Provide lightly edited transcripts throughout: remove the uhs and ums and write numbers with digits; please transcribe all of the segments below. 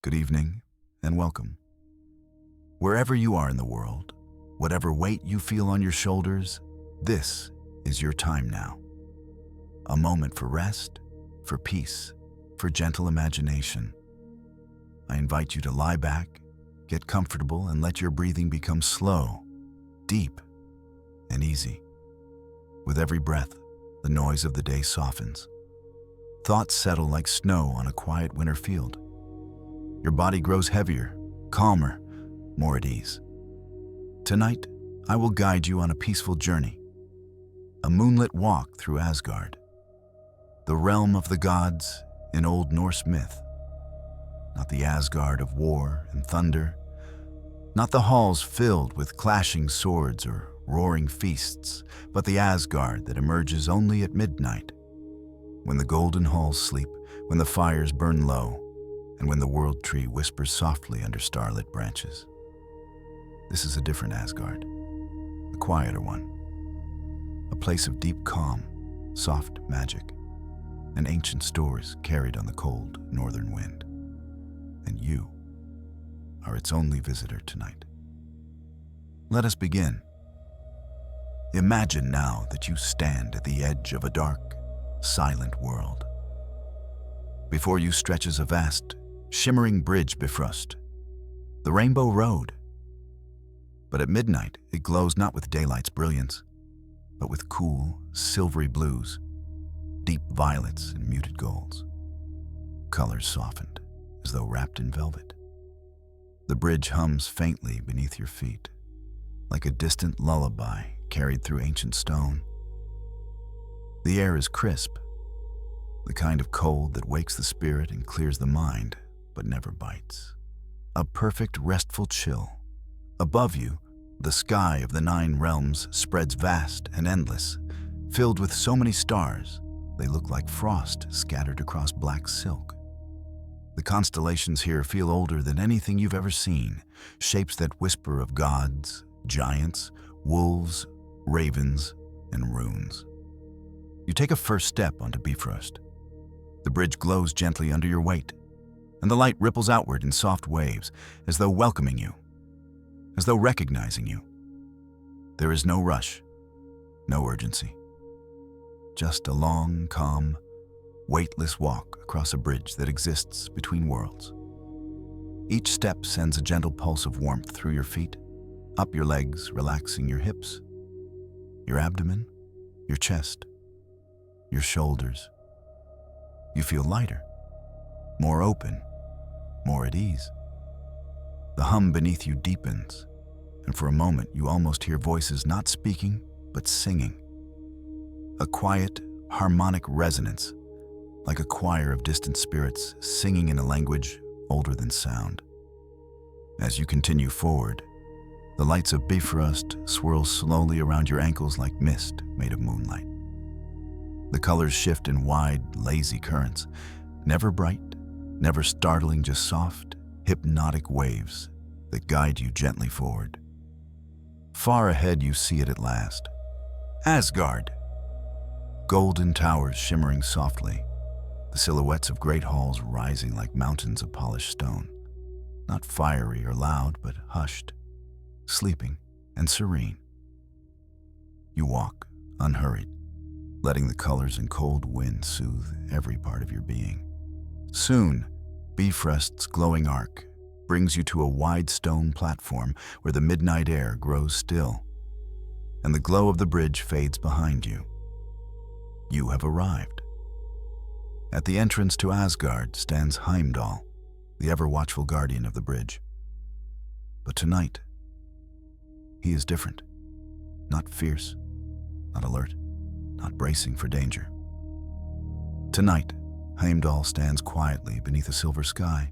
Good evening, and welcome. Wherever you are in the world, whatever weight you feel on your shoulders, this is your time now. A moment for rest, for peace, for gentle imagination. I invite you to lie back, get comfortable, and let your breathing become slow, deep, and easy. With every breath, the noise of the day softens. Thoughts settle like snow on a quiet winter field. Your body grows heavier, calmer, more at ease. Tonight, I will guide you on a peaceful journey, a moonlit walk through Asgard, the realm of the gods in Old Norse myth. Not the Asgard of war and thunder, not the halls filled with clashing swords or roaring feasts, but the Asgard that emerges only at midnight, when the golden halls sleep, when the fires burn low, and when the world tree whispers softly under starlit branches. This is a different Asgard, a quieter one, a place of deep calm, soft magic, and ancient stories carried on the cold northern wind. And you are its only visitor tonight. Let us begin. Imagine now that you stand at the edge of a dark, silent world. Before you stretches a vast, shimmering bridge Bifrost, the Rainbow Road. But at midnight, it glows not with daylight's brilliance, but with cool, silvery blues, deep violets and muted golds, colors softened as though wrapped in velvet. The bridge hums faintly beneath your feet, like a distant lullaby carried through ancient stone. The air is crisp, the kind of cold that wakes the spirit and clears the mind, but never bites. A perfect restful chill. Above you, the sky of the 9 realms spreads vast and endless, filled with so many stars, they look like frost scattered across black silk. The constellations here feel older than anything you've ever seen, shapes that whisper of gods, giants, wolves, ravens, and runes. You take a first step onto Bifrost. The bridge glows gently under your weight, and the light ripples outward in soft waves, as though welcoming you, as though recognizing you. There is no rush, no urgency. Just a long, calm, weightless walk across a bridge that exists between worlds. Each step sends a gentle pulse of warmth through your feet, up your legs, relaxing your hips, your abdomen, your chest, your shoulders. You feel lighter, more open, more at ease. The hum beneath you deepens, and for a moment you almost hear voices not speaking, but singing. A quiet, harmonic resonance, like a choir of distant spirits singing in a language older than sound. As you continue forward, the lights of Bifrost swirl slowly around your ankles like mist made of moonlight. The colors shift in wide, lazy currents, never bright, never startling, just soft, hypnotic waves that guide you gently forward. Far ahead you see it at last. Asgard! Golden towers shimmering softly, the silhouettes of great halls rising like mountains of polished stone, not fiery or loud, but hushed, sleeping and serene. You walk, unhurried, letting the colors and cold wind soothe every part of your being. Soon, Bifrost's glowing arc brings you to a wide stone platform where the midnight air grows still, and the glow of the bridge fades behind you. You have arrived. At the entrance to Asgard stands Heimdall, the ever-watchful guardian of the bridge. But tonight, he is different. Not fierce, not alert, not bracing for danger. Tonight, Heimdall stands quietly beneath a silver sky,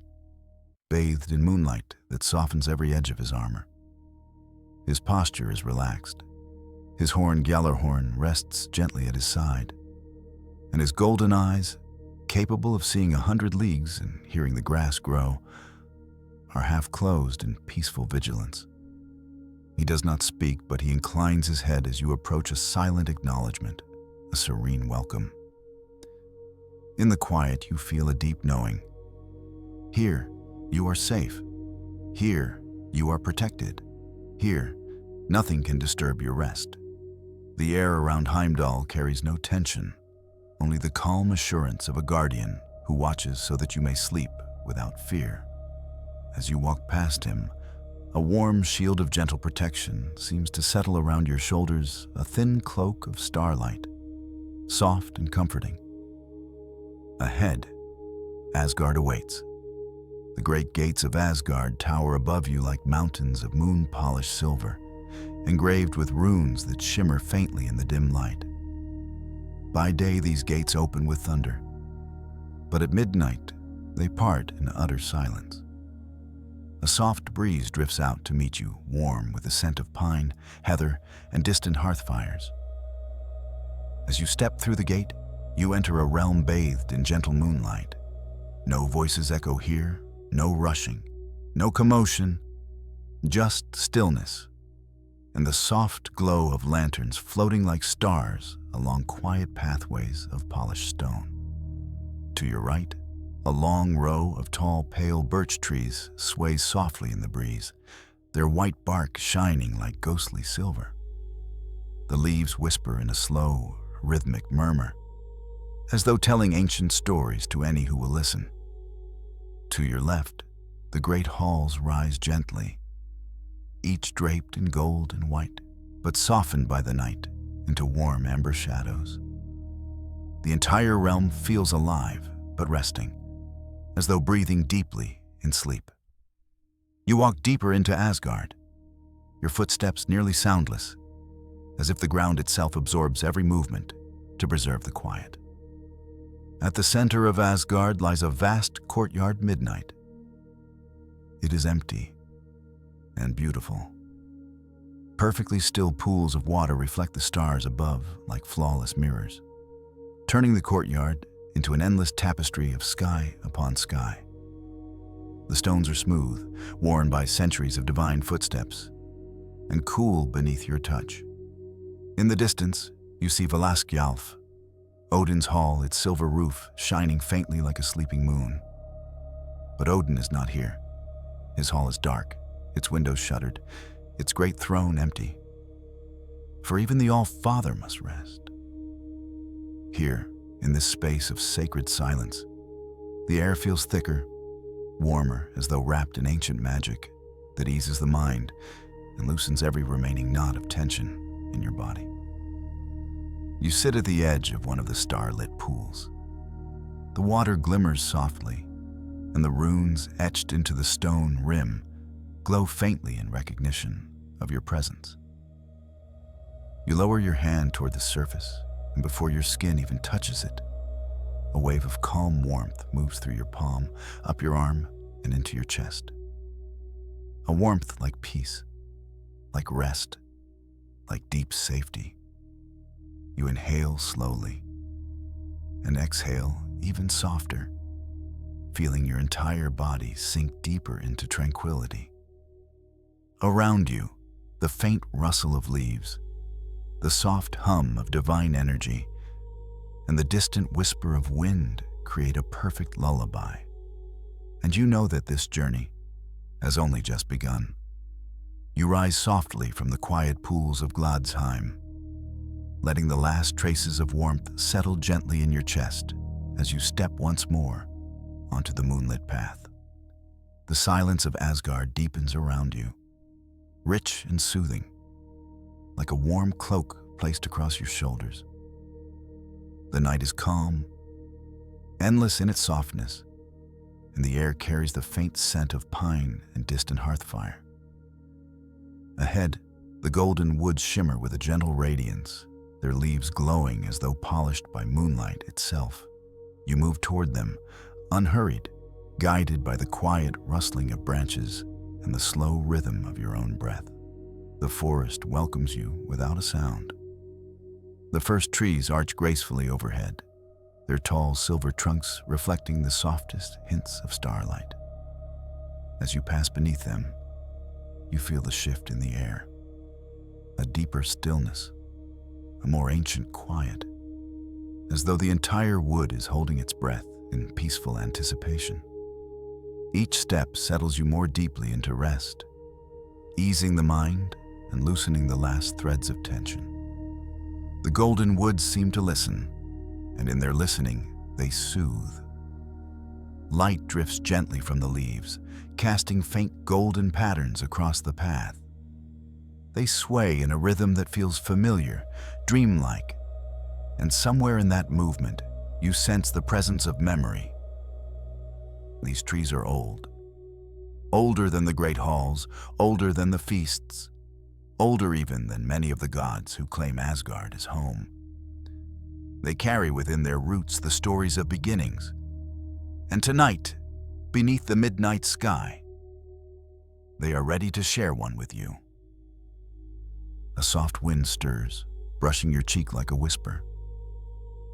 bathed in moonlight that softens every edge of his armor. His posture is relaxed. His horn Gjallarhorn rests gently at his side, and his golden eyes, capable of seeing 100 leagues and hearing the grass grow, are half closed in peaceful vigilance. He does not speak, but he inclines his head as you approach, a silent acknowledgement, a serene welcome. In the quiet, you feel a deep knowing. Here, You are safe. Here, you are protected. Here, nothing can disturb your rest. The air around Heimdall carries no tension, only the calm assurance of a guardian who watches so that you may sleep without fear. As you walk past him, a warm shield of gentle protection seems to settle around your shoulders, a thin cloak of starlight, soft and comforting. Ahead, Asgard awaits. The great gates of Asgard tower above you like mountains of moon-polished silver, engraved with runes that shimmer faintly in the dim light. By day, these gates open with thunder, but at midnight, they part in utter silence. A soft breeze drifts out to meet you, warm with the scent of pine, heather, and distant hearth fires. As you step through the gate, you enter a realm bathed in gentle moonlight. No voices echo here, no rushing, no commotion, just stillness, and the soft glow of lanterns floating like stars along quiet pathways of polished stone. To your right, a long row of tall, pale birch trees sways softly in the breeze, their white bark shining like ghostly silver. The leaves whisper in a slow, rhythmic murmur, as though telling ancient stories to any who will listen. To your left, the great halls rise gently, each draped in gold and white, but softened by the night into warm amber shadows. The entire realm feels alive, but resting, as though breathing deeply in sleep. You walk deeper into Asgard, your footsteps nearly soundless, as if the ground itself absorbs every movement to preserve the quiet. At the center of Asgard lies a vast courtyard midnight. It is empty and beautiful. Perfectly still pools of water reflect the stars above like flawless mirrors, turning the courtyard into an endless tapestry of sky upon sky. The stones are smooth, worn by centuries of divine footsteps, and cool beneath your touch. In the distance, you see Valaskjalf, Odin's hall, its silver roof shining faintly like a sleeping moon. But Odin is not here. His hall is dark, its windows shuttered, its great throne empty. For even the All-Father must rest. Here, in this space of sacred silence, the air feels thicker, warmer, as though wrapped in ancient magic that eases the mind and loosens every remaining knot of tension in your body. You sit at the edge of one of the starlit pools. The water glimmers softly, and the runes etched into the stone rim glow faintly in recognition of your presence. You lower your hand toward the surface, and before your skin even touches it, a wave of calm warmth moves through your palm, up your arm, and into your chest. A warmth like peace, like rest, like deep safety. You inhale slowly and exhale even softer, feeling your entire body sink deeper into tranquility. Around you, the faint rustle of leaves, the soft hum of divine energy, and the distant whisper of wind create a perfect lullaby. And you know that this journey has only just begun. You rise softly from the quiet pools of Gladsheim, letting the last traces of warmth settle gently in your chest as you step once more onto the moonlit path. The silence of Asgard deepens around you, rich and soothing, like a warm cloak placed across your shoulders. The night is calm, endless in its softness, and the air carries the faint scent of pine and distant hearth fire. Ahead, the golden woods shimmer with a gentle radiance, their leaves glowing as though polished by moonlight itself. You move toward them, unhurried, guided by the quiet rustling of branches and the slow rhythm of your own breath. The forest welcomes you without a sound. The first trees arch gracefully overhead, their tall silver trunks reflecting the softest hints of starlight. As you pass beneath them, you feel the shift in the air, a deeper stillness, a more ancient quiet, as though the entire wood is holding its breath in peaceful anticipation. Each step settles you more deeply into rest, easing the mind and loosening the last threads of tension. The golden woods seem to listen, and in their listening, they soothe. Light drifts gently from the leaves, casting faint golden patterns across the path. They sway in a rhythm that feels familiar, dreamlike, and somewhere in that movement, you sense the presence of memory. These trees are old. Older than the great halls, older than the feasts, older even than many of the gods who claim Asgard as home. They carry within their roots the stories of beginnings. And tonight, beneath the midnight sky, they are ready to share one with you. A soft wind stirs, brushing your cheek like a whisper.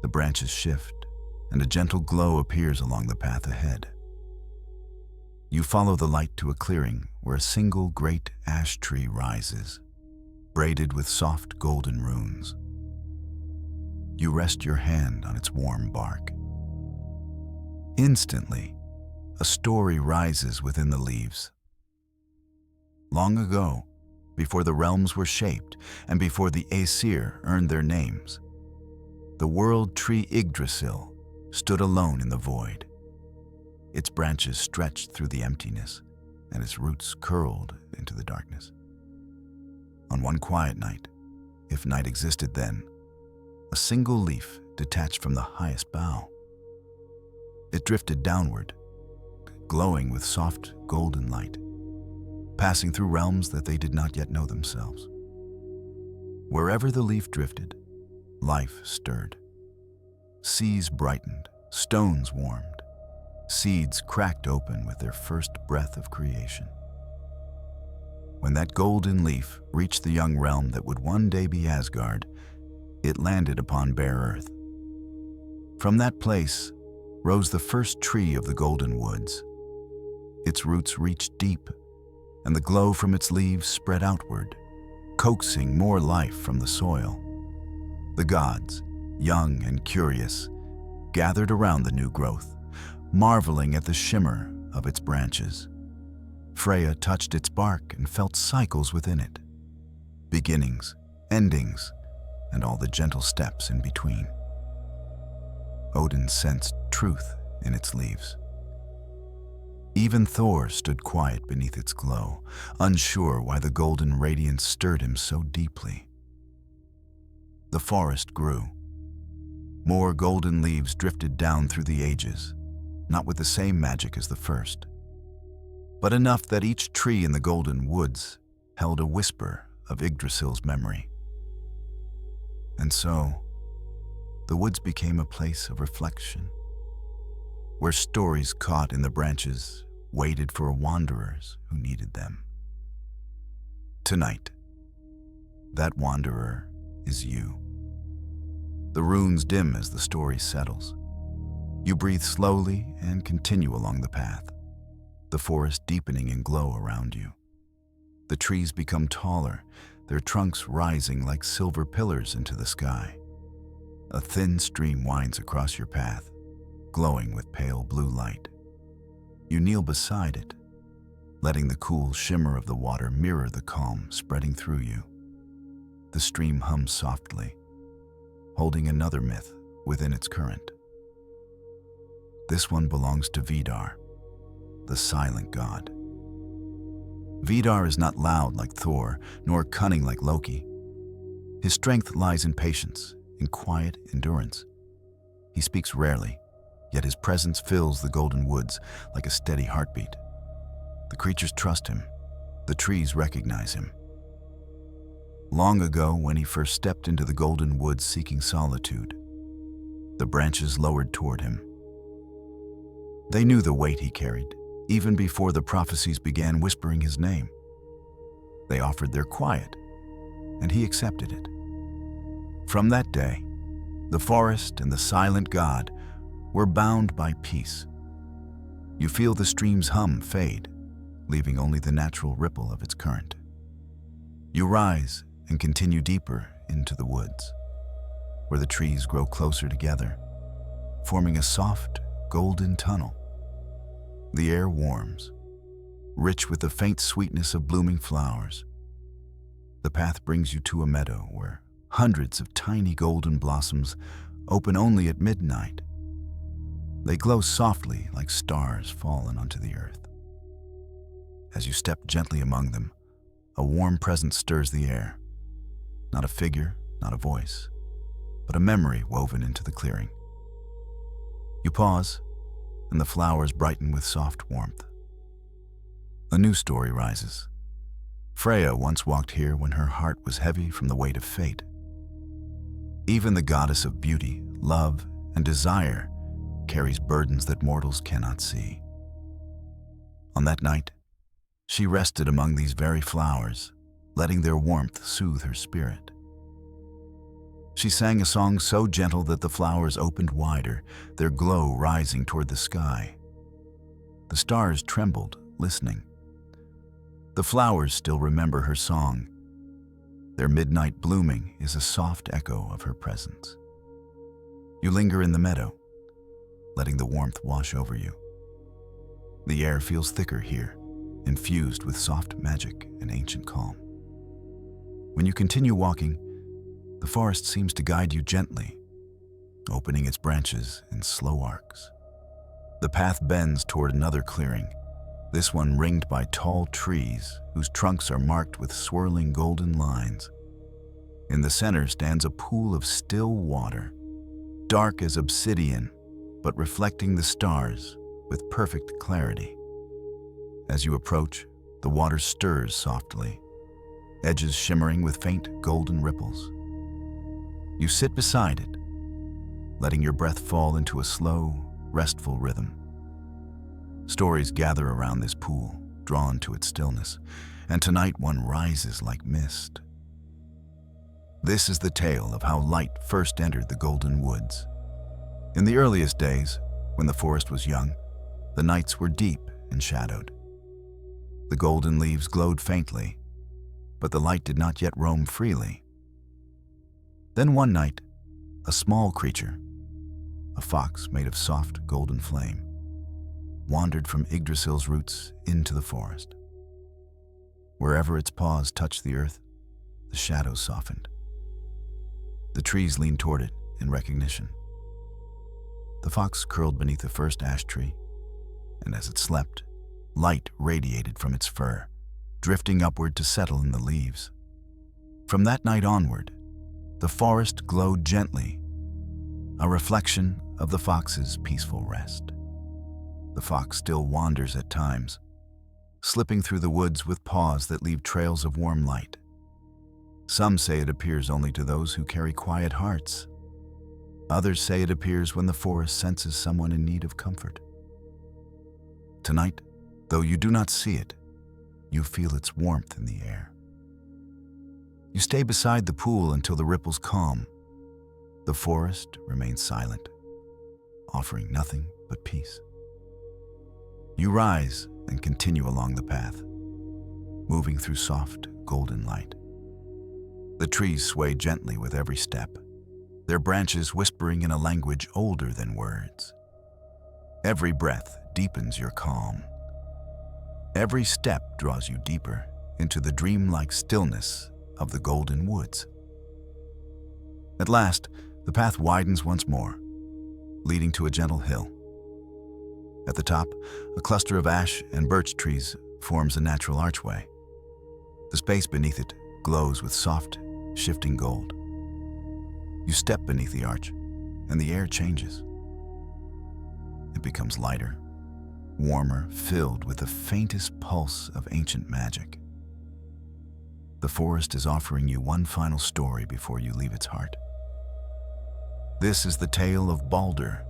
The branches shift, and a gentle glow appears along the path ahead. You follow the light to a clearing where a single great ash tree rises, braided with soft golden runes. You rest your hand on its warm bark. Instantly, a story rises within the leaves. Long ago, before the realms were shaped and before the Aesir earned their names, the world tree Yggdrasil stood alone in the void. Its branches stretched through the emptiness, and its roots curled into the darkness. On one quiet night, if night existed then, a single leaf detached from the highest bough. It drifted downward, glowing with soft golden light, passing through realms that they did not yet know themselves. Wherever the leaf drifted, life stirred. Seas brightened, stones warmed, seeds cracked open with their first breath of creation. When that golden leaf reached the young realm that would one day be Asgard, it landed upon bare earth. From that place rose the first tree of the golden woods. Its roots reached deep, and the glow from its leaves spread outward, coaxing more life from the soil. The gods, young and curious, gathered around the new growth, marveling at the shimmer of its branches. Freya touched its bark and felt cycles within it, beginnings, endings, and all the gentle steps in between. Odin sensed truth in its leaves. Even Thor stood quiet beneath its glow, unsure why the golden radiance stirred him so deeply. The forest grew. More golden leaves drifted down through the ages, not with the same magic as the first, but enough that each tree in the golden woods held a whisper of Yggdrasil's memory. And so, the woods became a place of reflection, where stories caught in the branches waited for wanderers who needed them. Tonight, that wanderer is you. The runes dim as the story settles. You breathe slowly and continue along the path, the forest deepening in glow around you. The trees become taller, their trunks rising like silver pillars into the sky. A thin stream winds across your path, glowing with pale blue light. You kneel beside it, letting the cool shimmer of the water mirror the calm spreading through you. The stream hums softly, holding another myth within its current. This one belongs to Vidar, the silent god. Vidar is not loud like Thor, nor cunning like Loki. His strength lies in patience, in quiet endurance. He speaks rarely, yet his presence fills the golden woods like a steady heartbeat. The creatures trust him. The trees recognize him. Long ago, when he first stepped into the golden woods seeking solitude, the branches lowered toward him. They knew the weight he carried, even before the prophecies began whispering his name. They offered their quiet, and he accepted it. From that day, the forest and the silent god were bound by peace. You feel the stream's hum fade, leaving only the natural ripple of its current. You rise and continue deeper into the woods, where the trees grow closer together, forming a soft, golden tunnel. The air warms, rich with the faint sweetness of blooming flowers. The path brings you to a meadow where hundreds of tiny golden blossoms open only at midnight. They glow softly like stars fallen onto the earth. As you step gently among them, a warm presence stirs the air. Not a figure, not a voice, but a memory woven into the clearing. You pause, and the flowers brighten with soft warmth. A new story rises. Freya once walked here when her heart was heavy from the weight of fate. Even the goddess of beauty, love, and desire carries burdens that mortals cannot see. On that night, she rested among these very flowers, letting their warmth soothe her spirit. She sang a song so gentle that the flowers opened wider, their glow rising toward the sky. The stars trembled, listening. The flowers still remember her song. Their midnight blooming is a soft echo of her presence. You linger in the meadow, letting the warmth wash over you. The air feels thicker here, infused with soft magic and ancient calm. When you continue walking, the forest seems to guide you gently, opening its branches in slow arcs. The path bends toward another clearing, this one ringed by tall trees whose trunks are marked with swirling golden lines. In the center stands a pool of still water, dark as obsidian, but reflecting the stars with perfect clarity. As you approach, the water stirs softly, edges shimmering with faint golden ripples. You sit beside it, letting your breath fall into a slow, restful rhythm. Stories gather around this pool, drawn to its stillness, and tonight one rises like mist. This is the tale of how light first entered the golden woods. In the earliest days, when the forest was young, the nights were deep and shadowed. The golden leaves glowed faintly, but the light did not yet roam freely. Then one night, a small creature, a fox made of soft golden flame, wandered from Yggdrasil's roots into the forest. Wherever its paws touched the earth, the shadows softened. The trees leaned toward it in recognition. The fox curled beneath the first ash tree, and as it slept, light radiated from its fur, drifting upward to settle in the leaves. From that night onward, the forest glowed gently, a reflection of the fox's peaceful rest. The fox still wanders at times, slipping through the woods with paws that leave trails of warm light. Some say it appears only to those who carry quiet hearts. Others say it appears when the forest senses someone in need of comfort. Tonight, though you do not see it, you feel its warmth in the air. You stay beside the pool until the ripples calm. The forest remains silent, offering nothing but peace. You rise and continue along the path, moving through soft, golden light. The trees sway gently with every step, their branches whispering in a language older than words. Every breath deepens your calm. Every step draws you deeper into the dreamlike stillness of the golden woods. At last, the path widens once more, leading to a gentle hill. At the top, a cluster of ash and birch trees forms a natural archway. The space beneath it glows with soft, shifting gold. You step beneath the arch, and the air changes. It becomes lighter, warmer, filled with the faintest pulse of ancient magic. The forest is offering you one final story before you leave its heart. This is the tale of Baldur,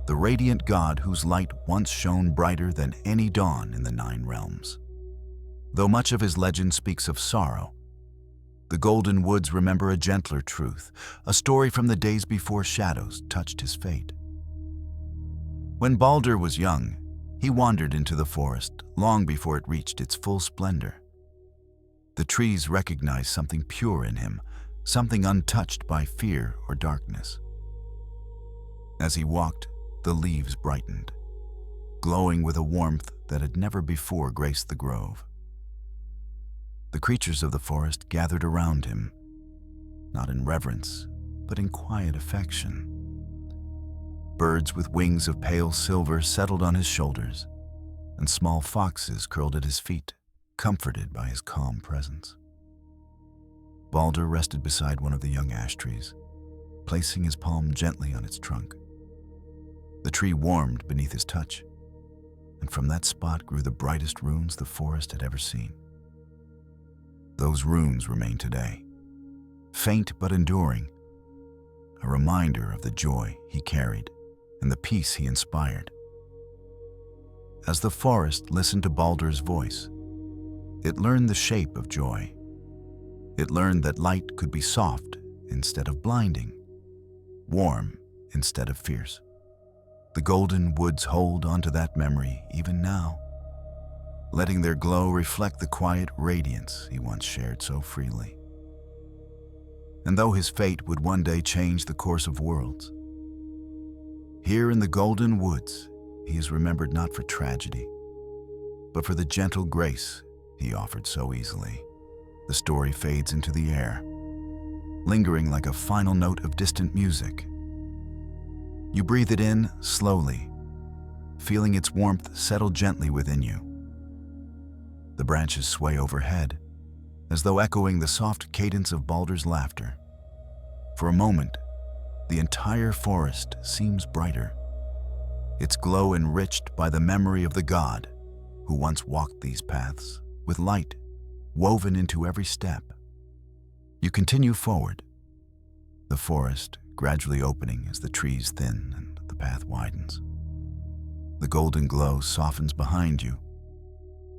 the radiant god whose light once shone brighter than any dawn in the 9 realms. Though much of his legend speaks of sorrow, the golden woods remember a gentler truth, a story from the days before shadows touched his fate. When Baldur was young, he wandered into the forest long before it reached its full splendor. The trees recognized something pure in him, something untouched by fear or darkness. As he walked, the leaves brightened, glowing with a warmth that had never before graced the grove. The creatures of the forest gathered around him, not in reverence, but in quiet affection. Birds with wings of pale silver settled on his shoulders, and small foxes curled at his feet, comforted by his calm presence. Balder rested beside one of the young ash trees, placing his palm gently on its trunk. The tree warmed beneath his touch, and from that spot grew the brightest runes the forest had ever seen. Those runes remain today, faint but enduring, a reminder of the joy he carried and the peace he inspired. As the forest listened to Balder's voice, it learned the shape of joy. It learned that light could be soft instead of blinding, warm instead of fierce. The golden woods hold onto that memory even now, letting their glow reflect the quiet radiance he once shared so freely. And though his fate would one day change the course of worlds, here in the golden woods, he is remembered not for tragedy, but for the gentle grace he offered so easily. The story fades into the air, lingering like a final note of distant music. You breathe it in slowly, feeling its warmth settle gently within you. The branches sway overhead, as though echoing the soft cadence of Balder's laughter. For a moment, the entire forest seems brighter, its glow enriched by the memory of the god who once walked these paths, with light woven into every step. You continue forward, the forest gradually opening as the trees thin and the path widens. The golden glow softens behind you,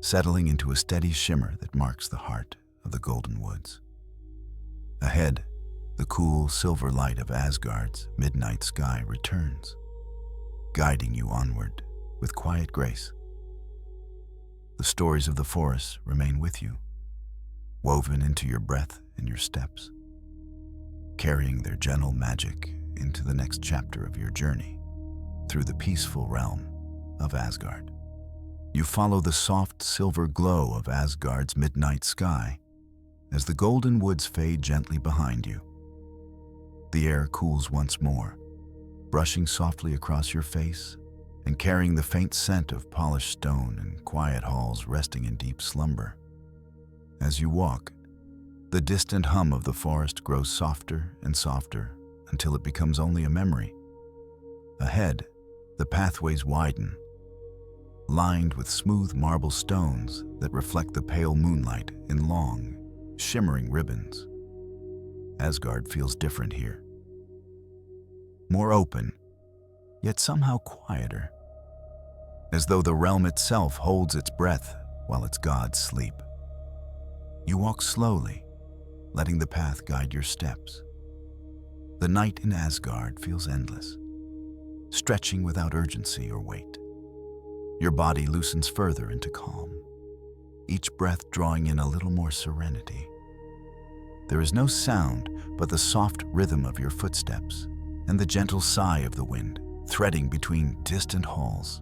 settling into a steady shimmer that marks the heart of the golden woods. Ahead, the cool silver light of Asgard's midnight sky returns, guiding you onward with quiet grace. The stories of the forest remain with you, woven into your breath and your steps, carrying their gentle magic into the next chapter of your journey through the peaceful realm of Asgard. You follow the soft silver glow of Asgard's midnight sky as the golden woods fade gently behind you. The air cools once more, brushing softly across your face and carrying the faint scent of polished stone and quiet halls resting in deep slumber. As you walk, the distant hum of the forest grows softer and softer until it becomes only a memory. Ahead, the pathways widen, lined with smooth marble stones that reflect the pale moonlight in long, shimmering ribbons. Asgard feels different here. More open, yet somehow quieter, as though the realm itself holds its breath while its gods sleep. You walk slowly, letting the path guide your steps. The night in Asgard feels endless, stretching without urgency or weight. Your body loosens further into calm, each breath drawing in a little more serenity. There is no sound but the soft rhythm of your footsteps and the gentle sigh of the wind threading between distant halls.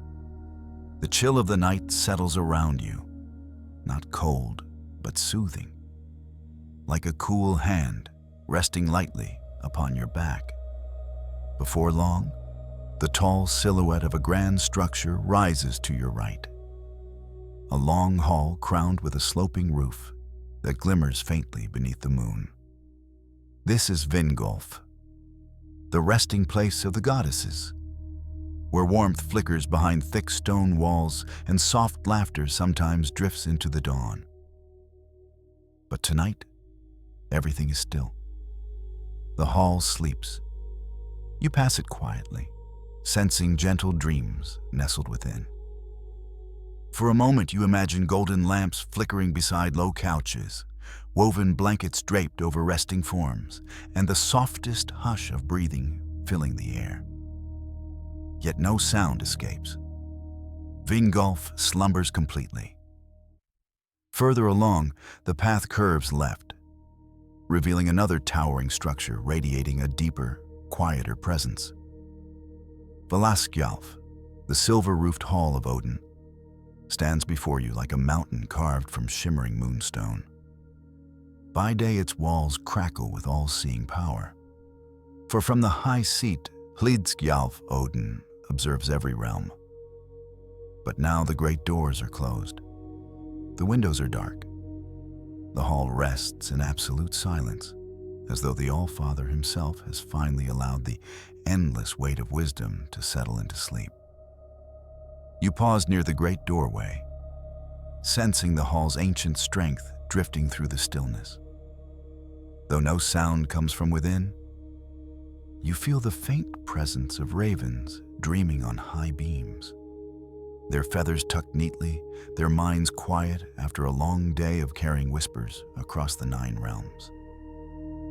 The chill of the night settles around you, not cold, but soothing, like a cool hand resting lightly upon your back. Before long, the tall silhouette of a grand structure rises to your right. A long hall crowned with a sloping roof that glimmers faintly beneath the moon. This is Vingolf, the resting place of the goddesses, where warmth flickers behind thick stone walls and soft laughter sometimes drifts into the dawn. But tonight, everything is still. The hall sleeps. You pass it quietly, sensing gentle dreams nestled within. For a moment, you imagine golden lamps flickering beside low couches, woven blankets draped over resting forms, and the softest hush of breathing filling the air. Yet no sound escapes. Vingolf slumbers completely. Further along, the path curves left, revealing another towering structure radiating a deeper, quieter presence. Valaskjalf, The silver-roofed hall of Odin stands before you like a mountain carved from shimmering moonstone. By day, its walls crackle with all-seeing power. For from the high seat, Hlidskjalf Odin observes every realm. But now the great doors are closed. The windows are dark. The hall rests in absolute silence, as though the All-Father himself has finally allowed the endless weight of wisdom to settle into sleep. You pause near the great doorway, sensing the hall's ancient strength drifting through the stillness. Though no sound comes from within, you feel the faint presence of ravens dreaming on high beams. Their feathers tucked neatly, their minds quiet after a long day of carrying whispers across the 9 realms.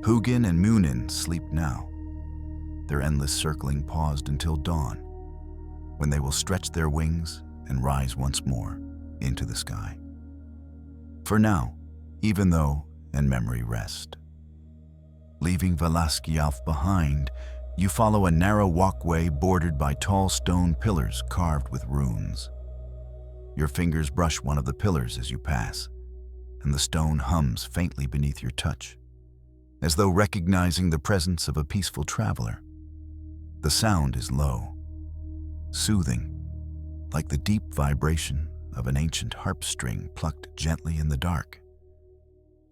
Hugin and Munin sleep now, their endless circling paused until dawn, when they will stretch their wings and rise once more into the sky. For now, even though and memory rest. Leaving Valaskjalf behind, you follow a narrow walkway bordered by tall stone pillars carved with runes. Your fingers brush one of the pillars as you pass, and the stone hums faintly beneath your touch, as though recognizing the presence of a peaceful traveler. The sound is low, soothing, like the deep vibration of an ancient harp string plucked gently in the dark.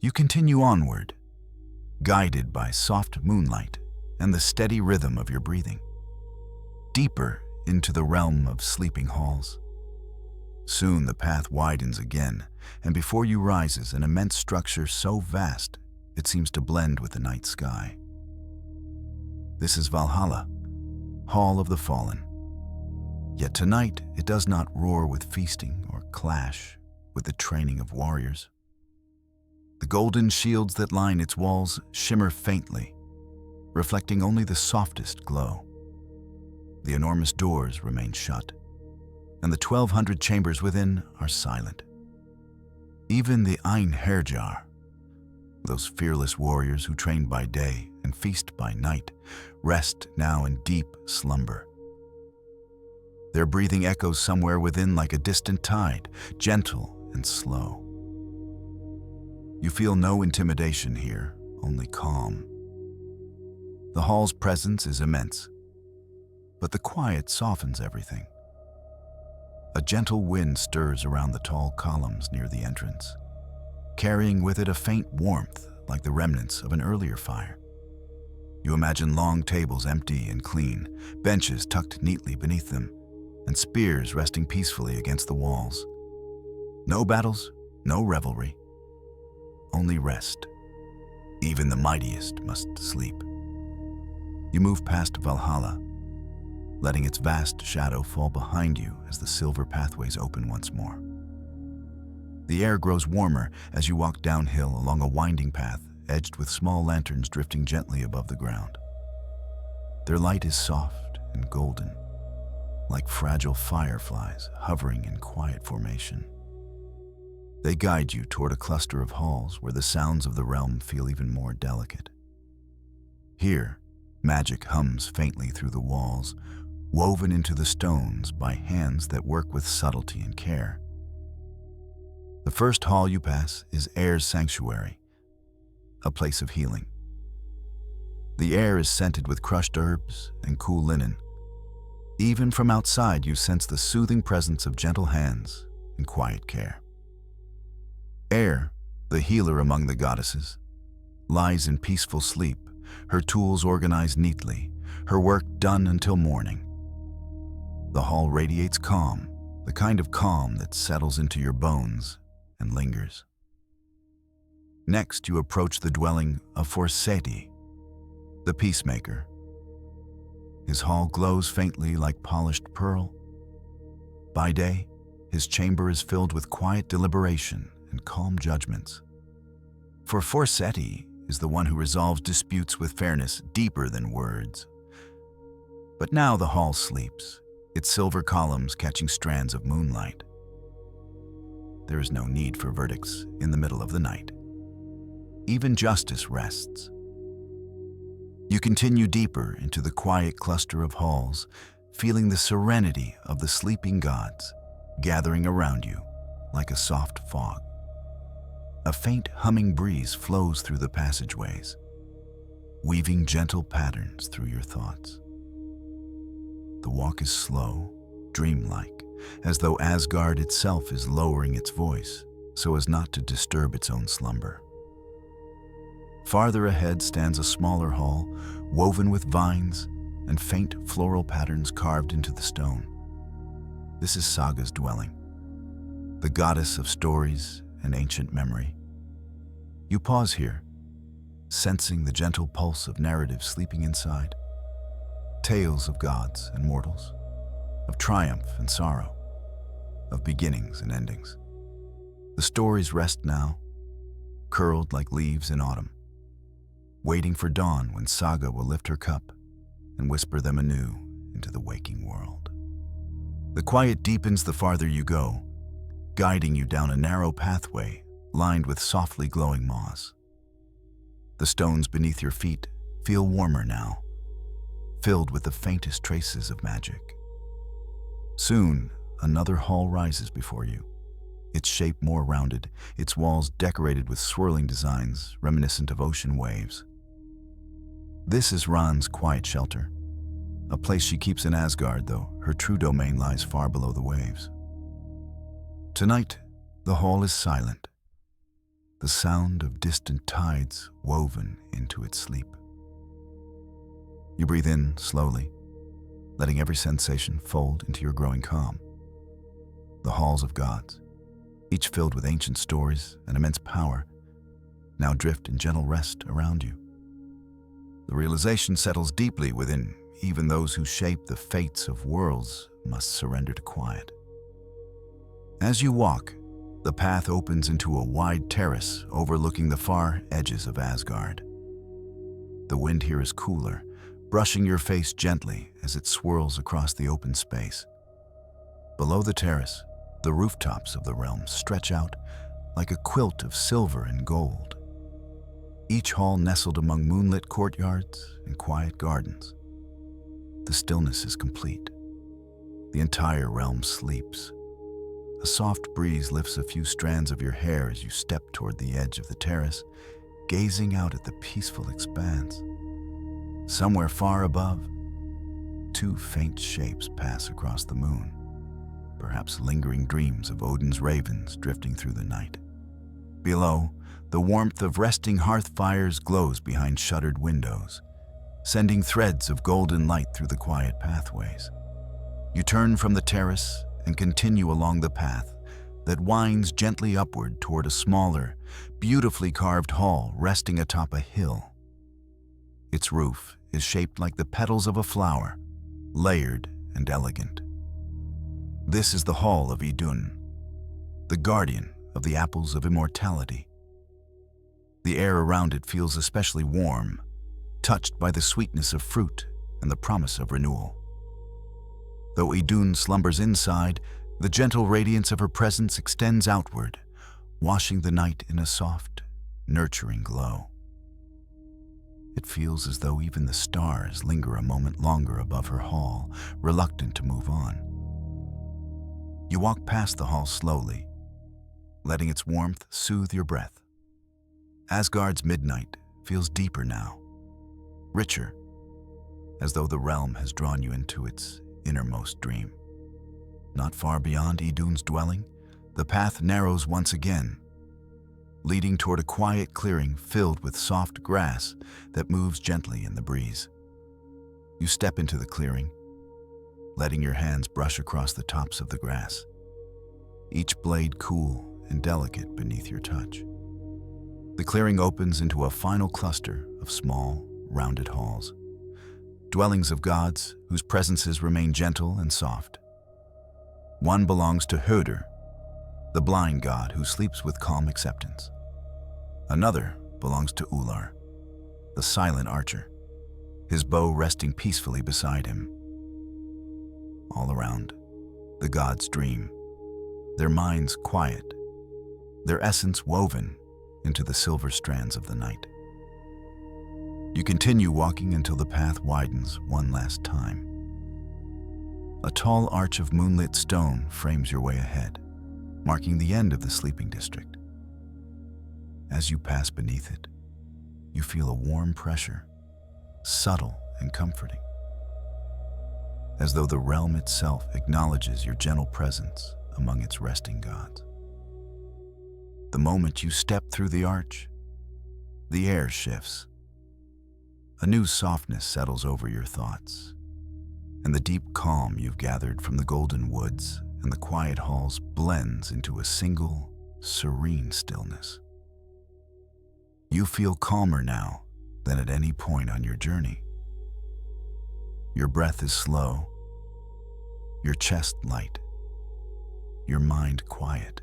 You continue onward, guided by soft moonlight and the steady rhythm of your breathing, deeper into the realm of sleeping halls. Soon the path widens again, and before you rises an immense structure so vast it seems to blend with the night sky. This is Valhalla, Hall of the Fallen. Yet tonight it does not roar with feasting or clash with the training of warriors. The golden shields that line its walls shimmer faintly, reflecting only the softest glow. The enormous doors remain shut, and the 1,200 chambers within are silent. Even the Einherjar, those fearless warriors who train by day and feast by night, rest now in deep slumber. Their breathing echoes somewhere within like a distant tide, gentle and slow. You feel no intimidation here, only calm. The hall's presence is immense, but the quiet softens everything. A gentle wind stirs around the tall columns near the entrance, carrying with it a faint warmth like the remnants of an earlier fire. You imagine long tables empty and clean, benches tucked neatly beneath them, and spears resting peacefully against the walls. No battles, no revelry, only rest. Even the mightiest must sleep. You move past Valhalla, letting its vast shadow fall behind you as the silver pathways open once more. The air grows warmer as you walk downhill along a winding path edged with small lanterns drifting gently above the ground. Their light is soft and golden, like fragile fireflies hovering in quiet formation. They guide you toward a cluster of halls where the sounds of the realm feel even more delicate. Here, magic hums faintly through the walls, woven into the stones by hands that work with subtlety and care. The first hall you pass is Air's Sanctuary, a place of healing. The air is scented with crushed herbs and cool linen. Even from outside, you sense the soothing presence of gentle hands and quiet care. Air, the healer among the goddesses, lies in peaceful sleep, her tools organized neatly, her work done until morning. The hall radiates calm, the kind of calm that settles into your bones and lingers. Next, you approach the dwelling of Forseti, the peacemaker. His hall glows faintly like polished pearl. By day, his chamber is filled with quiet deliberation and calm judgments. For Forseti is the one who resolves disputes with fairness deeper than words. But now the hall sleeps, its silver columns catching strands of moonlight. There is no need for verdicts in the middle of the night. Even justice rests. You continue deeper into the quiet cluster of halls, feeling the serenity of the sleeping gods gathering around you like a soft fog. A faint humming breeze flows through the passageways, weaving gentle patterns through your thoughts. The walk is slow, dreamlike, as though Asgard itself is lowering its voice so as not to disturb its own slumber. Farther ahead stands a smaller hall, woven with vines and faint floral patterns carved into the stone. This is Saga's dwelling, the goddess of stories and ancient memory. You pause here, sensing the gentle pulse of narrative sleeping inside. Tales of gods and mortals, of triumph and sorrow, of beginnings and endings. The stories rest now, curled like leaves in autumn, waiting for dawn when Saga will lift her cup and whisper them anew into the waking world. The quiet deepens the farther you go, guiding you down a narrow pathway lined with softly glowing moss. The stones beneath your feet feel warmer now, filled with the faintest traces of magic. Soon, another hall rises before you, its shape more rounded, its walls decorated with swirling designs reminiscent of ocean waves. This is Ran's quiet shelter, a place she keeps in Asgard, though her true domain lies far below the waves. Tonight, the hall is silent, the sound of distant tides woven into its sleep. You breathe in slowly, letting every sensation fold into your growing calm. The halls of gods, each filled with ancient stories and immense power, now drift in gentle rest around you. The realization settles deeply within even those who shape the fates of worlds must surrender to quiet. As you walk, the path opens into a wide terrace overlooking the far edges of Asgard. The wind here is cooler, brushing your face gently as it swirls across the open space. Below the terrace, the rooftops of the realm stretch out like a quilt of silver and gold, each hall nestled among moonlit courtyards and quiet gardens. The stillness is complete. The entire realm sleeps. A soft breeze lifts a few strands of your hair as you step toward the edge of the terrace, gazing out at the peaceful expanse. Somewhere far above, two faint shapes pass across the moon, perhaps lingering dreams of Odin's ravens drifting through the night. Below, the warmth of resting hearth fires glows behind shuttered windows, sending threads of golden light through the quiet pathways. You turn from the terrace and continue along the path that winds gently upward toward a smaller, beautifully carved hall resting atop a hill. Its roof is shaped like the petals of a flower, layered and elegant. This is the Hall of Idun, the guardian of the apples of immortality. The air around it feels especially warm, touched by the sweetness of fruit and the promise of renewal. Though Idun slumbers inside, the gentle radiance of her presence extends outward, washing the night in a soft, nurturing glow. It feels as though even the stars linger a moment longer above her hall, reluctant to move on. You walk past the hall slowly, letting its warmth soothe your breath. Asgard's midnight feels deeper now, richer, as though the realm has drawn you into its innermost dream. Not far beyond Idun's dwelling, the path narrows once again, leading toward a quiet clearing filled with soft grass that moves gently in the breeze. You step into the clearing, letting your hands brush across the tops of the grass, each blade cool and delicate beneath your touch. The clearing opens into a final cluster of small, rounded halls, dwellings of gods whose presences remain gentle and soft. One belongs to Hödur, the blind god who sleeps with calm acceptance. Another belongs to Ular, the silent archer, his bow resting peacefully beside him. All around, the gods dream, their minds quiet, their essence woven into the silver strands of the night. You continue walking until the path widens one last time. A tall arch of moonlit stone frames your way ahead, marking the end of the sleeping district. As you pass beneath it, you feel a warm pressure, subtle and comforting, as though the realm itself acknowledges your gentle presence among its resting gods. The moment you step through the arch, the air shifts. A new softness settles over your thoughts, and the deep calm you've gathered from the golden woods and the quiet halls blends into a single, serene stillness. You feel calmer now than at any point on your journey. Your breath is slow, your chest light, your mind quiet.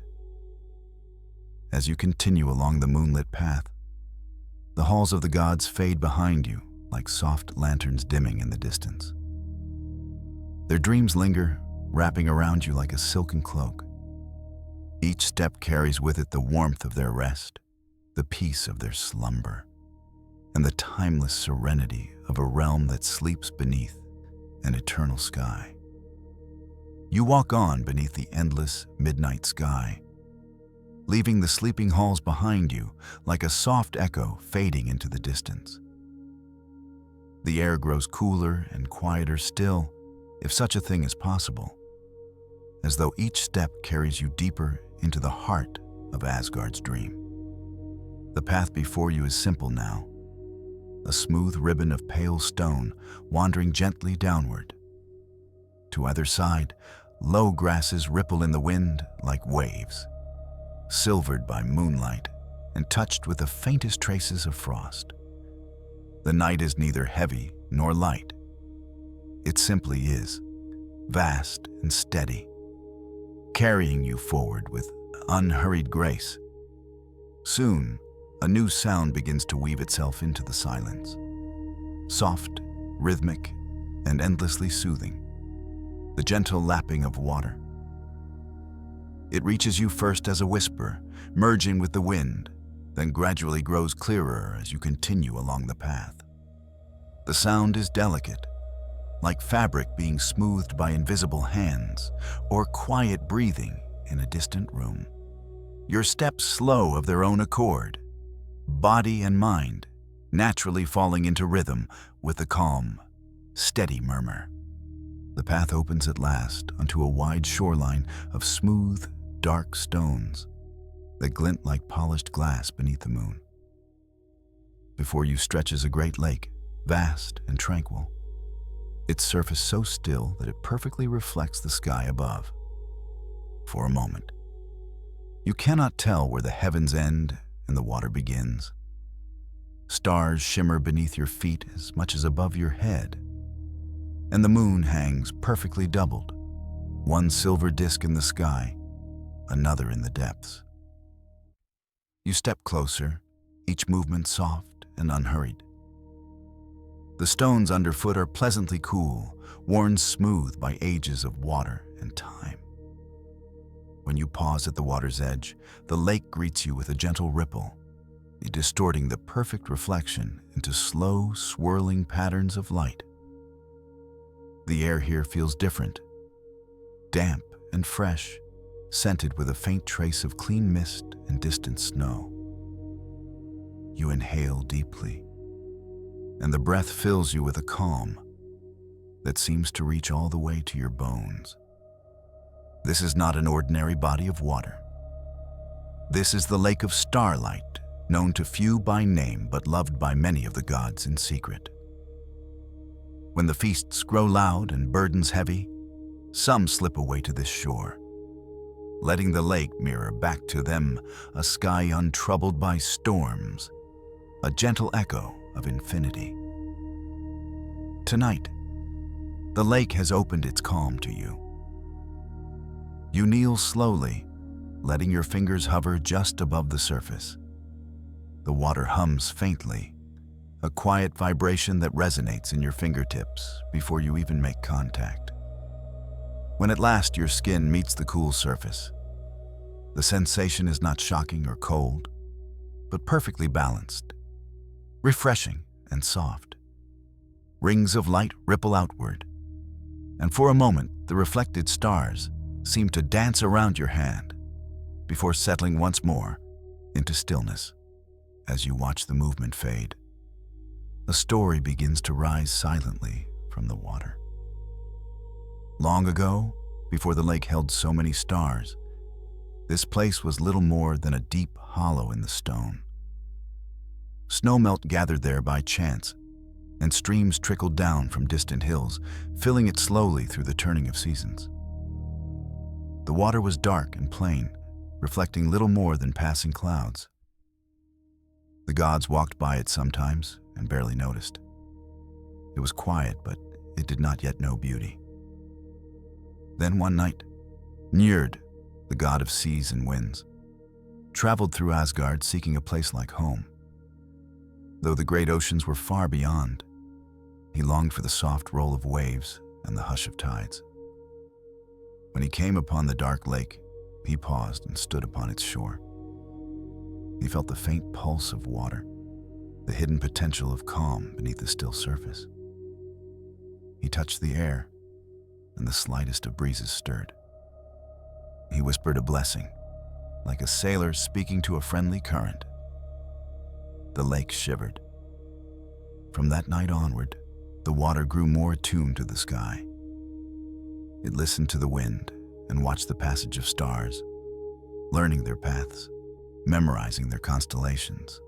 As you continue along the moonlit path, the halls of the gods fade behind you like soft lanterns dimming in the distance. Their dreams linger, wrapping around you like a silken cloak. Each step carries with it the warmth of their rest, the peace of their slumber, and the timeless serenity of a realm that sleeps beneath an eternal sky. You walk on beneath the endless midnight sky, leaving the sleeping halls behind you like a soft echo fading into the distance. The air grows cooler and quieter still, if such a thing is possible, as though each step carries you deeper into the heart of Asgard's dream. The path before you is simple now, a smooth ribbon of pale stone wandering gently downward. To either side, low grasses ripple in the wind like waves, silvered by moonlight and touched with the faintest traces of frost. The night is neither heavy nor light. It simply is, vast and steady, carrying you forward with unhurried grace. Soon, a new sound begins to weave itself into the silence, soft, rhythmic, and endlessly soothing, the gentle lapping of water. It reaches you first as a whisper, merging with the wind, then gradually grows clearer as you continue along the path. The sound is delicate, like fabric being smoothed by invisible hands, or quiet breathing in a distant room. Your steps slow of their own accord, body and mind naturally falling into rhythm with the calm, steady murmur. The path opens at last onto a wide shoreline of smooth, dark stones that glint like polished glass beneath the moon. Before you stretches a great lake, vast and tranquil, its surface so still that it perfectly reflects the sky above. For a moment, you cannot tell where the heavens end and the water begins. Stars shimmer beneath your feet as much as above your head, and the moon hangs perfectly doubled, one silver disk in the sky, another in the depths. You step closer, each movement soft and unhurried. The stones underfoot are pleasantly cool, worn smooth by ages of water and time. When you pause at the water's edge, the lake greets you with a gentle ripple, distorting the perfect reflection into slow, swirling patterns of light. The air here feels different, damp and fresh, scented with a faint trace of clean mist and distant snow. You inhale deeply, and the breath fills you with a calm that seems to reach all the way to your bones. This is not an ordinary body of water. This is the Lake of Starlight, known to few by name but loved by many of the gods in secret. When the feasts grow loud and burdens heavy, some slip away to this shore, letting the lake mirror back to them a sky untroubled by storms, a gentle echo of infinity. Tonight, the lake has opened its calm to you. You kneel slowly, letting your fingers hover just above the surface. The water hums faintly, a quiet vibration that resonates in your fingertips before you even make contact. When at last your skin meets the cool surface, the sensation is not shocking or cold, but perfectly balanced, refreshing and soft. Rings of light ripple outward, and for a moment the reflected stars seemed to dance around your hand before settling once more into stillness. As you watch the movement fade, a story begins to rise silently from the water. Long ago, before the lake held so many stars, this place was little more than a deep hollow in the stone. Snowmelt gathered there by chance, and streams trickled down from distant hills, filling it slowly through the turning of seasons. The water was dark and plain, reflecting little more than passing clouds. The gods walked by it sometimes and barely noticed. It was quiet, but it did not yet know beauty. Then one night, Njord, the god of seas and winds, traveled through Asgard seeking a place like home. Though the great oceans were far beyond, he longed for the soft roll of waves and the hush of tides. When he came upon the dark lake, he paused and stood upon its shore. He felt the faint pulse of water, the hidden potential of calm beneath the still surface. He touched the air, and the slightest of breezes stirred. He whispered a blessing, like a sailor speaking to a friendly current. The lake shivered. From that night onward, the water grew more attuned to the sky. It listened to the wind and watched the passage of stars, learning their paths, memorizing their constellations.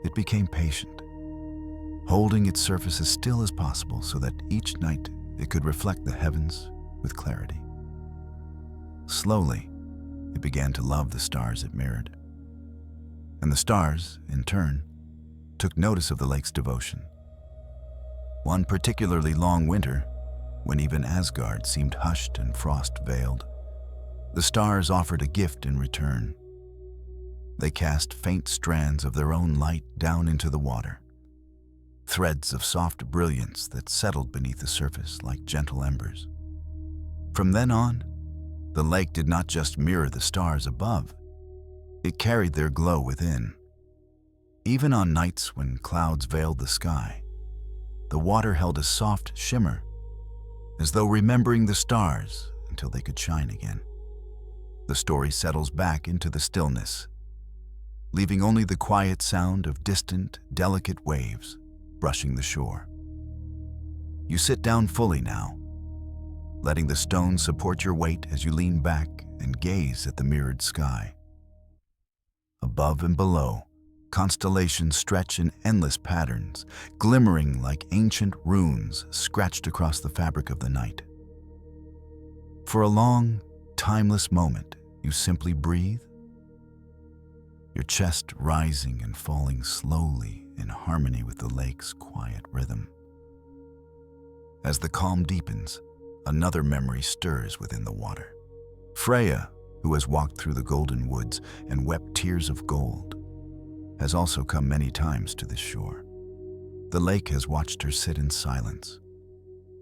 It became patient, holding its surface as still as possible so that each night it could reflect the heavens with clarity. Slowly, it began to love the stars it mirrored. And the stars, in turn, took notice of the lake's devotion. One particularly long winter, when even Asgard seemed hushed and frost-veiled, the stars offered a gift in return. They cast faint strands of their own light down into the water, threads of soft brilliance that settled beneath the surface like gentle embers. From then on, the lake did not just mirror the stars above, it carried their glow within. Even on nights when clouds veiled the sky, the water held a soft shimmer, as though remembering the stars until they could shine again. The story settles back into the stillness, leaving only the quiet sound of distant, delicate waves brushing the shore. You sit down fully now, letting the stone support your weight as you lean back and gaze at the mirrored sky. Above and below, constellations stretch in endless patterns, glimmering like ancient runes scratched across the fabric of the night. For a long, timeless moment, you simply breathe, your chest rising and falling slowly in harmony with the lake's quiet rhythm. As the calm deepens, another memory stirs within the water. Freya, who has walked through the golden woods and wept tears of gold, has also come many times to this shore. The lake has watched her sit in silence,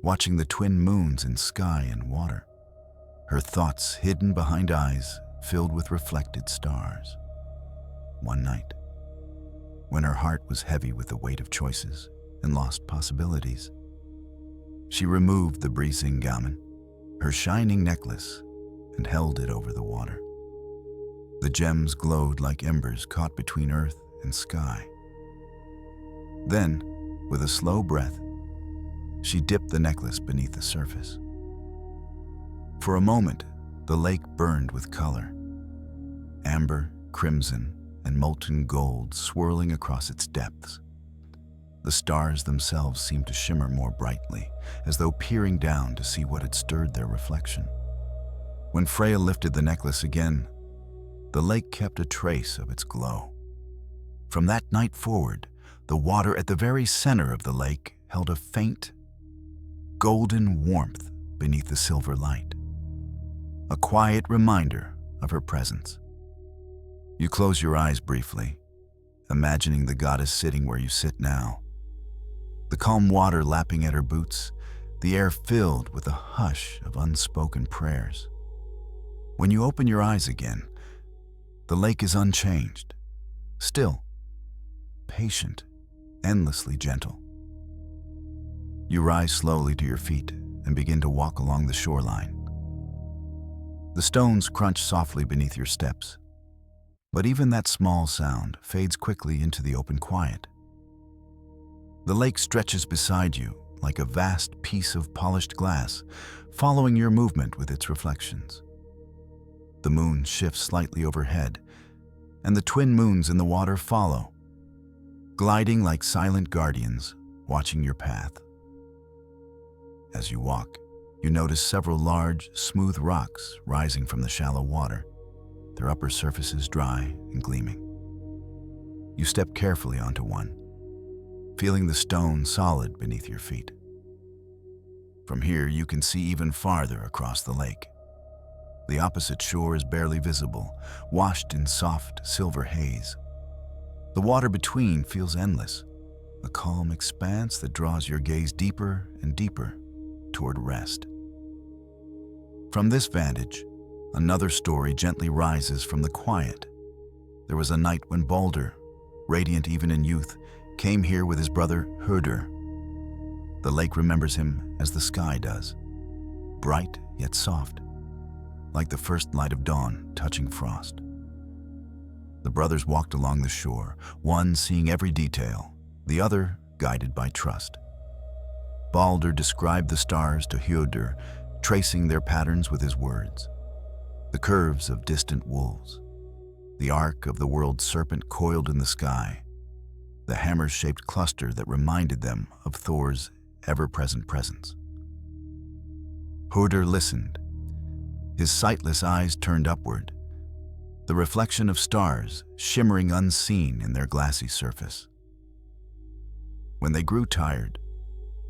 watching the twin moons in sky and water, her thoughts hidden behind eyes filled with reflected stars. One night, when her heart was heavy with the weight of choices and lost possibilities, she removed the brisingamen, her shining necklace, and held it over the water. The gems glowed like embers caught between earth and sky. Then, with a slow breath, she dipped the necklace beneath the surface. For a moment, the lake burned with color. Amber, crimson, and molten gold swirling across its depths. The stars themselves seemed to shimmer more brightly, as though peering down to see what had stirred their reflection. When Freya lifted the necklace again, the lake kept a trace of its glow. From that night forward, the water at the very center of the lake held a faint, golden warmth beneath the silver light, a quiet reminder of her presence. You close your eyes briefly, imagining the goddess sitting where you sit now. The calm water lapping at her boots, the air filled with a hush of unspoken prayers. When you open your eyes again, the lake is unchanged, still, patient, endlessly gentle. You rise slowly to your feet and begin to walk along the shoreline. The stones crunch softly beneath your steps, but even that small sound fades quickly into the open quiet. The lake stretches beside you like a vast piece of polished glass, following your movement with its reflections. The moon shifts slightly overhead, and the twin moons in the water follow, gliding like silent guardians, watching your path. As you walk, you notice several large, smooth rocks rising from the shallow water, their upper surfaces dry and gleaming. You step carefully onto one, feeling the stone solid beneath your feet. From here, you can see even farther across the lake. The opposite shore is barely visible, washed in soft, silver haze. The water between feels endless, a calm expanse that draws your gaze deeper and deeper toward rest. From this vantage, another story gently rises from the quiet. There was a night when Baldur, radiant even in youth, came here with his brother Hörder. The lake remembers him as the sky does, bright yet soft, like the first light of dawn touching frost. The brothers walked along the shore, one seeing every detail, the other guided by trust. Baldur described the stars to Hörder, tracing their patterns with his words. The curves of distant wolves, the arc of the world's serpent coiled in the sky, the hammer-shaped cluster that reminded them of Thor's ever-present presence. Hörder listened, his sightless eyes turned upward, the reflection of stars shimmering unseen in their glassy surface. When they grew tired,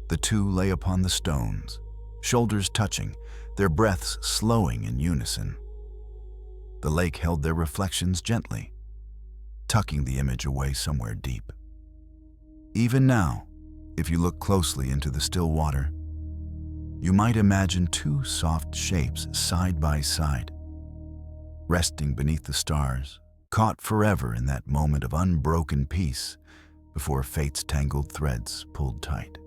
the two lay upon the stones, shoulders touching, their breaths slowing in unison. The lake held their reflections gently, tucking the image away somewhere deep. Even now, if you look closely into the still water, you might imagine two soft shapes side by side, resting beneath the stars, caught forever in that moment of unbroken peace before fate's tangled threads pulled tight.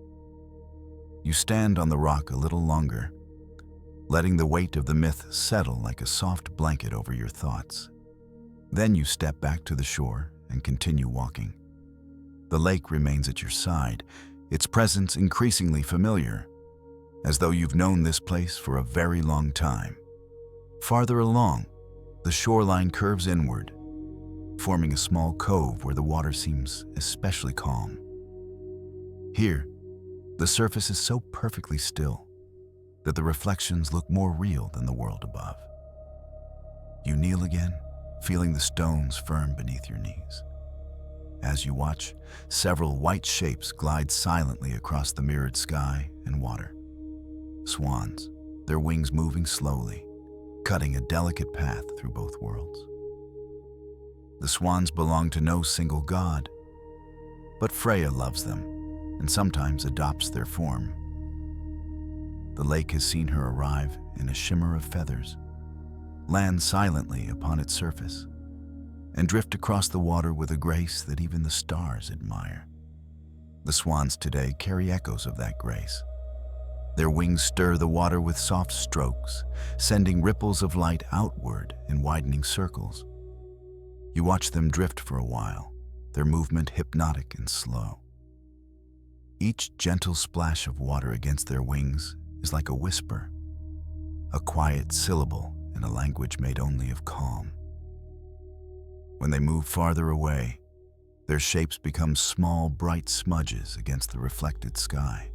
You stand on the rock a little longer, letting the weight of the myth settle like a soft blanket over your thoughts. Then you step back to the shore and continue walking. The lake remains at your side, its presence increasingly familiar, as though you've known this place for a very long time. Farther along, the shoreline curves inward, forming a small cove where the water seems especially calm. Here, the surface is so perfectly still that the reflections look more real than the world above. You kneel again, feeling the stones firm beneath your knees. As you watch, several white shapes glide silently across the mirrored sky and water. Swans, their wings moving slowly, cutting a delicate path through both worlds. The swans belong to no single god, but Freya loves them and sometimes adopts their form. The lake has seen her arrive in a shimmer of feathers, land silently upon its surface, and drift across the water with a grace that even the stars admire. The swans today carry echoes of that grace. Their wings stir the water with soft strokes, sending ripples of light outward in widening circles. You watch them drift for a while, their movement hypnotic and slow. Each gentle splash of water against their wings is like a whisper, a quiet syllable in a language made only of calm. When they move farther away, their shapes become small, bright smudges against the reflected sky.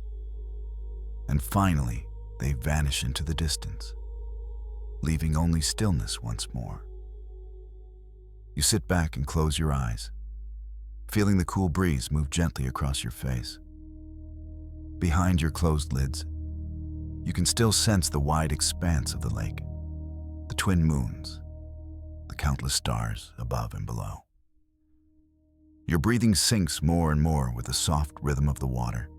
And finally, they vanish into the distance, leaving only stillness once more. You sit back and close your eyes, feeling the cool breeze move gently across your face. Behind your closed lids, you can still sense the wide expanse of the lake, the twin moons, the countless stars above and below. Your breathing sinks more and more with the soft rhythm of the water.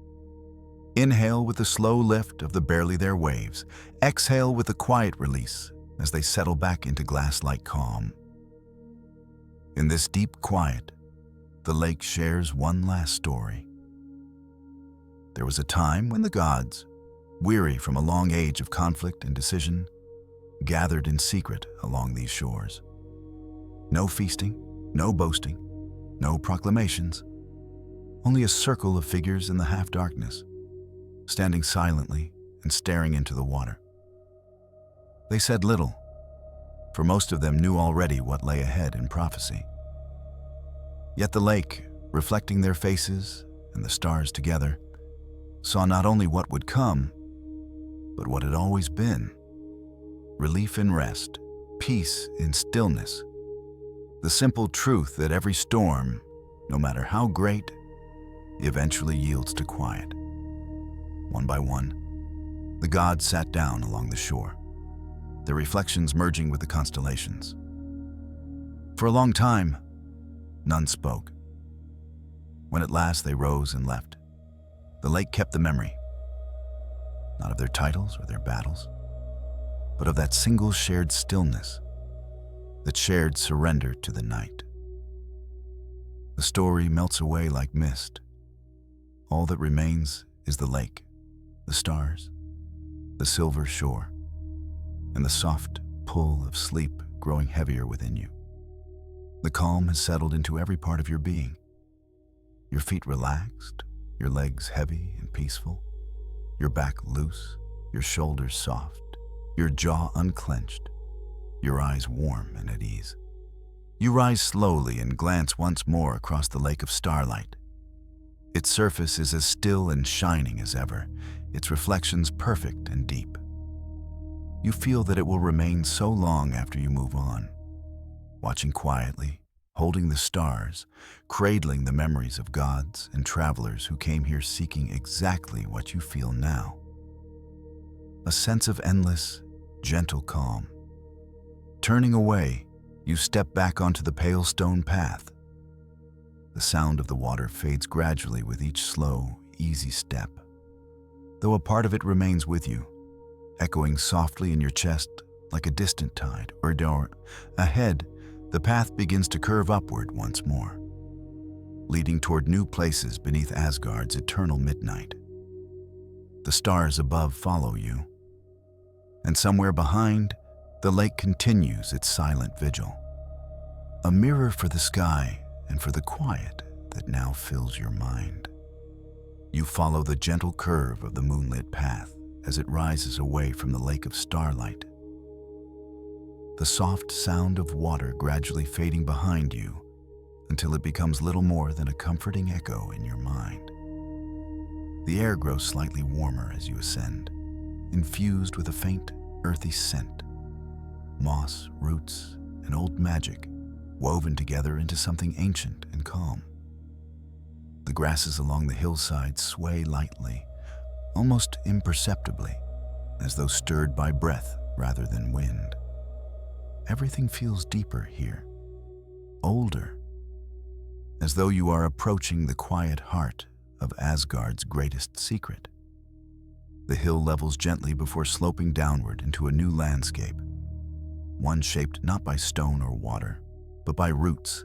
Inhale with the slow lift of the barely there waves. Exhale with a quiet release as they settle back into glass-like calm. In this deep quiet, the lake shares one last story. There was a time when the gods, weary from a long age of conflict and decision, gathered in secret along these shores. No feasting, no boasting, no proclamations, only a circle of figures in the half-darkness, standing silently and staring into the water. They said little, for most of them knew already what lay ahead in prophecy. Yet the lake, reflecting their faces and the stars together, saw not only what would come, but what had always been. Relief in rest, peace in stillness. The simple truth that every storm, no matter how great, eventually yields to quiet. One by one, the gods sat down along the shore, their reflections merging with the constellations. For a long time, none spoke. When at last they rose and left, the lake kept the memory, not of their titles or their battles, but of that single shared stillness, that shared surrender to the night. The story melts away like mist. All that remains is the lake, the stars, the silver shore, and the soft pull of sleep growing heavier within you. The calm has settled into every part of your being. Your feet relaxed, your legs heavy and peaceful, your back loose, your shoulders soft, your jaw unclenched, your eyes warm and at ease. You rise slowly and glance once more across the Lake of Starlight. Its surface is as still and shining as ever, its reflections perfect and deep. You feel that it will remain so long after you move on, watching quietly, holding the stars, cradling the memories of gods and travelers who came here seeking exactly what you feel now. A sense of endless, gentle calm. Turning away, you step back onto the pale stone path. The sound of the water fades gradually with each slow, easy step, though a part of it remains with you, echoing softly in your chest like a distant tide or door. Ahead, the path begins to curve upward once more, leading toward new places beneath Asgard's eternal midnight. The stars above follow you, and somewhere behind, the lake continues its silent vigil, a mirror for the sky and for the quiet that now fills your mind. You follow the gentle curve of the moonlit path as it rises away from the Lake of Starlight. The soft sound of water gradually fading behind you until it becomes little more than a comforting echo in your mind. The air grows slightly warmer as you ascend, infused with a faint, earthy scent. Moss, roots, and old magic woven together into something ancient and calm. The grasses along the hillside sway lightly, almost imperceptibly, as though stirred by breath rather than wind. Everything feels deeper here, older, as though you are approaching the quiet heart of Asgard's greatest secret. The hill levels gently before sloping downward into a new landscape, one shaped not by stone or water, but by roots,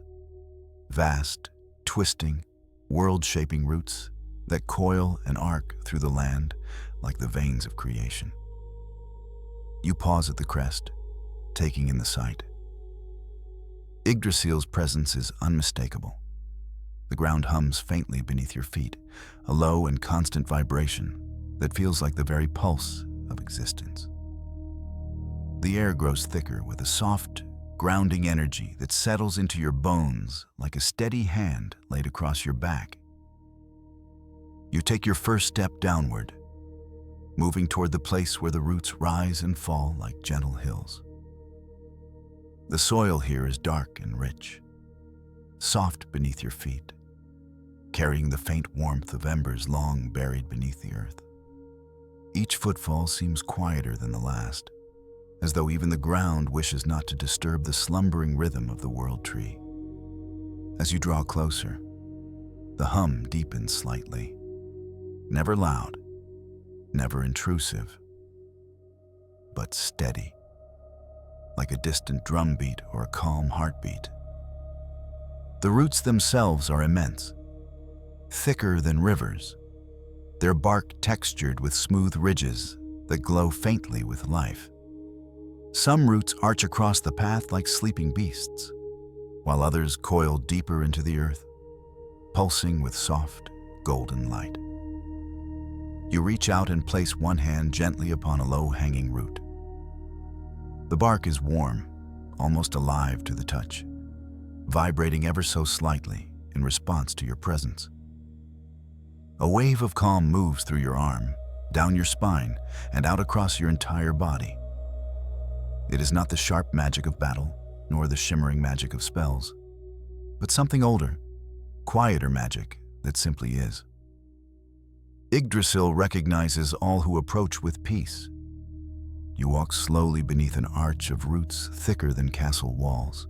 vast, twisting, world-shaping roots that coil and arc through the land like the veins of creation. You pause at the crest, taking in the sight. Yggdrasil's presence is unmistakable. The ground hums faintly beneath your feet, a low and constant vibration that feels like the very pulse of existence. The air grows thicker with a soft, grounding energy that settles into your bones like a steady hand laid across your back. You take your first step downward, moving toward the place where the roots rise and fall like gentle hills. The soil here is dark and rich, soft beneath your feet, carrying the faint warmth of embers long buried beneath the earth. Each footfall seems quieter than the last, as though even the ground wishes not to disturb the slumbering rhythm of the world tree. As you draw closer, the hum deepens slightly, never loud, never intrusive, but steady, like a distant drumbeat or a calm heartbeat. The roots themselves are immense, thicker than rivers, their bark textured with smooth ridges that glow faintly with life. Some roots arch across the path like sleeping beasts, while others coil deeper into the earth, pulsing with soft, golden light. You reach out and place one hand gently upon a low-hanging root. The bark is warm, almost alive to the touch, vibrating ever so slightly in response to your presence. A wave of calm moves through your arm, down your spine, and out across your entire body. It is not the sharp magic of battle, nor the shimmering magic of spells, but something older, quieter magic that simply is. Yggdrasil recognizes all who approach with peace. You walk slowly beneath an arch of roots thicker than castle walls,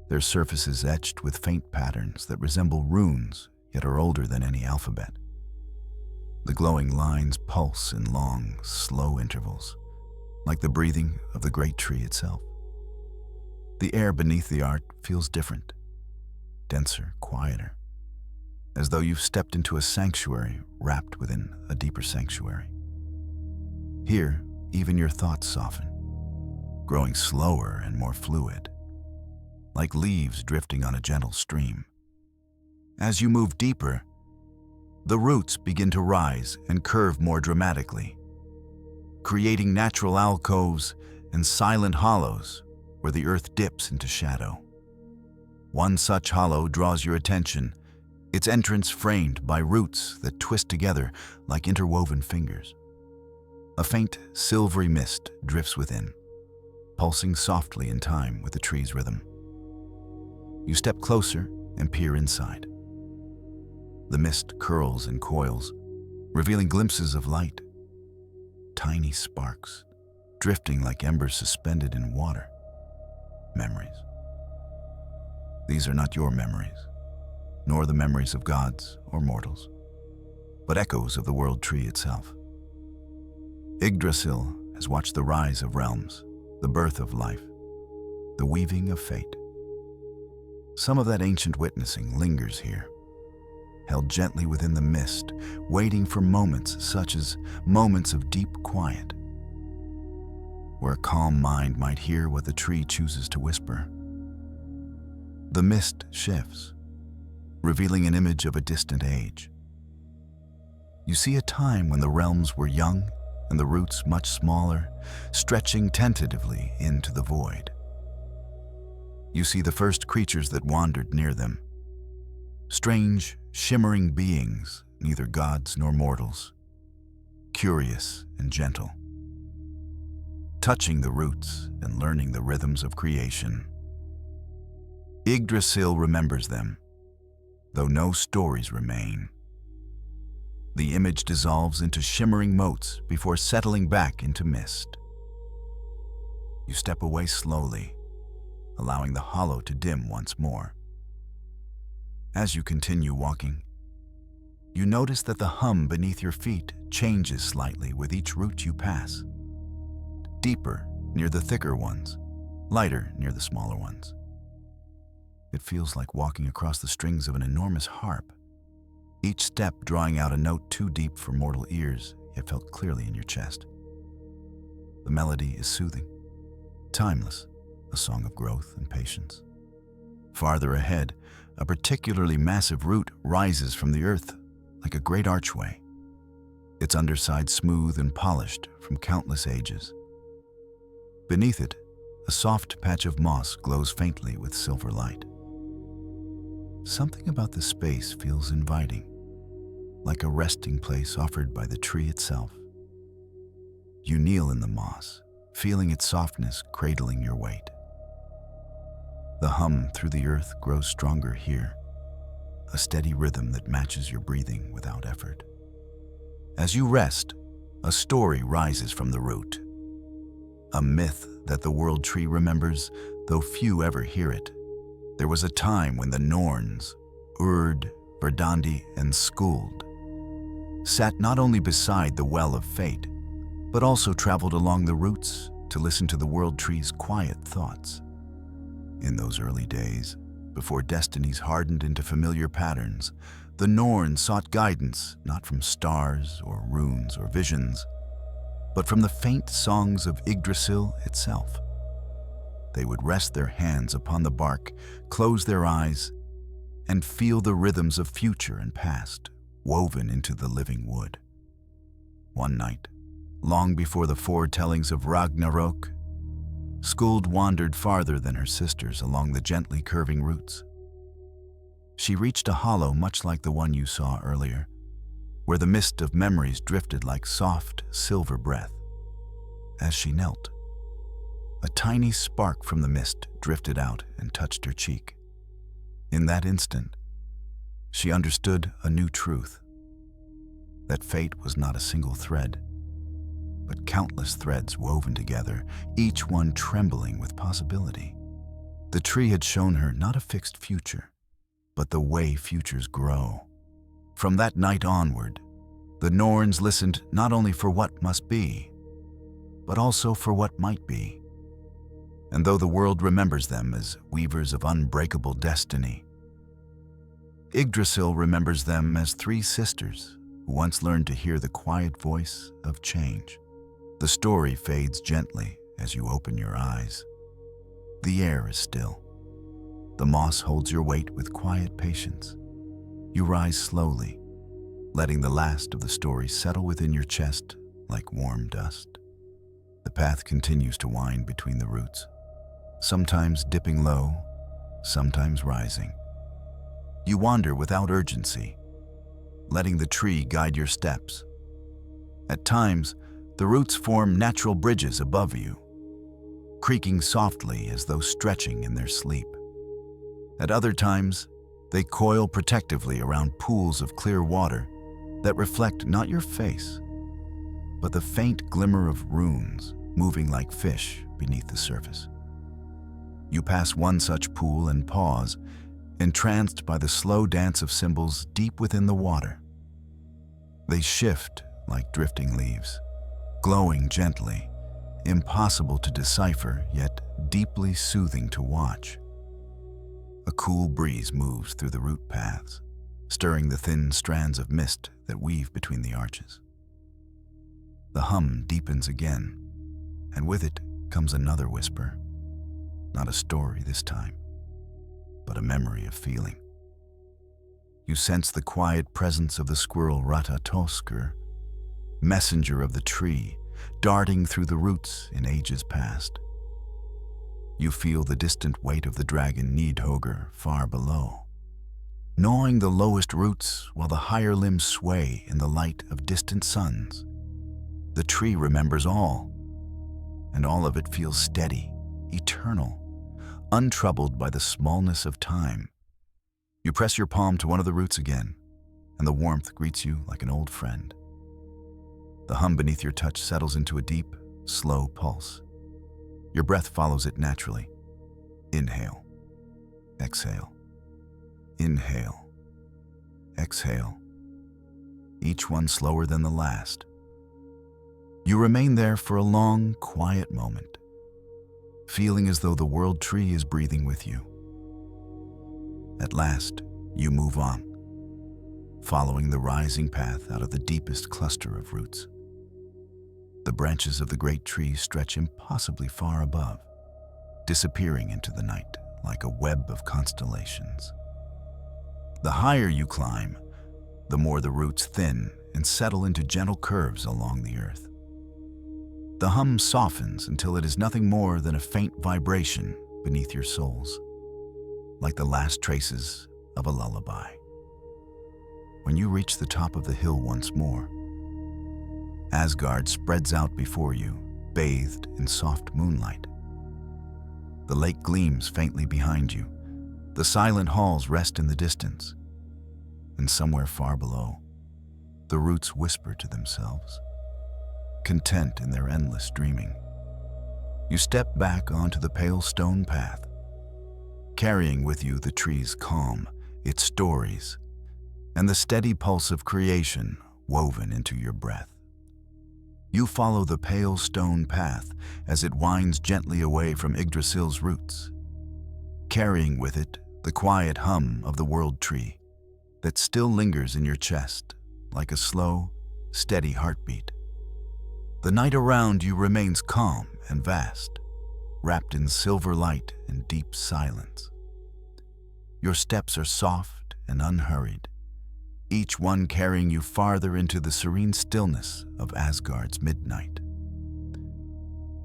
their surfaces etched with faint patterns that resemble runes yet are older than any alphabet. The glowing lines pulse in long, slow intervals, like the breathing of the great tree itself. The air beneath the arch feels different, denser, quieter, as though you've stepped into a sanctuary wrapped within a deeper sanctuary. Here, even your thoughts soften, growing slower and more fluid, like leaves drifting on a gentle stream. As you move deeper, the roots begin to rise and curve more dramatically, creating natural alcoves and silent hollows where the earth dips into shadow. One such hollow draws your attention, its entrance framed by roots that twist together like interwoven fingers. A faint, silvery mist drifts within, pulsing softly in time with the tree's rhythm. You step closer and peer inside. The mist curls and coils, revealing glimpses of light, tiny sparks, drifting like embers suspended in water. Memories. These are not your memories, nor the memories of gods or mortals, but echoes of the world tree itself. Yggdrasil has watched the rise of realms, the birth of life, the weaving of fate. Some of that ancient witnessing lingers here, held gently within the mist, waiting for moments such as moments of deep quiet, where a calm mind might hear what the tree chooses to whisper. The mist shifts, revealing an image of a distant age. You see a time when the realms were young and the roots much smaller, stretching tentatively into the void. You see the first creatures that wandered near them, strange, shimmering beings, neither gods nor mortals, curious and gentle, touching the roots and learning the rhythms of creation. Yggdrasil remembers them, though no stories remain. The image dissolves into shimmering motes before settling back into mist. You step away slowly, allowing the hollow to dim once more. As you continue walking, you notice that the hum beneath your feet changes slightly with each root you pass. Deeper near the thicker ones, lighter near the smaller ones. It feels like walking across the strings of an enormous harp, each step drawing out a note too deep for mortal ears, yet felt clearly in your chest. The melody is soothing, timeless, a song of growth and patience. Farther ahead, a particularly massive root rises from the earth like a great archway, its underside smooth and polished from countless ages. Beneath it, a soft patch of moss glows faintly with silver light. Something about the space feels inviting, like a resting place offered by the tree itself. You kneel in the moss, feeling its softness cradling your weight. The hum through the earth grows stronger here, a steady rhythm that matches your breathing without effort. As you rest, a story rises from the root, a myth that the world tree remembers, though few ever hear it. There was a time when the Norns, Urd, Verdandi, and Skuld, sat not only beside the well of fate, but also traveled along the roots to listen to the world tree's quiet thoughts. In those early days, before destinies hardened into familiar patterns, the Norns sought guidance not from stars or runes or visions, but from the faint songs of Yggdrasil itself. They would rest their hands upon the bark, close their eyes, and feel the rhythms of future and past woven into the living wood. One night, long before the foretellings of Ragnarok, Skuld wandered farther than her sisters along the gently curving roots. She reached a hollow much like the one you saw earlier, where the mist of memories drifted like soft, silver breath. As she knelt, a tiny spark from the mist drifted out and touched her cheek. In that instant, she understood a new truth, that fate was not a single thread, but countless threads woven together, each one trembling with possibility. The tree had shown her not a fixed future, but the way futures grow. From that night onward, the Norns listened not only for what must be, but also for what might be. And though the world remembers them as weavers of unbreakable destiny, Yggdrasil remembers them as three sisters who once learned to hear the quiet voice of change. The story fades gently as you open your eyes. The air is still. The moss holds your weight with quiet patience. You rise slowly, letting the last of the story settle within your chest like warm dust. The path continues to wind between the roots, sometimes dipping low, sometimes rising. You wander without urgency, letting the tree guide your steps. At times, the roots form natural bridges above you, creaking softly as though stretching in their sleep. At other times, they coil protectively around pools of clear water that reflect not your face, but the faint glimmer of runes moving like fish beneath the surface. You pass one such pool and pause, entranced by the slow dance of symbols deep within the water. They shift like drifting leaves, glowing gently, impossible to decipher, yet deeply soothing to watch. A cool breeze moves through the root paths, stirring the thin strands of mist that weave between the arches. The hum deepens again, and with it comes another whisper. Not a story this time, but a memory of feeling. You sense the quiet presence of the squirrel Ratatoskr, messenger of the tree, darting through the roots in ages past. You feel the distant weight of the dragon Nidhogr far below, gnawing the lowest roots while the higher limbs sway in the light of distant suns. The tree remembers all, and all of it feels steady, eternal, untroubled by the smallness of time. You press your palm to one of the roots again, and the warmth greets you like an old friend. The hum beneath your touch settles into a deep, slow pulse. Your breath follows it naturally. Inhale, exhale, inhale, exhale, each one slower than the last. You remain there for a long, quiet moment, feeling as though the world tree is breathing with you. At last, you move on, following the rising path out of the deepest cluster of roots. The branches of the great tree stretch impossibly far above, disappearing into the night like a web of constellations. The higher you climb, the more the roots thin and settle into gentle curves along the earth. The hum softens until it is nothing more than a faint vibration beneath your soles, like the last traces of a lullaby. When you reach the top of the hill once more, Asgard spreads out before you, bathed in soft moonlight. The lake gleams faintly behind you. The silent halls rest in the distance. And somewhere far below, the roots whisper to themselves, content in their endless dreaming. You step back onto the pale stone path, carrying with you the tree's calm, its stories, and the steady pulse of creation woven into your breath. You follow the pale stone path as it winds gently away from Yggdrasil's roots, carrying with it the quiet hum of the world tree, that still lingers in your chest like a slow, steady heartbeat. The night around you remains calm and vast, wrapped in silver light and deep silence. Your steps are soft and unhurried, each one carrying you farther into the serene stillness of Asgard's midnight.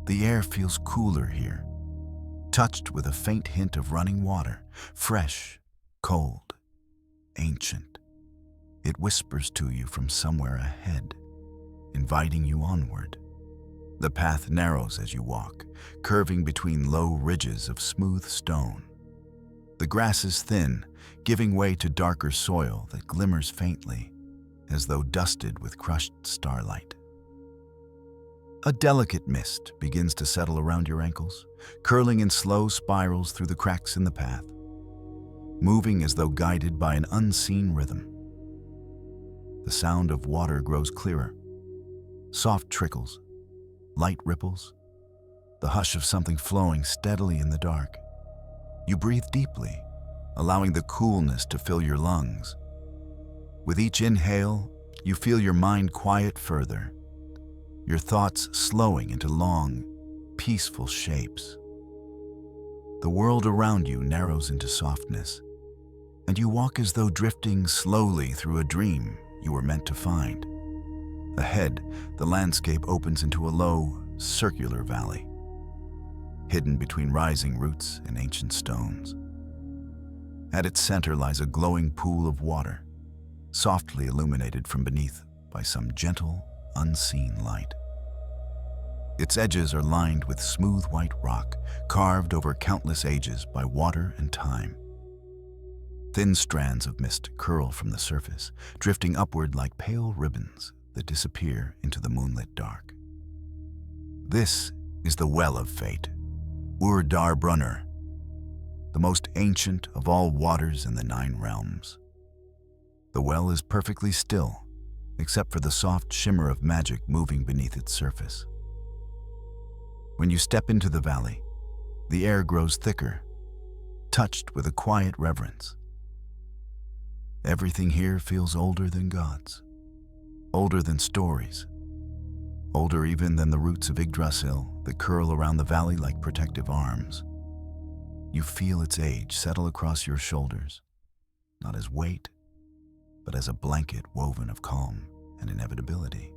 The air feels cooler here, touched with a faint hint of running water, fresh, cold, ancient. It whispers to you from somewhere ahead, inviting you onward. The path narrows as you walk, curving between low ridges of smooth stone. The grass is thin, giving way to darker soil that glimmers faintly, as though dusted with crushed starlight. A delicate mist begins to settle around your ankles, curling in slow spirals through the cracks in the path, moving as though guided by an unseen rhythm. The sound of water grows clearer, soft trickles, light ripples, the hush of something flowing steadily in the dark. You breathe deeply, allowing the coolness to fill your lungs. With each inhale, you feel your mind quiet further, your thoughts slowing into long, peaceful shapes. The world around you narrows into softness, and you walk as though drifting slowly through a dream you were meant to find. Ahead, the landscape opens into a low, circular valley, hidden between rising roots and ancient stones. At its center lies a glowing pool of water, softly illuminated from beneath by some gentle, unseen light. Its edges are lined with smooth white rock, carved over countless ages by water and time. Thin strands of mist curl from the surface, drifting upward like pale ribbons that disappear into the moonlit dark. This is the Well of Fate, Brunner, the most ancient of all waters in the 9 realms. The well is perfectly still, except for the soft shimmer of magic moving beneath its surface. When you step into the valley, the air grows thicker, touched with a quiet reverence. Everything here feels older than gods, older than stories, older even than the roots of Yggdrasil that curl around the valley like protective arms. You feel its age settle across your shoulders, not as weight, but as a blanket woven of calm and inevitability.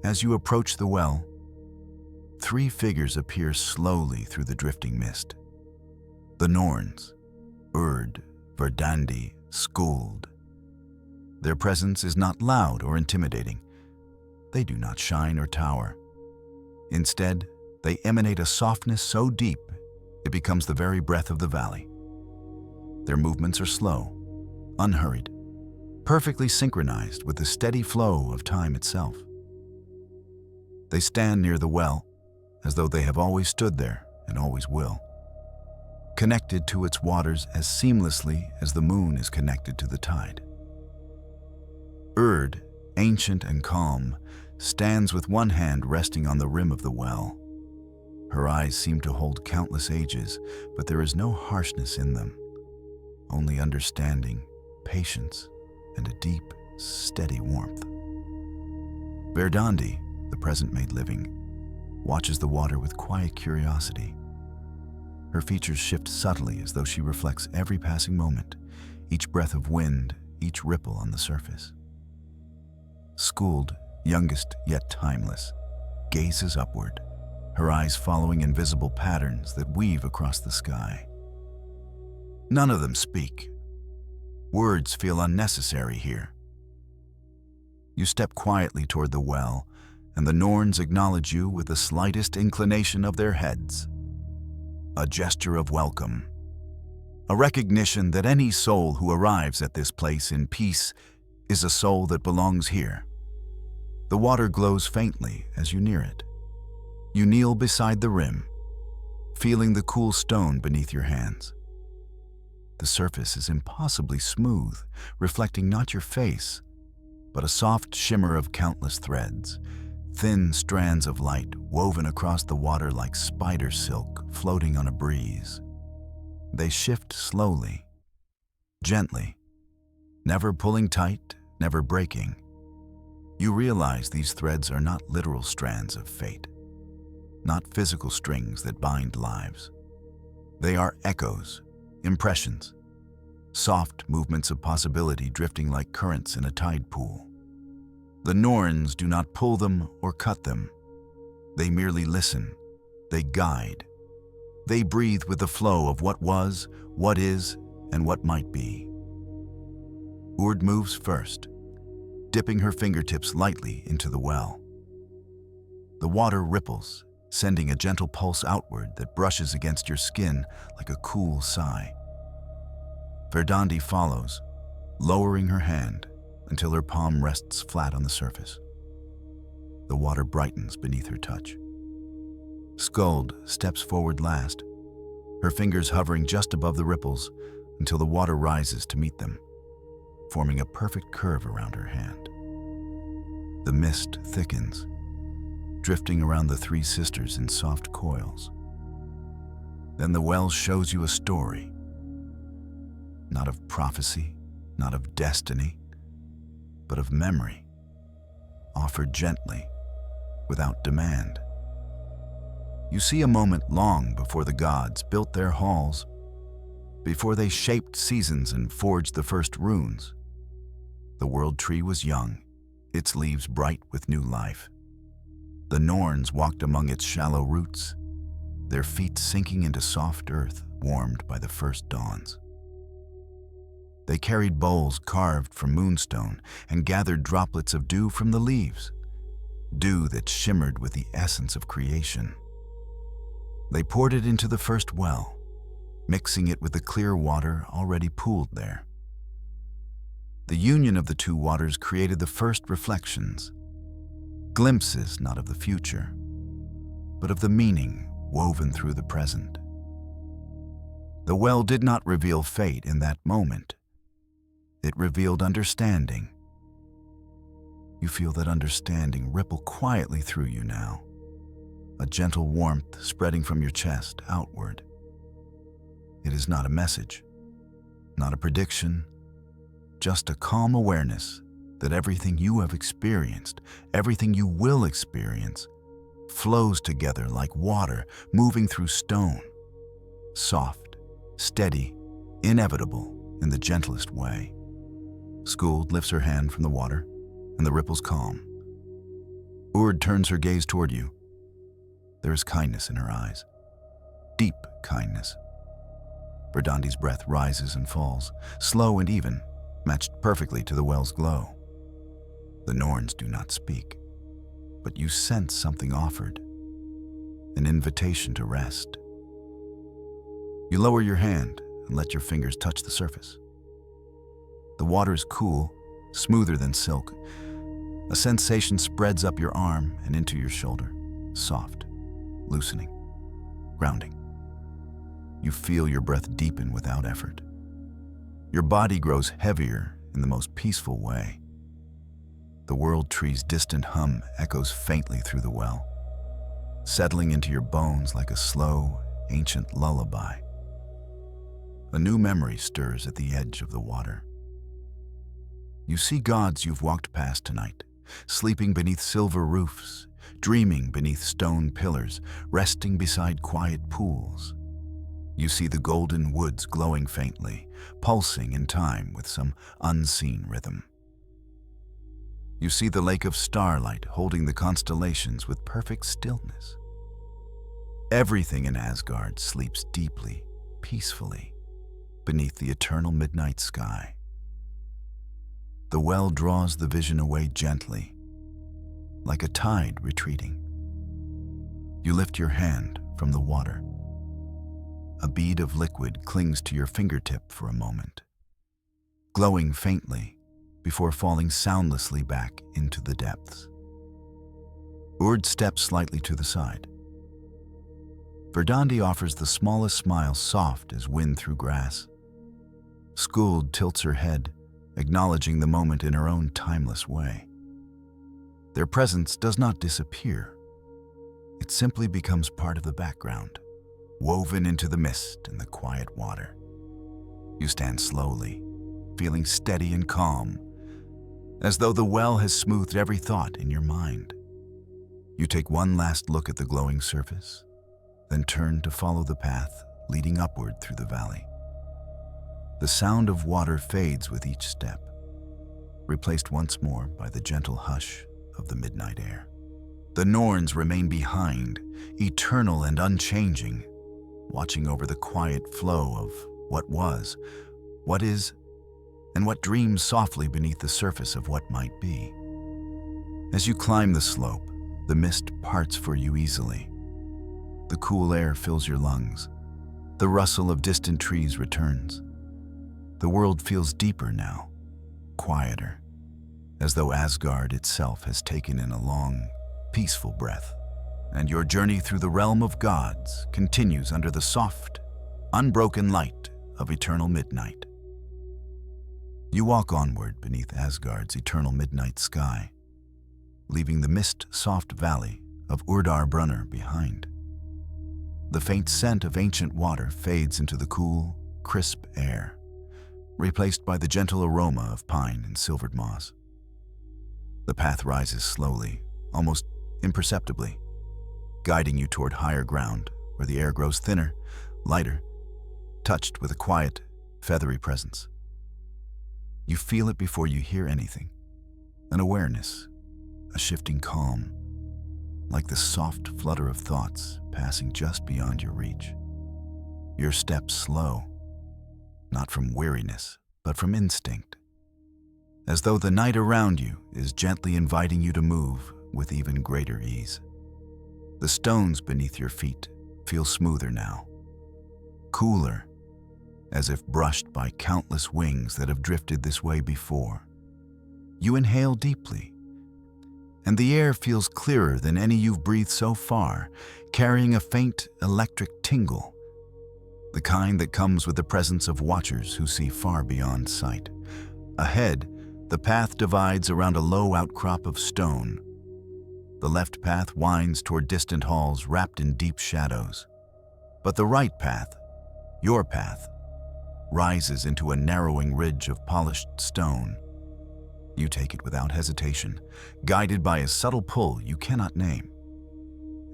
As you approach the well, 3 figures appear slowly through the drifting mist. The Norns, Verdandi, Skuld. Their presence is not loud or intimidating. They do not shine or tower. Instead, they emanate a softness so deep it becomes the very breath of the valley. Their movements are slow, unhurried, perfectly synchronized with the steady flow of time itself. They stand near the well, as though they have always stood there and always will, connected to its waters as seamlessly as the moon is connected to the tide. Ancient and calm, stands with one hand resting on the rim of the well. Her eyes seem to hold countless ages, but there is no harshness in them, only understanding, patience, and a deep, steady warmth. Verdandi, the present made living, watches the water with quiet curiosity. Her features shift subtly as though she reflects every passing moment, each breath of wind, each ripple on the surface. Skuld, youngest yet timeless, gazes upward, her eyes following invisible patterns that weave across the sky. None of them speak. Words feel unnecessary here. You step quietly toward the well, and the Norns acknowledge you with the slightest inclination of their heads. A gesture of welcome. A recognition that any soul who arrives at this place in peace is a soul that belongs here. The water glows faintly as you near it. You kneel beside the rim, feeling the cool stone beneath your hands. The surface is impossibly smooth, reflecting not your face, but a soft shimmer of countless threads, thin strands of light woven across the water like spider silk floating on a breeze. They shift slowly, gently, never pulling tight, never breaking. You realize these threads are not literal strands of fate, not physical strings that bind lives. They are echoes, impressions, soft movements of possibility drifting like currents in a tide pool. The Norns do not pull them or cut them. They merely listen. They guide. They breathe with the flow of what was, what is, and what might be. Urd moves first, dipping her fingertips lightly into the well. The water ripples, sending a gentle pulse outward that brushes against your skin like a cool sigh. Verdandi follows, lowering her hand until her palm rests flat on the surface. The water brightens beneath her touch. Skuld steps forward last, her fingers hovering just above the ripples until the water rises to meet them, forming a perfect curve around her hand. The mist thickens, drifting around the three sisters in soft coils. Then the well shows you a story, not of prophecy, not of destiny, but of memory, offered gently, without demand. You see a moment long before the gods built their halls, before they shaped seasons and forged the first runes. The world tree was young, its leaves bright with new life. The Norns walked among its shallow roots, their feet sinking into soft earth warmed by the first dawns. They carried bowls carved from moonstone and gathered droplets of dew from the leaves, dew that shimmered with the essence of creation. They poured it into the first well, mixing it with the clear water already pooled there. The union of the two waters created the first reflections, glimpses not of the future, but of the meaning woven through the present. The well did not reveal fate in that moment. It revealed understanding. You feel that understanding ripple quietly through you now, a gentle warmth spreading from your chest outward. It is not a message, not a prediction, just a calm awareness that everything you have experienced, everything you will experience, flows together like water moving through stone, soft, steady, inevitable in the gentlest way. Skuld lifts her hand from the water, and the ripples calm. Urd turns her gaze toward you. There is kindness in her eyes, deep kindness. Verdandi's breath rises and falls, slow and even, matched perfectly to the well's glow. The Norns do not speak, but you sense something offered, an invitation to rest. You lower your hand and let your fingers touch the surface. The water is cool, smoother than silk. A sensation spreads up your arm and into your shoulder, soft, loosening, grounding. You feel your breath deepen without effort. Your body grows heavier in the most peaceful way. The world tree's distant hum echoes faintly through the well, settling into your bones like a slow, ancient lullaby. A new memory stirs at the edge of the water. You see gods you've walked past tonight, sleeping beneath silver roofs, dreaming beneath stone pillars, resting beside quiet pools. You see the golden woods glowing faintly, pulsing in time with some unseen rhythm. You see the Lake of Starlight holding the constellations with perfect stillness. Everything in Asgard sleeps deeply, peacefully, beneath the eternal midnight sky. The well draws the vision away gently, like a tide retreating. You lift your hand from the water. A bead of liquid clings to your fingertip for a moment, glowing faintly before falling soundlessly back into the depths. Urd steps slightly to the side. Verdandi offers the smallest smile, soft as wind through grass. Skuld tilts her head, acknowledging the moment in her own timeless way. Their presence does not disappear. It simply becomes part of the background, woven into the mist and the quiet water. You stand slowly, feeling steady and calm, as though the well has smoothed every thought in your mind. You take one last look at the glowing surface, then turn to follow the path leading upward through the valley. The sound of water fades with each step, replaced once more by the gentle hush of the midnight air. The Norns remain behind, eternal and unchanging, watching over the quiet flow of what was, what is, and what dreams softly beneath the surface of what might be. As you climb the slope, the mist parts for you easily. The cool air fills your lungs. The rustle of distant trees returns. The world feels deeper now, quieter, as though Asgard itself has taken in a long, peaceful breath. And your journey through the realm of gods continues under the soft, unbroken light of eternal midnight. You walk onward beneath Asgard's eternal midnight sky, leaving the mist-soft valley of Brunner behind. The faint scent of ancient water fades into the cool, crisp air, replaced by the gentle aroma of pine and silvered moss. The path rises slowly, almost imperceptibly, guiding you toward higher ground where the air grows thinner, lighter, touched with a quiet, feathery presence. You feel it before you hear anything, an awareness, a shifting calm, like the soft flutter of thoughts passing just beyond your reach. Your steps slow, not from weariness, but from instinct, as though the night around you is gently inviting you to move with even greater ease. The stones beneath your feet feel smoother now, cooler, as if brushed by countless wings that have drifted this way before. You inhale deeply, and the air feels clearer than any you've breathed so far, carrying a faint electric tingle, the kind that comes with the presence of watchers who see far beyond sight. Ahead, the path divides around a low outcrop of stone. The left path winds toward distant halls wrapped in deep shadows, but the right path, your path, rises into a narrowing ridge of polished stone. You take it without hesitation, guided by a subtle pull you cannot name.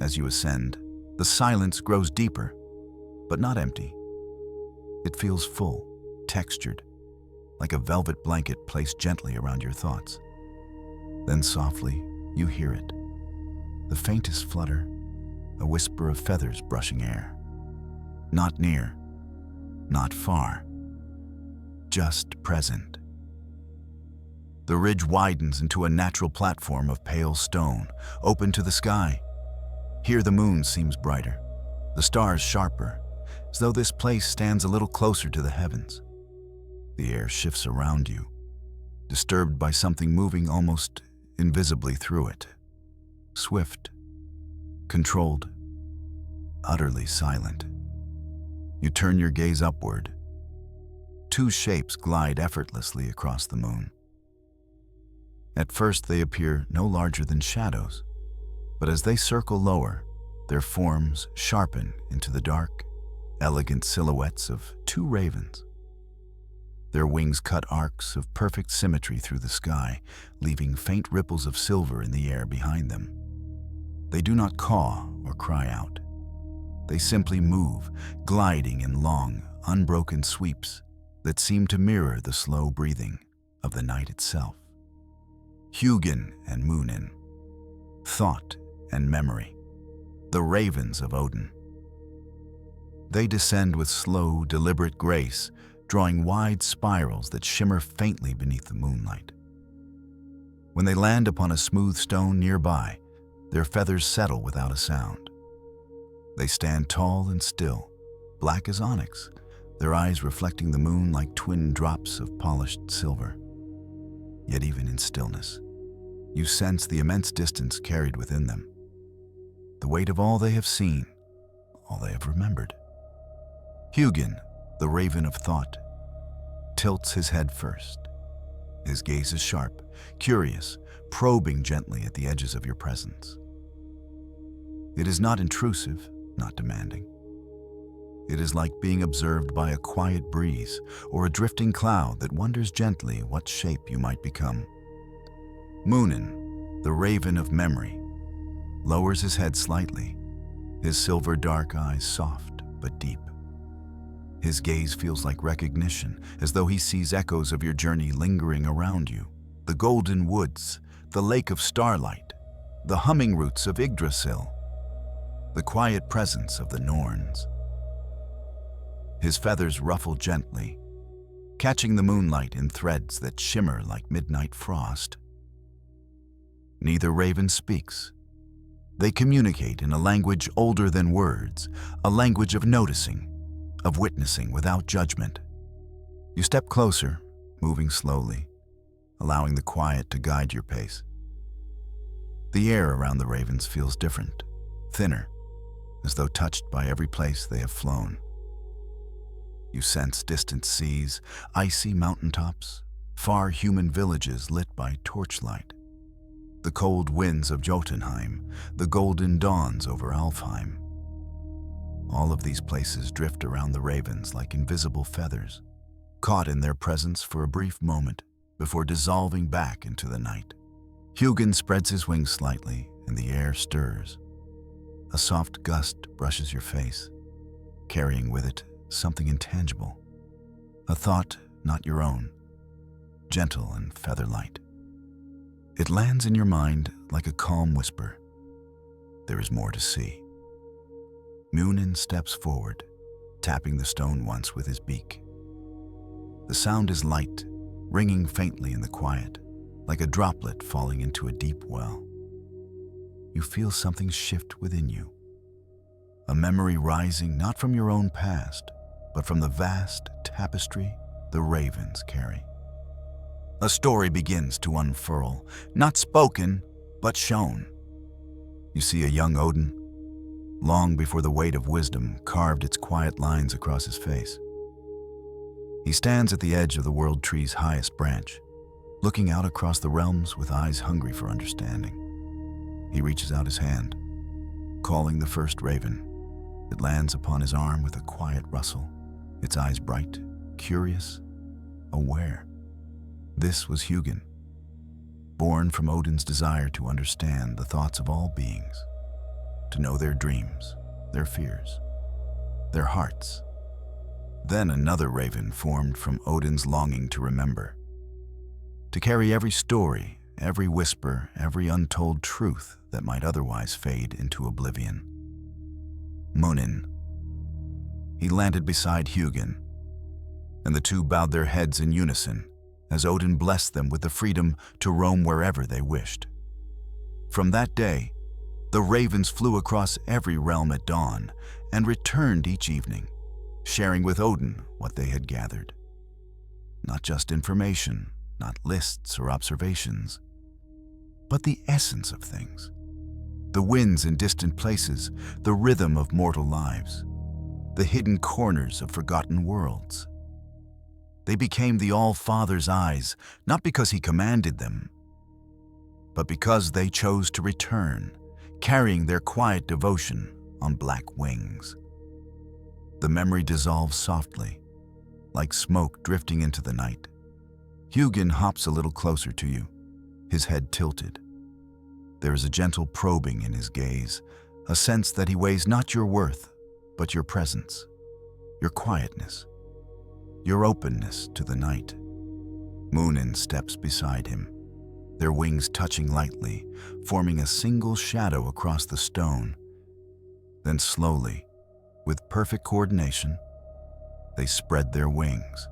As you ascend, the silence grows deeper, but not empty. It feels full, textured, like a velvet blanket placed gently around your thoughts. Then softly, you hear it. The faintest flutter, a whisper of feathers brushing air. Not near, not far, just present. The ridge widens into a natural platform of pale stone, open to the sky. Here the moon seems brighter, the stars sharper, as though this place stands a little closer to the heavens. The air shifts around you, disturbed by something moving almost invisibly through it. Swift, controlled, utterly silent. You turn your gaze upward. Two shapes glide effortlessly across the moon. At first they appear no larger than shadows, but as they circle lower, their forms sharpen into the dark, elegant silhouettes of two ravens. Their wings cut arcs of perfect symmetry through the sky, leaving faint ripples of silver in the air behind them. They do not caw or cry out. They simply move, gliding in long, unbroken sweeps that seem to mirror the slow breathing of the night itself. Hugin and Munin, thought and memory, the ravens of Odin. They descend with slow, deliberate grace, drawing wide spirals that shimmer faintly beneath the moonlight. When they land upon a smooth stone nearby, their feathers settle without a sound. They stand tall and still, black as onyx, their eyes reflecting the moon like twin drops of polished silver. Yet even in stillness, you sense the immense distance carried within them, the weight of all they have seen, all they have remembered. Hugin, the raven of thought, tilts his head first. His gaze is sharp, curious, probing gently at the edges of your presence. It is not intrusive, not demanding. It is like being observed by a quiet breeze or a drifting cloud that wonders gently what shape you might become. Munin, the raven of memory, lowers his head slightly, his silver dark eyes soft but deep. His gaze feels like recognition, as though he sees echoes of your journey lingering around you. The golden woods, the Lake of Starlight, the humming roots of Yggdrasil, the quiet presence of the Norns. His feathers ruffle gently, catching the moonlight in threads that shimmer like midnight frost. Neither raven speaks. They communicate in a language older than words, a language of noticing, of witnessing without judgment. You step closer, moving slowly, allowing the quiet to guide your pace. The air around the ravens feels different, thinner, as though touched by every place they have flown. You sense distant seas, icy mountaintops, far human villages lit by torchlight. The cold winds of Jotunheim, the golden dawns over Alfheim. All of these places drift around the ravens like invisible feathers, caught in their presence for a brief moment before dissolving back into the night. Hugin spreads his wings slightly and the air stirs. A soft gust brushes your face, carrying with it something intangible, a thought not your own, gentle and feather-light. It lands in your mind like a calm whisper. There is more to see. Munin steps forward, tapping the stone once with his beak. The sound is light, ringing faintly in the quiet, like a droplet falling into a deep well. You feel something shift within you, a memory rising not from your own past, but from the vast tapestry the ravens carry. A story begins to unfurl, not spoken, but shown. You see a young Odin, long before the weight of wisdom carved its quiet lines across his face. He stands at the edge of the world tree's highest branch, looking out across the realms with eyes hungry for understanding. He reaches out his hand, calling the first raven. It lands upon his arm with a quiet rustle, its eyes bright, curious, aware. This was Hugin, born from Odin's desire to understand the thoughts of all beings, to know their dreams, their fears, their hearts. Then another raven formed from Odin's longing to remember, to carry every story, every whisper, every untold truth that might otherwise fade into oblivion. Munin. He landed beside Hugin, and the two bowed their heads in unison as Odin blessed them with the freedom to roam wherever they wished. From that day, the ravens flew across every realm at dawn and returned each evening, sharing with Odin what they had gathered. Not just information, not lists or observations, but the essence of things. The winds in distant places, the rhythm of mortal lives, the hidden corners of forgotten worlds. They became the All-Father's eyes, not because he commanded them, but because they chose to return, carrying their quiet devotion on black wings. The memory dissolves softly, like smoke drifting into the night. Hugin hops a little closer to you, his head tilted. There is a gentle probing in his gaze, a sense that he weighs not your worth, but your presence, your quietness, your openness to the night. Munin steps beside him, their wings touching lightly, forming a single shadow across the stone. Then slowly, with perfect coordination, they spread their wings.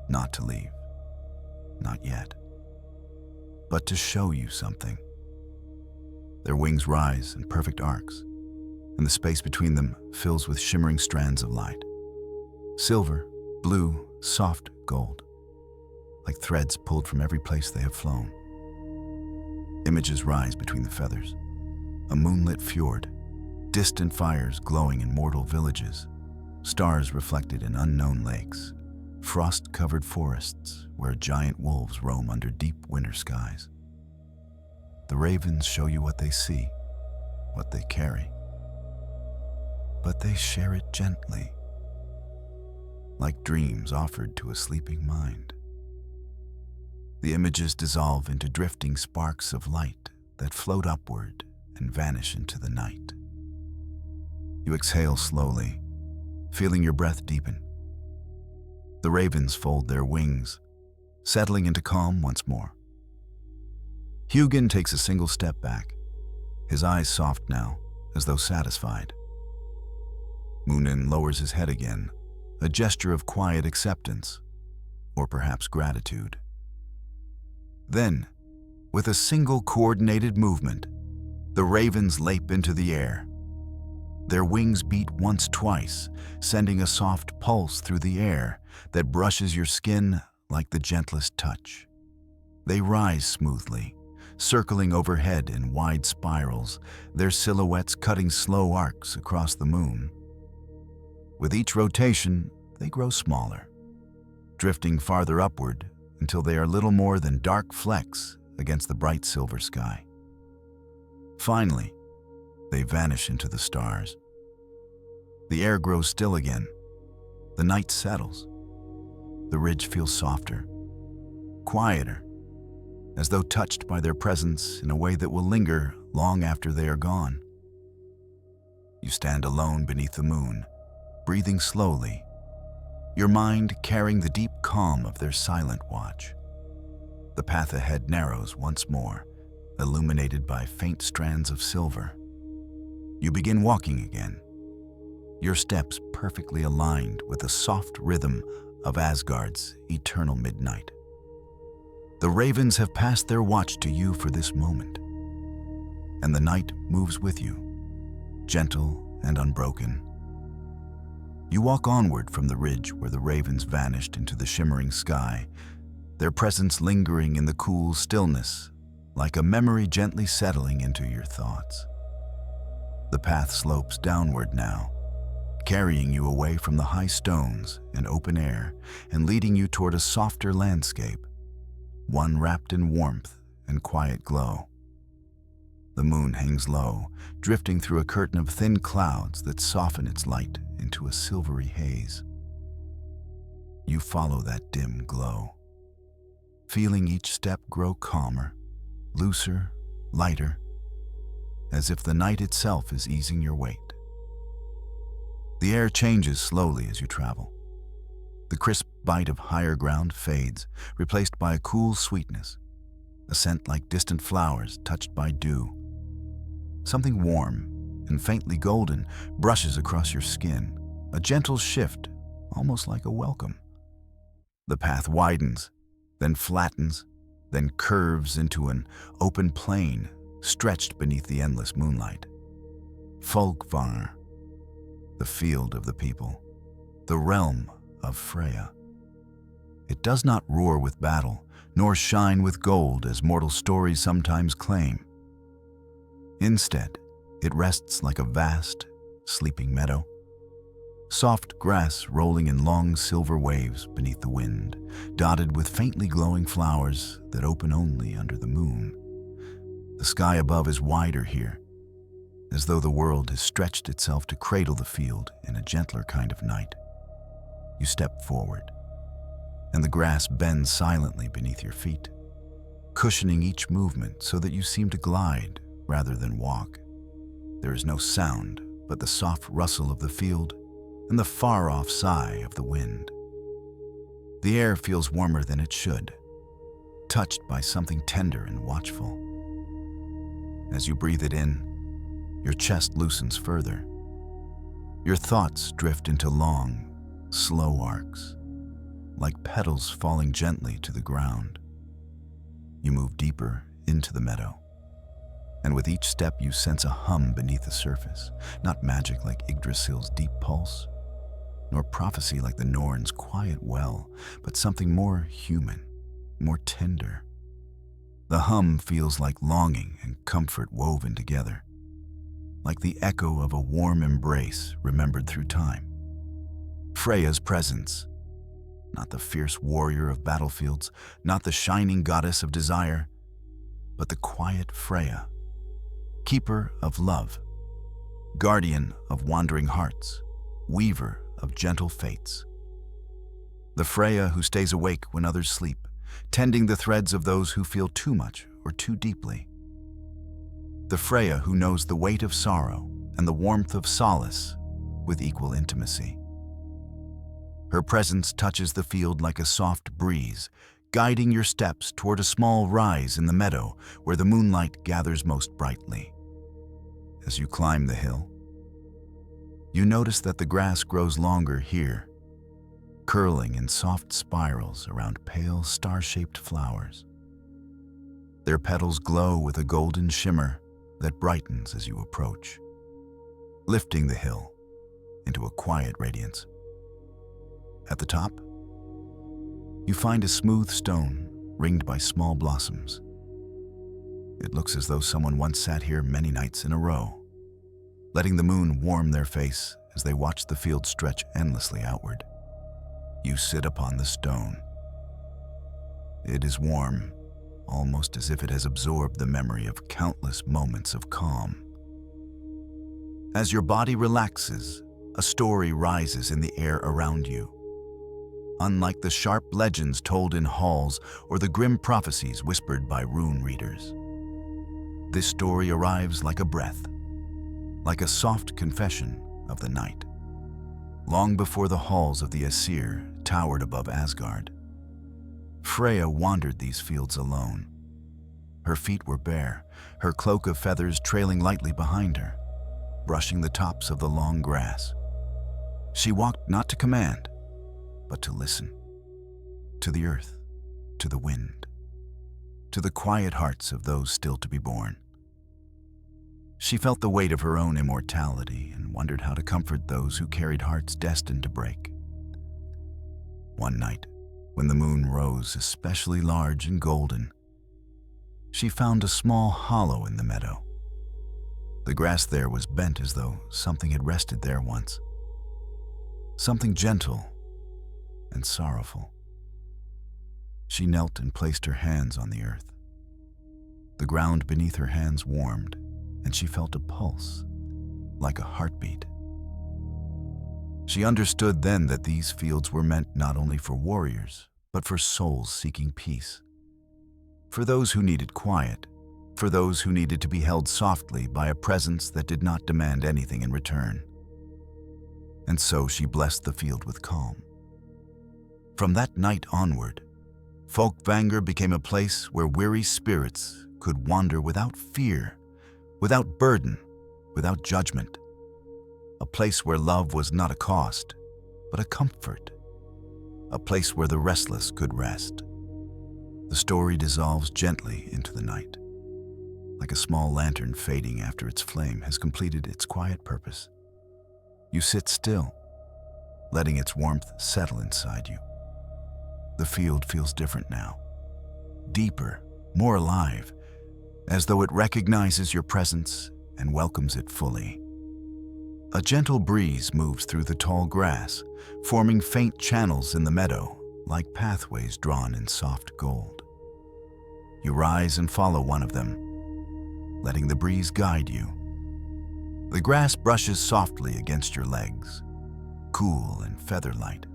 Not to leave, not yet, but to show you something. Their wings rise in perfect arcs, and the space between them fills with shimmering strands of light. Silver, blue, soft gold, like threads pulled from every place they have flown. Images rise between the feathers. A moonlit fjord, distant fires glowing in mortal villages, stars reflected in unknown lakes, frost-covered forests where giant wolves roam under deep winter skies. The ravens show you what they see, what they carry. but they share it gently, like dreams offered to a sleeping mind. The images dissolve into drifting sparks of light that float upward and vanish into the night. You exhale slowly, feeling your breath deepen. The ravens fold their wings, settling into calm once more. Hugin takes a single step back, his eyes soft now, as though satisfied. Munin lowers his head again, a gesture of quiet acceptance, or perhaps gratitude. Then, with a single coordinated movement, the ravens leap into the air. Their wings beat once, twice, sending a soft pulse through the air that brushes your skin like the gentlest touch. They rise smoothly, circling overhead in wide spirals, their silhouettes cutting slow arcs across the moon. With each rotation, they grow smaller, drifting farther upward until they are little more than dark flecks against the bright silver sky. Finally, they vanish into the stars. The air grows still again. The night settles. The ridge feels softer, quieter, as though touched by their presence in a way that will linger long after they are gone. You stand alone beneath the moon, breathing slowly, your mind carrying the deep calm of their silent watch. The path ahead narrows once more, illuminated by faint strands of silver. You begin walking again, your steps perfectly aligned with the soft rhythm of Asgard's eternal midnight. The ravens have passed their watch to you for this moment, and the night moves with you, gentle and unbroken. You walk onward from the ridge where the ravens vanished into the shimmering sky, their presence lingering in the cool stillness, like a memory gently settling into your thoughts. The path slopes downward now, carrying you away from the high stones and open air and leading you toward a softer landscape, one wrapped in warmth and quiet glow. The moon hangs low, drifting through a curtain of thin clouds that soften its light into a silvery haze. You follow that dim glow, feeling each step grow calmer, looser, lighter, as if the night itself is easing your weight. The air changes slowly as you travel. The crisp bite of higher ground fades, replaced by a cool sweetness, a scent like distant flowers touched by dew. Something warm and faintly golden brushes across your skin, a gentle shift, almost like a welcome. The path widens, then flattens, then curves into an open plain stretched beneath the endless moonlight. Folkvar, the field of the people, the realm of Freya. It does not roar with battle, nor shine with gold as mortal stories sometimes claim. Instead, it rests like a vast, sleeping meadow, soft grass rolling in long silver waves beneath the wind, dotted with faintly glowing flowers that open only under the moon. The sky above is wider here, as though the world has stretched itself to cradle the field in a gentler kind of night. You step forward, and the grass bends silently beneath your feet, cushioning each movement so that you seem to glide rather than walk. There is no sound but the soft rustle of the field and the far-off sigh of the wind. The air feels warmer than it should, touched by something tender and watchful. As you breathe it in, your chest loosens further. Your thoughts drift into long, slow arcs, like petals falling gently to the ground. You move deeper into the meadow, and with each step you sense a hum beneath the surface, not magic like Yggdrasil's deep pulse, nor prophecy like the Norns' quiet well, but something more human, more tender. The hum feels like longing and comfort woven together, like the echo of a warm embrace remembered through time. Freya's presence, not the fierce warrior of battlefields, not the shining goddess of desire, but the quiet Freya, keeper of love, guardian of wandering hearts, weaver of gentle fates. The Freya who stays awake when others sleep, tending the threads of those who feel too much or too deeply. The Freya who knows the weight of sorrow and the warmth of solace with equal intimacy. Her presence touches the field like a soft breeze, guiding your steps toward a small rise in the meadow where the moonlight gathers most brightly. As you climb the hill, you notice that the grass grows longer here, curling in soft spirals around pale star-shaped flowers. Their petals glow with a golden shimmer that brightens as you approach, lifting the hill into a quiet radiance. At the top, you find a smooth stone ringed by small blossoms. It looks as though someone once sat here many nights in a row, letting the moon warm their face as they watch the field stretch endlessly outward. You sit upon the stone. It is warm, almost as if it has absorbed the memory of countless moments of calm. As your body relaxes, a story rises in the air around you. Unlike the sharp legends told in halls or the grim prophecies whispered by rune readers, this story arrives like a breath, like a soft confession of the night. Long before the halls of the Aesir towered above Asgard, Freya wandered these fields alone. Her feet were bare, her cloak of feathers trailing lightly behind her, brushing the tops of the long grass. She walked not to command, but to listen. To the earth, to the wind, to the quiet hearts of those still to be born. She felt the weight of her own immortality and wondered how to comfort those who carried hearts destined to break. One night, when the moon rose especially large and golden, she found a small hollow in the meadow. The grass there was bent as though something had rested there once. Something gentle and sorrowful. She knelt and placed her hands on the earth. The ground beneath her hands warmed, and she felt a pulse, like a heartbeat. She understood then that these fields were meant not only for warriors, but for souls seeking peace. For those who needed quiet, for those who needed to be held softly by a presence that did not demand anything in return. And so she blessed the field with calm. From that night onward, Folkvanger became a place where weary spirits could wander without fear, without burden, without judgment. A place where love was not a cost, but a comfort. A place where the restless could rest. The story dissolves gently into the night, like a small lantern fading after its flame has completed its quiet purpose. You sit still, letting its warmth settle inside you. The field feels different now, deeper, more alive, as though it recognizes your presence and welcomes it fully. A gentle breeze moves through the tall grass, forming faint channels in the meadow, like pathways drawn in soft gold. You rise and follow one of them, letting the breeze guide you. The grass brushes softly against your legs, cool and feather-light.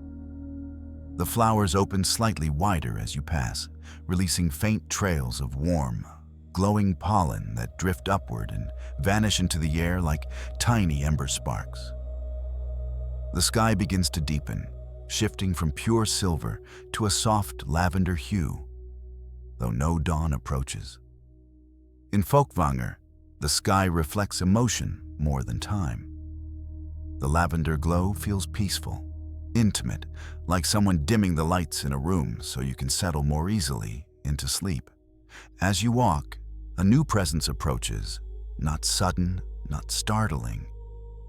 The flowers open slightly wider as you pass, releasing faint trails of warm, glowing pollen that drift upward and vanish into the air like tiny ember sparks. The sky begins to deepen, shifting from pure silver to a soft lavender hue, though no dawn approaches. In Folkvanger, the sky reflects emotion more than time. The lavender glow feels peaceful, intimate, like someone dimming the lights in a room so you can settle more easily into sleep. As you walk, a new presence approaches, not sudden, not startling,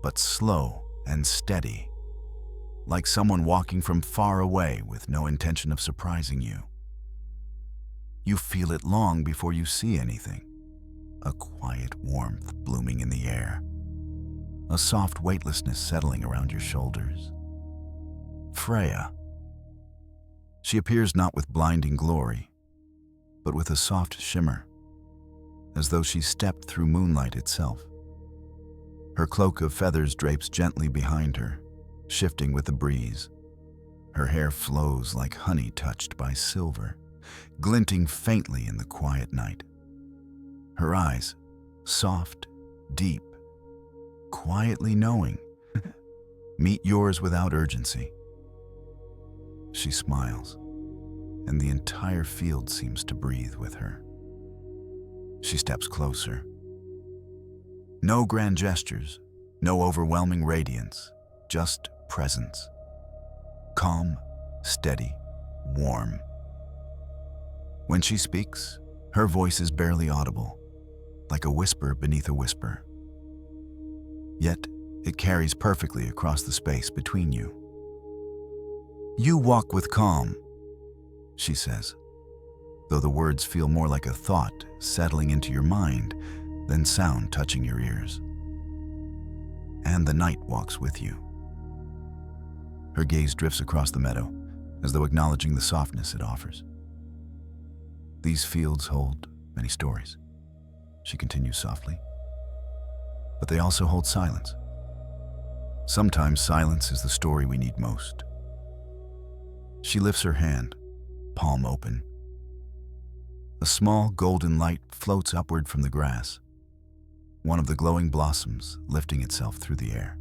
but slow and steady, like someone walking from far away with no intention of surprising you. You feel it long before you see anything, a quiet warmth blooming in the air, a soft weightlessness settling around your shoulders. Freya. She appears not with blinding glory, but with a soft shimmer, as though she stepped through moonlight itself. Her cloak of feathers drapes gently behind her, shifting with the breeze. Her hair flows like honey touched by silver, glinting faintly in the quiet night. Her eyes, soft, deep, quietly knowing, meet yours without urgency. She smiles, and the entire field seems to breathe with her. She steps closer. No grand gestures, no overwhelming radiance, just presence. Calm, steady, warm. When she speaks, her voice is barely audible, like a whisper beneath a whisper. Yet, it carries perfectly across the space between you. "You walk with calm," she says, though the words feel more like a thought settling into your mind than sound touching your ears. And the night walks with you. Her gaze drifts across the meadow, as though acknowledging the softness it offers. "These fields hold many stories," she continues softly, "but they also hold silence. Sometimes silence is the story we need most." She lifts her hand, palm open. A small golden light floats upward from the grass, one of the glowing blossoms lifting itself through the air.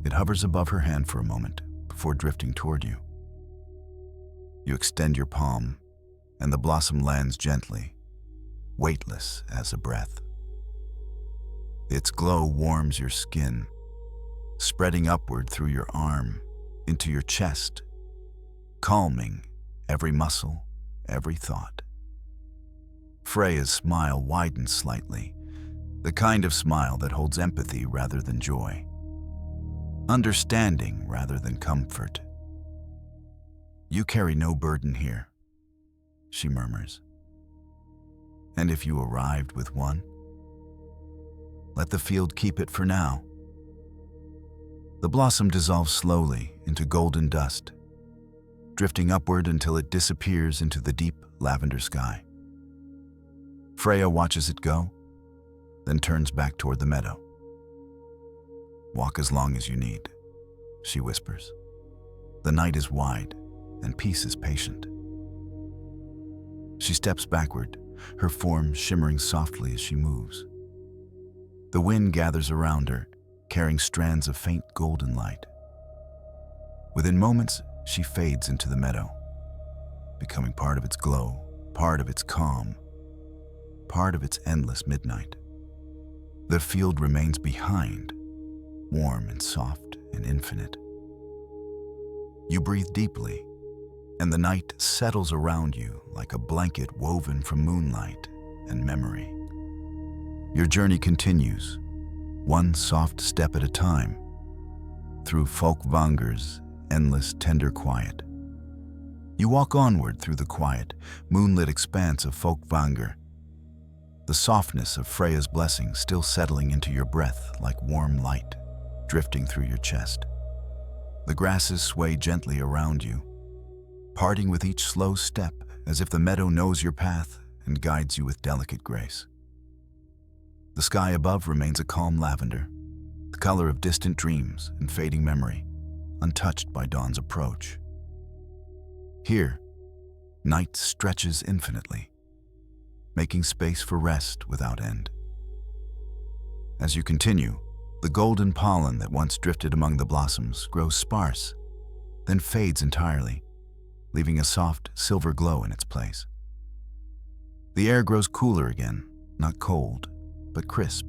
It hovers above her hand for a moment before drifting toward you. You extend your palm, and the blossom lands gently, weightless as a breath. Its glow warms your skin, spreading upward through your arm, into your chest, calming every muscle, every thought. Freya's smile widens slightly, the kind of smile that holds empathy rather than joy, understanding rather than comfort. "You carry no burden here," she murmurs. "And if you arrived with one, let the field keep it for now." The blossom dissolves slowly into golden dust, drifting upward until it disappears into the deep lavender sky. Freya watches it go, then turns back toward the meadow. "Walk as long as you need," she whispers. "The night is wide, and peace is patient." She steps backward, her form shimmering softly as she moves. The wind gathers around her, carrying strands of faint golden light. Within moments, she fades into the meadow, becoming part of its glow, part of its calm, part of its endless midnight. The field remains behind, warm and soft and infinite. You breathe deeply, and the night settles around you like a blanket woven from moonlight and memory. Your journey continues, one soft step at a time, through Folkvanger's endless tender quiet. You walk onward through the quiet, moonlit expanse of Folkvanger, the softness of Freya's blessing still settling into your breath like warm light, drifting through your chest. The grasses sway gently around you, parting with each slow step as if the meadow knows your path and guides you with delicate grace. The sky above remains a calm lavender, the color of distant dreams and fading memory, untouched by dawn's approach. Here, night stretches infinitely, making space for rest without end. As you continue, the golden pollen that once drifted among the blossoms grows sparse, then fades entirely, leaving a soft silver glow in its place. The air grows cooler again, not cold, but crisp,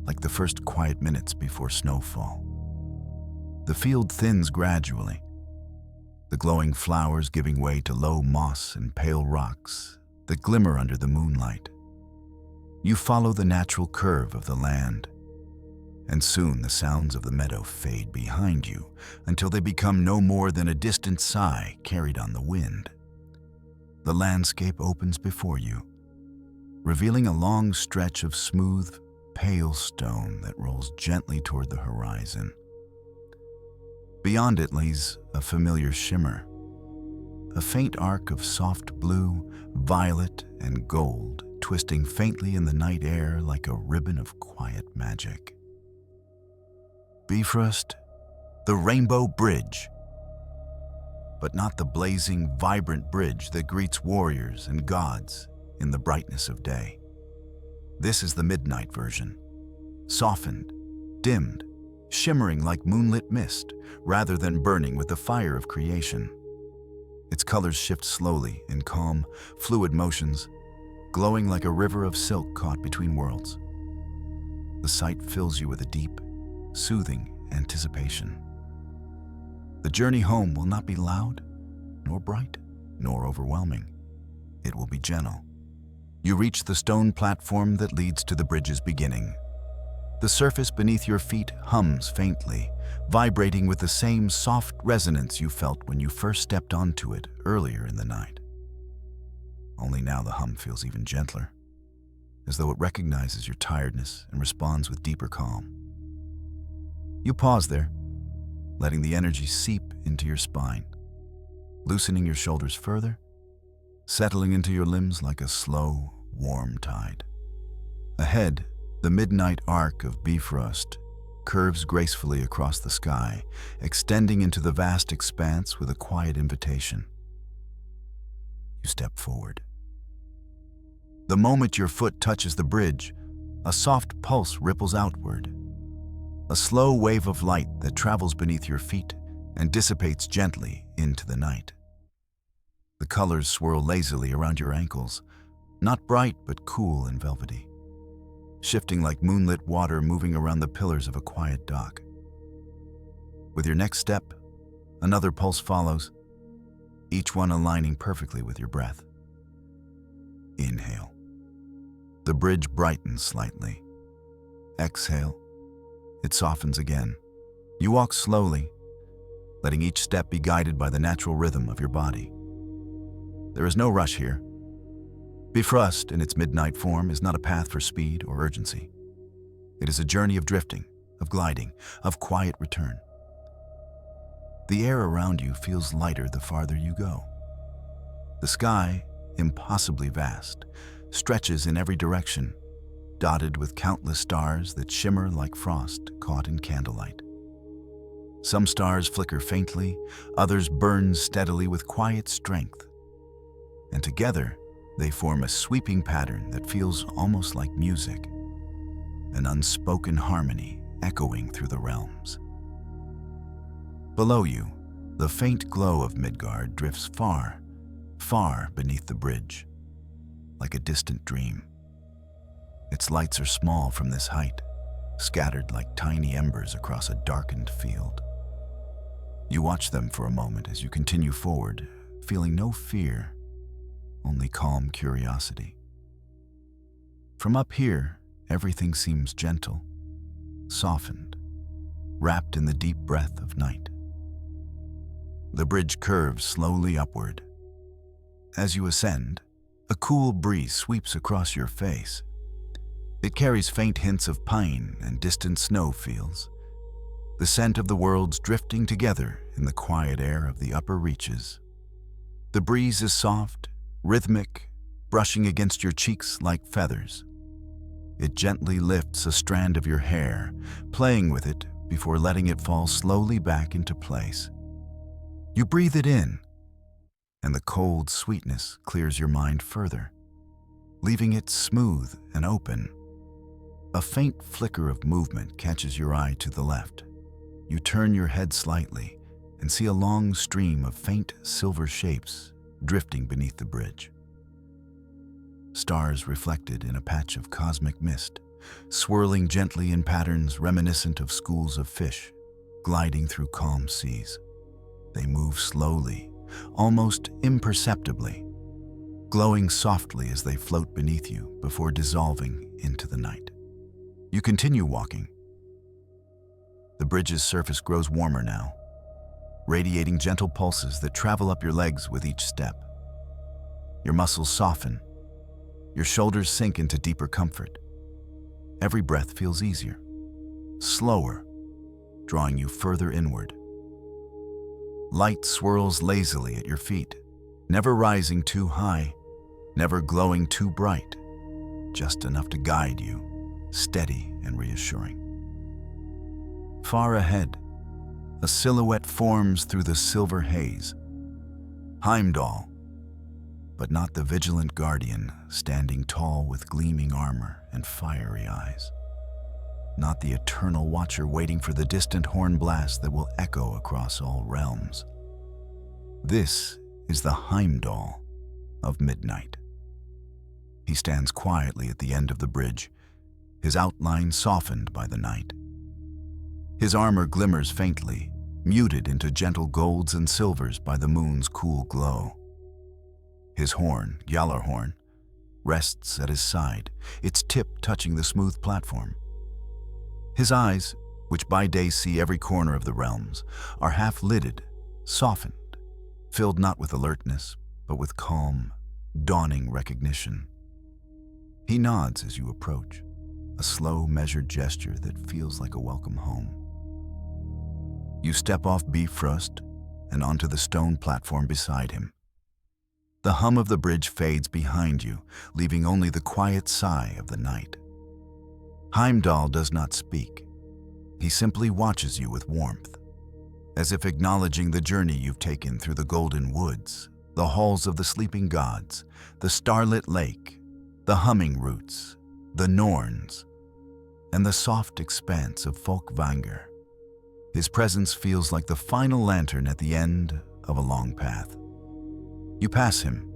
like the first quiet minutes before snowfall. The field thins gradually, the glowing flowers giving way to low moss and pale rocks that glimmer under the moonlight. You follow the natural curve of the land, and soon the sounds of the meadow fade behind you until they become no more than a distant sigh carried on the wind. The landscape opens before you, revealing a long stretch of smooth, pale stone that rolls gently toward the horizon. Beyond it lays a familiar shimmer, a faint arc of soft blue, violet, and gold twisting faintly in the night air like a ribbon of quiet magic. Bifrost, the Rainbow Bridge. But not the blazing, vibrant bridge that greets warriors and gods in the brightness of day. This is the midnight version, softened, dimmed, shimmering like moonlit mist, rather than burning with the fire of creation. Its colors shift slowly in calm, fluid motions, glowing like a river of silk caught between worlds. The sight fills you with a deep, soothing anticipation. The journey home will not be loud, nor bright, nor overwhelming. It will be gentle. You reach the stone platform that leads to the bridge's beginning. The surface beneath your feet hums faintly, vibrating with the same soft resonance you felt when you first stepped onto it earlier in the night. Only now the hum feels even gentler, as though it recognizes your tiredness and responds with deeper calm. You pause there, letting the energy seep into your spine, loosening your shoulders further, settling into your limbs like a slow, warm tide. Ahead, the midnight arc of Bifrost curves gracefully across the sky, extending into the vast expanse with a quiet invitation. You step forward. The moment your foot touches the bridge, a soft pulse ripples outward. A slow wave of light that travels beneath your feet and dissipates gently into the night. The colors swirl lazily around your ankles, not bright but cool and velvety, shifting like moonlit water moving around the pillars of a quiet dock. With your next step, another pulse follows, each one aligning perfectly with your breath. Inhale. The bridge brightens slightly. Exhale. It softens again. You walk slowly, letting each step be guided by the natural rhythm of your body. There is no rush here. Bifrost, in its midnight form, is not a path for speed or urgency. It is a journey of drifting, of gliding, of quiet return. The air around you feels lighter the farther you go. The sky, impossibly vast, stretches in every direction, dotted with countless stars that shimmer like frost caught in candlelight. Some stars flicker faintly, others burn steadily with quiet strength. And together, they form a sweeping pattern that feels almost like music, an unspoken harmony echoing through the realms. Below you, the faint glow of Midgard drifts far, far beneath the bridge, like a distant dream. Its lights are small from this height, scattered like tiny embers across a darkened field. You watch them for a moment as you continue forward, feeling no fear, only calm curiosity. From up here, everything seems gentle, softened, wrapped in the deep breath of night. The bridge curves slowly upward. As you ascend, a cool breeze sweeps across your face. It carries faint hints of pine and distant snow fields, the scent of the worlds drifting together in the quiet air of the upper reaches. The breeze is soft, rhythmic, brushing against your cheeks like feathers. It gently lifts a strand of your hair, playing with it before letting it fall slowly back into place. You breathe it in, and the cold sweetness clears your mind further, leaving it smooth and open. A faint flicker of movement catches your eye to the left. You turn your head slightly and see a long stream of faint silver shapes drifting beneath the bridge. Stars reflected in a patch of cosmic mist, swirling gently in patterns reminiscent of schools of fish, gliding through calm seas. They move slowly, almost imperceptibly, glowing softly as they float beneath you before dissolving into the night. You continue walking. The bridge's surface grows warmer now, radiating gentle pulses that travel up your legs with each step. Your muscles soften. Your shoulders sink into deeper comfort. Every breath feels easier, slower, drawing you further inward. Light swirls lazily at your feet, never rising too high, never glowing too bright, just enough to guide you, steady and reassuring. Far ahead, a silhouette forms through the silver haze. Heimdall, but not the vigilant guardian standing tall with gleaming armor and fiery eyes. Not the eternal watcher waiting for the distant horn blast that will echo across all realms. This is the Heimdall of midnight. He stands quietly at the end of the bridge, his outline softened by the night. His armor glimmers faintly, muted into gentle golds and silvers by the moon's cool glow. His horn, Gjallarhorn, rests at his side, its tip touching the smooth platform. His eyes, which by day see every corner of the realms, are half-lidded, softened, filled not with alertness, but with calm, dawning recognition. He nods as you approach, a slow, measured gesture that feels like a welcome home. You step off Bifrost and onto the stone platform beside him. The hum of the bridge fades behind you, leaving only the quiet sigh of the night. Heimdall does not speak. He simply watches you with warmth, as if acknowledging the journey you've taken through the golden woods, the halls of the sleeping gods, the starlit lake, the humming roots, the Norns, and the soft expanse of Folkvanger. His presence feels like the final lantern at the end of a long path. You pass him,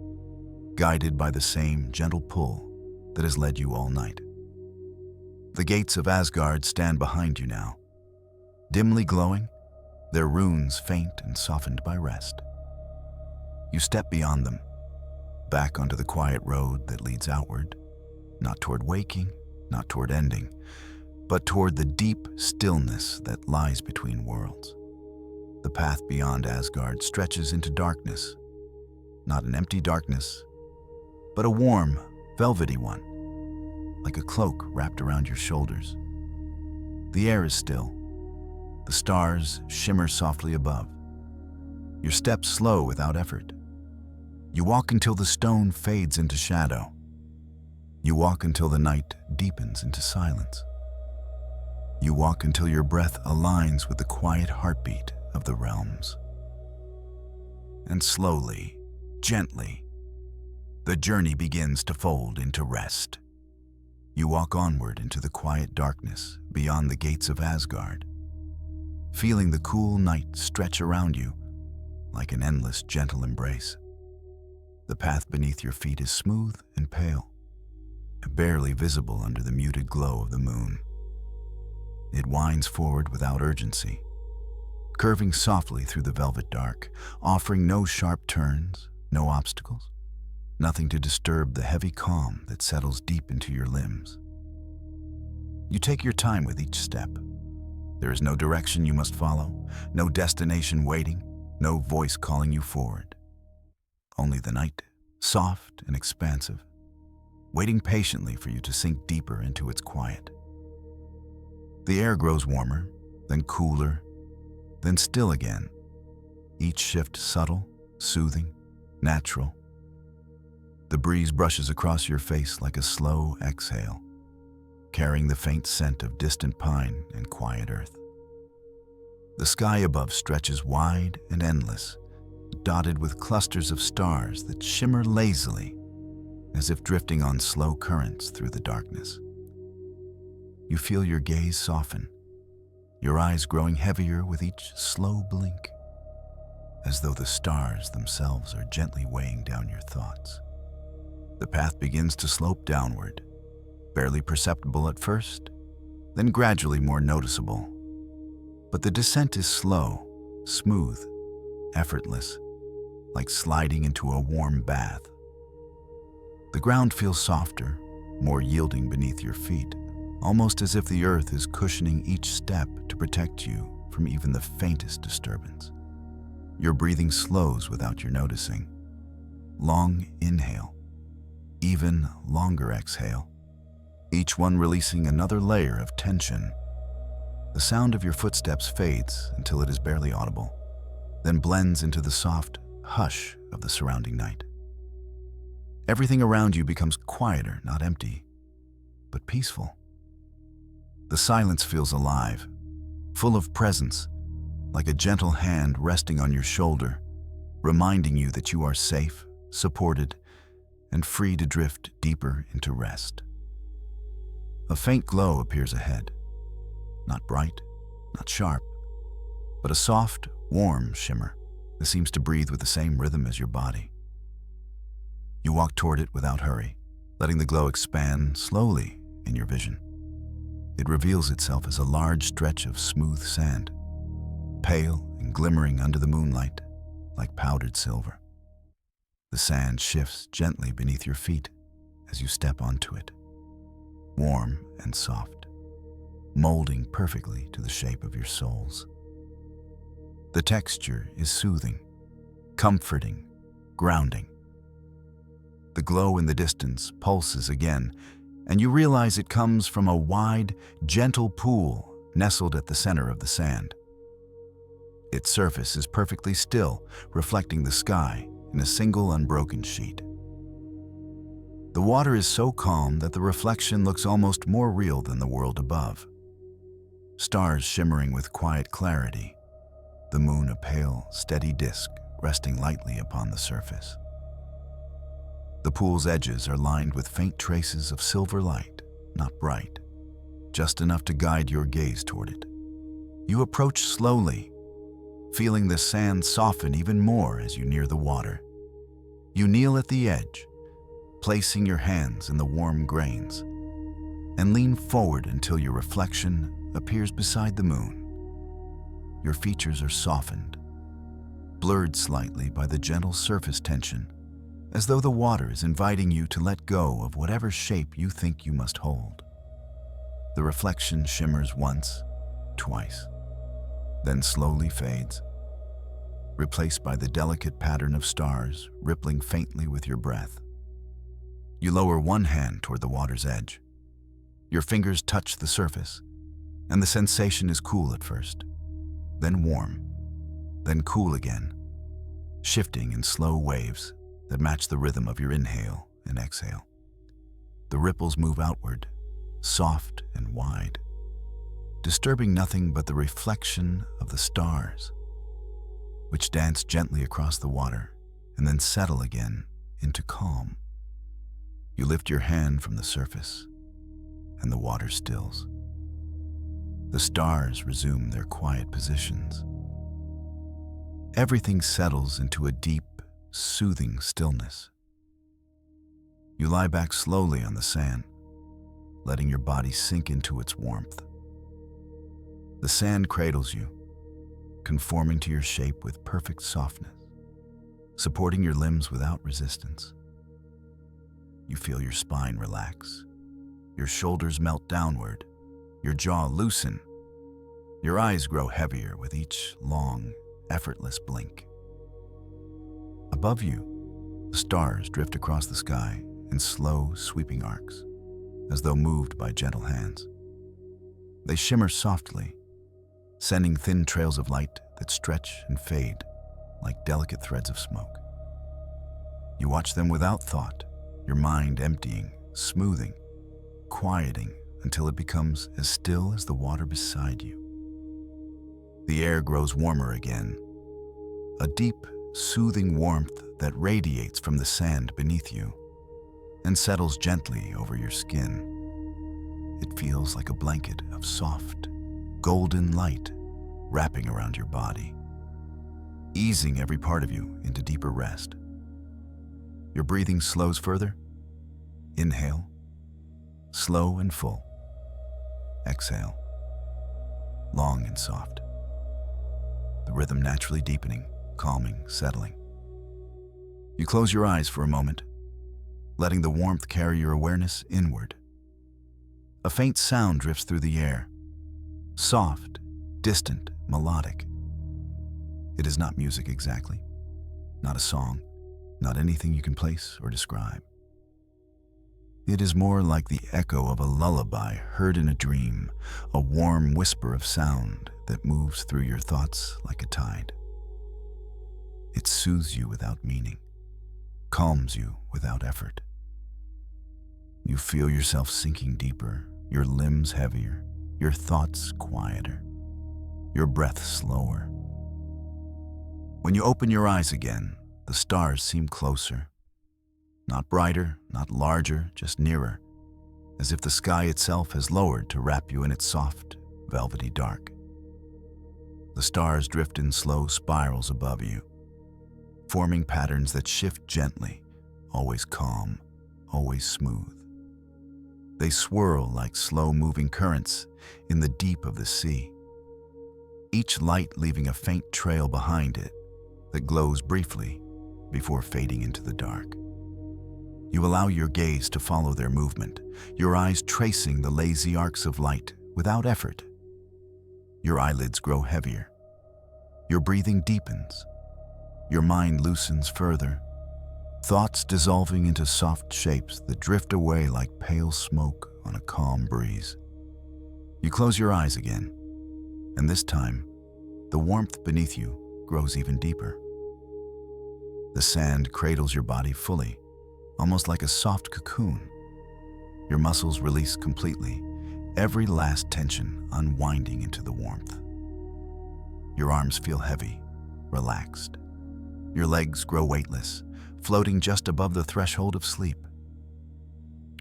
guided by the same gentle pull that has led you all night. The gates of Asgard stand behind you now, dimly glowing, their runes faint and softened by rest. You step beyond them, back onto the quiet road that leads outward, not toward waking, not toward ending, but toward the deep stillness that lies between worlds. The path beyond Asgard stretches into darkness, not an empty darkness, but a warm, velvety one, like a cloak wrapped around your shoulders. The air is still. The stars shimmer softly above. Your steps slow without effort. You walk until the stone fades into shadow. You walk until the night deepens into silence. You walk until your breath aligns with the quiet heartbeat of the realms. And slowly, gently, the journey begins to fold into rest. You walk onward into the quiet darkness beyond the gates of Asgard, feeling the cool night stretch around you like an endless, gentle embrace. The path beneath your feet is smooth and pale, barely visible under the muted glow of the moon. It winds forward without urgency, curving softly through the velvet dark, offering no sharp turns, no obstacles, nothing to disturb the heavy calm that settles deep into your limbs. You take your time with each step. There is no direction you must follow, no destination waiting, no voice calling you forward. Only the night, soft and expansive, waiting patiently for you to sink deeper into its quiet. The air grows warmer, then cooler, then still again, each shift subtle, soothing, natural. The breeze brushes across your face like a slow exhale, carrying the faint scent of distant pine and quiet earth. The sky above stretches wide and endless, dotted with clusters of stars that shimmer lazily, as if drifting on slow currents through the darkness. You feel your gaze soften, your eyes growing heavier with each slow blink, as though the stars themselves are gently weighing down your thoughts. The path begins to slope downward, barely perceptible at first, then gradually more noticeable. But the descent is slow, smooth, effortless, like sliding into a warm bath. The ground feels softer, more yielding beneath your feet, almost as if the earth is cushioning each step to protect you from even the faintest disturbance. Your breathing slows without your noticing. Long inhale, even longer exhale, each one releasing another layer of tension. The sound of your footsteps fades until it is barely audible, then blends into the soft hush of the surrounding night. Everything around you becomes quieter, not empty, but peaceful. The silence feels alive, full of presence, like a gentle hand resting on your shoulder, reminding you that you are safe, supported, and free to drift deeper into rest. A faint glow appears ahead, not bright, not sharp, but a soft, warm shimmer that seems to breathe with the same rhythm as your body. You walk toward it without hurry, letting the glow expand slowly in your vision. It reveals itself as a large stretch of smooth sand, pale and glimmering under the moonlight like powdered silver. The sand shifts gently beneath your feet as you step onto it, warm and soft, molding perfectly to the shape of your soles. The texture is soothing, comforting, grounding. The glow in the distance pulses again, and you realize it comes from a wide, gentle pool nestled at the center of the sand. Its surface is perfectly still, reflecting the sky in a single unbroken sheet. The water is so calm that the reflection looks almost more real than the world above. Stars shimmering with quiet clarity, the moon a pale, steady disk resting lightly upon the surface. The pool's edges are lined with faint traces of silver light, not bright, just enough to guide your gaze toward it. You approach slowly, feeling the sand soften even more as you near the water. You kneel at the edge, placing your hands in the warm grains, and lean forward until your reflection appears beside the moon. Your features are softened, blurred slightly by the gentle surface tension, as though the water is inviting you to let go of whatever shape you think you must hold. The reflection shimmers once, twice, then slowly fades, replaced by the delicate pattern of stars rippling faintly with your breath. You lower one hand toward the water's edge. Your fingers touch the surface, and the sensation is cool at first, then warm, then cool again, shifting in slow waves that match the rhythm of your inhale and exhale. The ripples move outward, soft and wide, disturbing nothing but the reflection of the stars, which dance gently across the water and then settle again into calm. You lift your hand from the surface, and the water stills. The stars resume their quiet positions. Everything settles into a deep, soothing stillness. You lie back slowly on the sand, letting your body sink into its warmth. The sand cradles you, conforming to your shape with perfect softness, supporting your limbs without resistance. You feel your spine relax, your shoulders melt downward, your jaw loosen. Your eyes grow heavier with each long, effortless blink. Above you, the stars drift across the sky in slow, sweeping arcs, as though moved by gentle hands. They shimmer softly, sending thin trails of light that stretch and fade like delicate threads of smoke. You watch them without thought, your mind emptying, smoothing, quieting until it becomes as still as the water beside you. The air grows warmer again, a deep, soothing warmth that radiates from the sand beneath you and settles gently over your skin. It feels like a blanket of soft, golden light wrapping around your body, easing every part of you into deeper rest. Your breathing slows further. Inhale, slow and full. Exhale, long and soft. The rhythm naturally deepening, calming, settling. You close your eyes for a moment, letting the warmth carry your awareness inward. A faint sound drifts through the air, soft, distant, melodic. It is not music exactly, not a song, not anything you can place or describe. It is more like the echo of a lullaby heard in a dream, a warm whisper of sound that moves through your thoughts like a tide. It soothes you without meaning, calms you without effort. You feel yourself sinking deeper, your limbs heavier, your thoughts quieter, your breath slower. When you open your eyes again, the stars seem closer. Not brighter, not larger, just nearer, as if the sky itself has lowered to wrap you in its soft, velvety dark. The stars drift in slow spirals above you, forming patterns that shift gently, always calm, always smooth. They swirl like slow-moving currents in the deep of the sea, each light leaving a faint trail behind it that glows briefly before fading into the dark. You allow your gaze to follow their movement, your eyes tracing the lazy arcs of light without effort. Your eyelids grow heavier. Your breathing deepens. Your mind loosens further, thoughts dissolving into soft shapes that drift away like pale smoke on a calm breeze. You close your eyes again, and this time, the warmth beneath you grows even deeper. The sand cradles your body fully, almost like a soft cocoon. Your muscles release completely, every last tension unwinding into the warmth. Your arms feel heavy, relaxed. Your legs grow weightless, floating just above the threshold of sleep.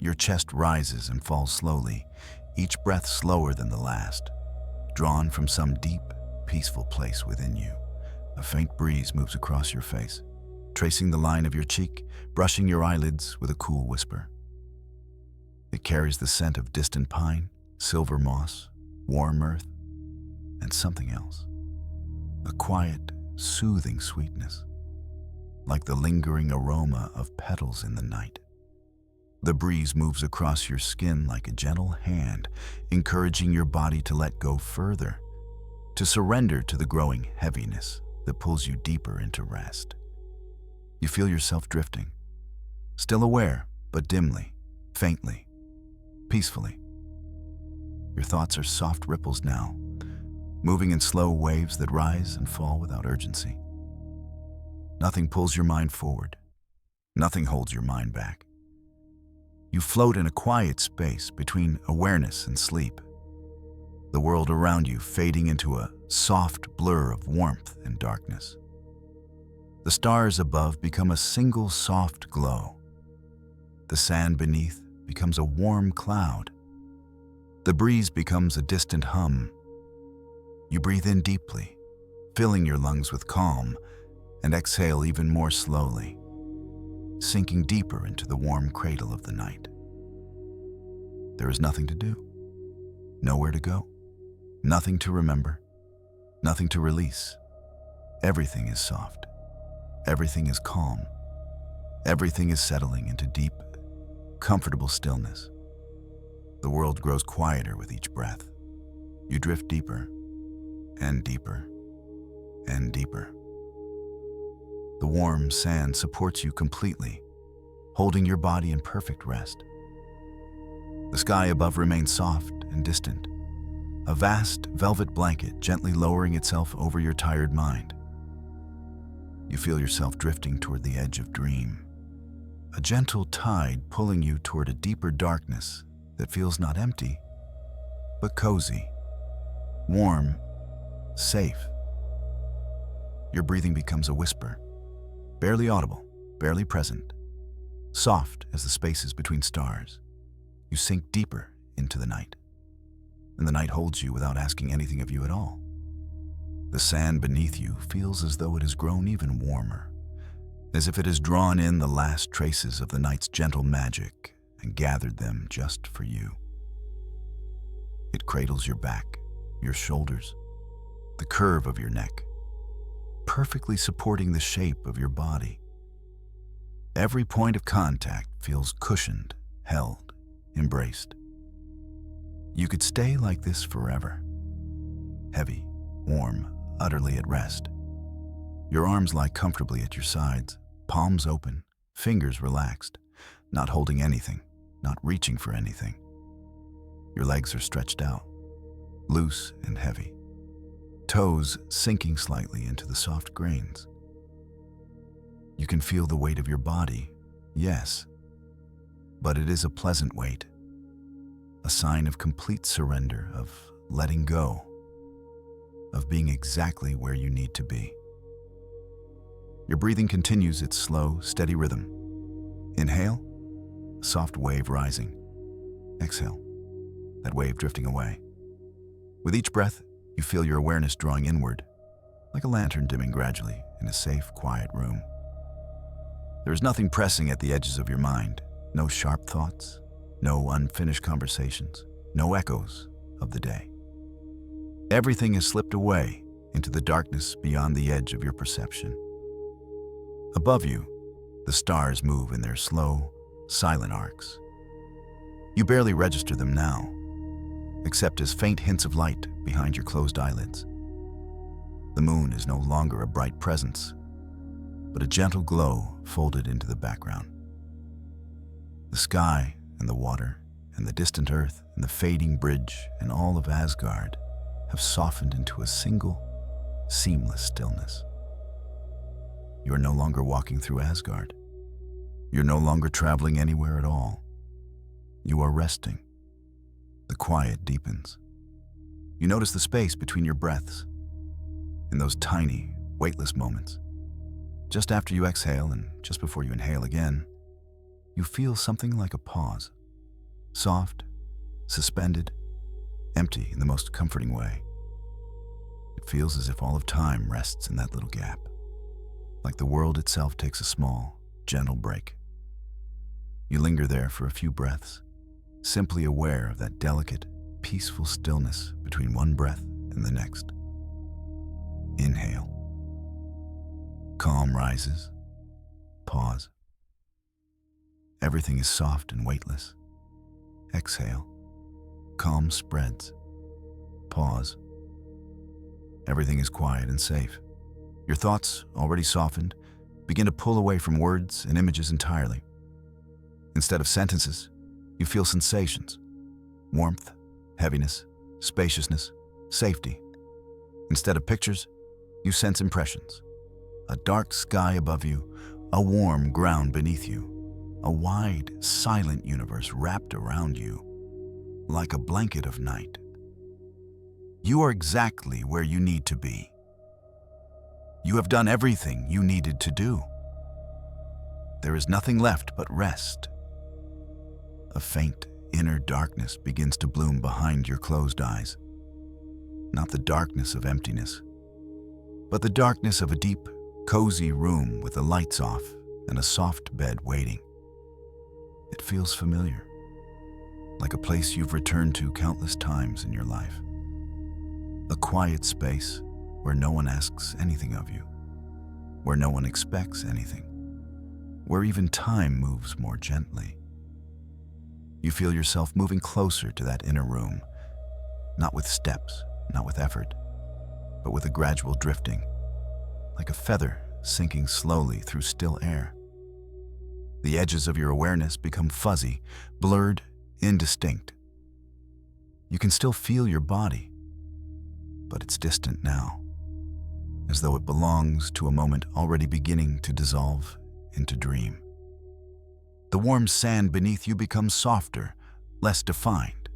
Your chest rises and falls slowly, each breath slower than the last, drawn from some deep, peaceful place within you. A faint breeze moves across your face, tracing the line of your cheek, brushing your eyelids with a cool whisper. It carries the scent of distant pine, silver moss, warm earth, and something else. A quiet, soothing sweetness, like the lingering aroma of petals in the night. The breeze moves across your skin like a gentle hand, encouraging your body to let go further, to surrender to the growing heaviness that pulls you deeper into rest. You feel yourself drifting, still aware, but dimly, faintly, peacefully. Your thoughts are soft ripples now, moving in slow waves that rise and fall without urgency. Nothing pulls your mind forward. Nothing holds your mind back. You float in a quiet space between awareness and sleep, the world around you fading into a soft blur of warmth and darkness. The stars above become a single soft glow. The sand beneath becomes a warm cloud. The breeze becomes a distant hum. You breathe in deeply, filling your lungs with calm, and exhale even more slowly, sinking deeper into the warm cradle of the night. There is nothing to do, nowhere to go, nothing to remember, nothing to release. Everything is soft. Everything is calm. Everything is settling into deep, comfortable stillness. The world grows quieter with each breath. You drift deeper and deeper and deeper. The warm sand supports you completely, holding your body in perfect rest. The sky above remains soft and distant, a vast velvet blanket gently lowering itself over your tired mind. You feel yourself drifting toward the edge of dream, a gentle tide pulling you toward a deeper darkness that feels not empty, but cozy, warm, safe. Your breathing becomes a whisper, barely audible, barely present, soft as the spaces between stars. You sink deeper into the night, and the night holds you without asking anything of you at all. The sand beneath you feels as though it has grown even warmer, as if it has drawn in the last traces of the night's gentle magic and gathered them just for you. It cradles your back, your shoulders, the curve of your neck, perfectly supporting the shape of your body. Every point of contact feels cushioned, held, embraced. You could stay like this forever, heavy, warm, utterly at rest. Your arms lie comfortably at your sides, palms open, fingers relaxed, not holding anything, not reaching for anything. Your legs are stretched out, loose and heavy, toes sinking slightly into the soft grains. You can feel the weight of your body, yes, But it is a pleasant weight, a sign of complete surrender, of letting go, of being exactly where you need to be. Your breathing continues its slow, steady rhythm. Inhale, a soft wave rising. Exhale, that wave drifting away. With each breath, you feel your awareness drawing inward, like a lantern dimming gradually in a safe, quiet room. There is nothing pressing at the edges of your mind, no sharp thoughts, no unfinished conversations, no echoes of the day. Everything has slipped away into the darkness beyond the edge of your perception. Above you, the stars move in their slow, silent arcs. You barely register them now, except as faint hints of light behind your closed eyelids. The moon is no longer a bright presence, but a gentle glow folded into the background. The sky and the water and the distant earth and the fading bridge and all of Asgard have softened into a single, seamless stillness. You are no longer walking through Asgard. You're no longer traveling anywhere at all. You are resting. The quiet deepens. You notice the space between your breaths. In those tiny, weightless moments, just after you exhale and just before you inhale again, you feel something like a pause. Soft, suspended, empty in the most comforting way. It feels as if all of time rests in that little gap, like the world itself takes a small, gentle break. You linger there for a few breaths, simply aware of that delicate, peaceful stillness between one breath and the next. Inhale. Calm rises. Pause. Everything is soft and weightless. Exhale. Calm spreads. Pause. Everything is quiet and safe. Your thoughts, already softened, begin to pull away from words and images entirely. Instead of sentences, you feel sensations. Warmth, heaviness, spaciousness, safety. Instead of pictures, you sense impressions. A dark sky above you, a warm ground beneath you, a wide, silent universe wrapped around you, like a blanket of night. You are exactly where you need to be. You have done everything you needed to do. There is nothing left but rest. A faint, inner darkness begins to bloom behind your closed eyes. Not the darkness of emptiness, but the darkness of a deep, cozy room with the lights off and a soft bed waiting. It feels familiar, like a place you've returned to countless times in your life. A quiet space where no one asks anything of you, where no one expects anything, where even time moves more gently. You feel yourself moving closer to that inner room, not with steps, not with effort, but with a gradual drifting, like a feather sinking slowly through still air. The edges of your awareness become fuzzy, blurred, indistinct. You can still feel your body, but it's distant now, as though it belongs to a moment already beginning to dissolve into dream. The warm sand beneath you becomes softer, less defined.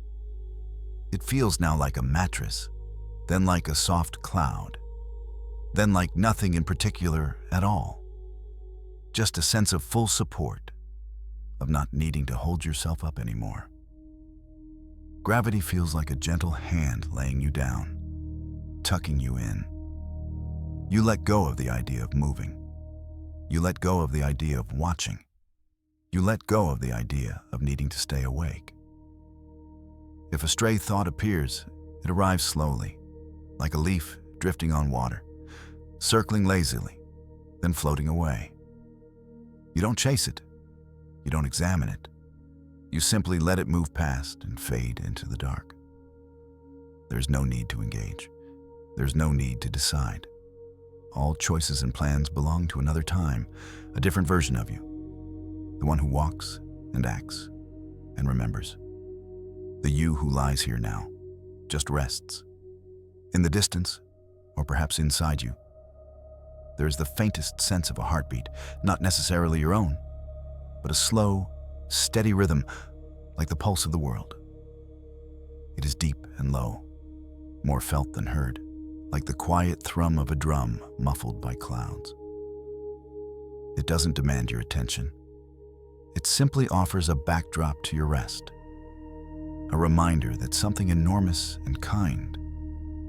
It feels now like a mattress, then like a soft cloud, then like nothing in particular at all. Just a sense of full support, of not needing to hold yourself up anymore. Gravity feels like a gentle hand laying you down, tucking you in. You let go of the idea of moving. You let go of the idea of watching. You let go of the idea of needing to stay awake. If a stray thought appears, it arrives slowly, like a leaf drifting on water, circling lazily, then floating away. You don't chase it. You don't examine it. You simply let it move past and fade into the dark. There's no need to engage. There's no need to decide. All choices and plans belong to another time, a different version of you. The one who walks and acts and remembers. The you who lies here now, just rests. In the distance, or perhaps inside you, there is the faintest sense of a heartbeat, not necessarily your own, but a slow, steady rhythm, like the pulse of the world. It is deep and low, more felt than heard, like the quiet thrum of a drum muffled by clouds. It doesn't demand your attention. It simply offers a backdrop to your rest, a reminder that something enormous and kind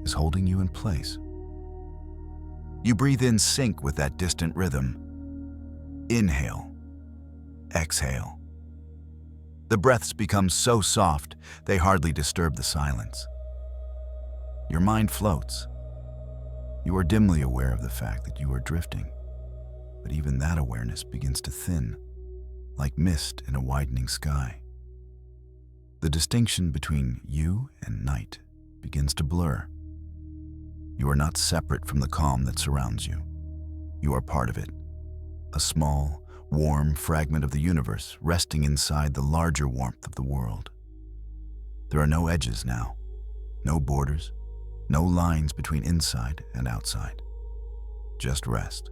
is holding you in place. You breathe in sync with that distant rhythm. Inhale, exhale. The breaths become so soft, they hardly disturb the silence. Your mind floats. You are dimly aware of the fact that you are drifting, but even that awareness begins to thin, like mist in a widening sky. The distinction between you and night begins to blur. You are not separate from the calm that surrounds you. You are part of it, a small, warm fragment of the universe resting inside the larger warmth of the world. There are no edges now, no borders, no lines between inside and outside. Just rest.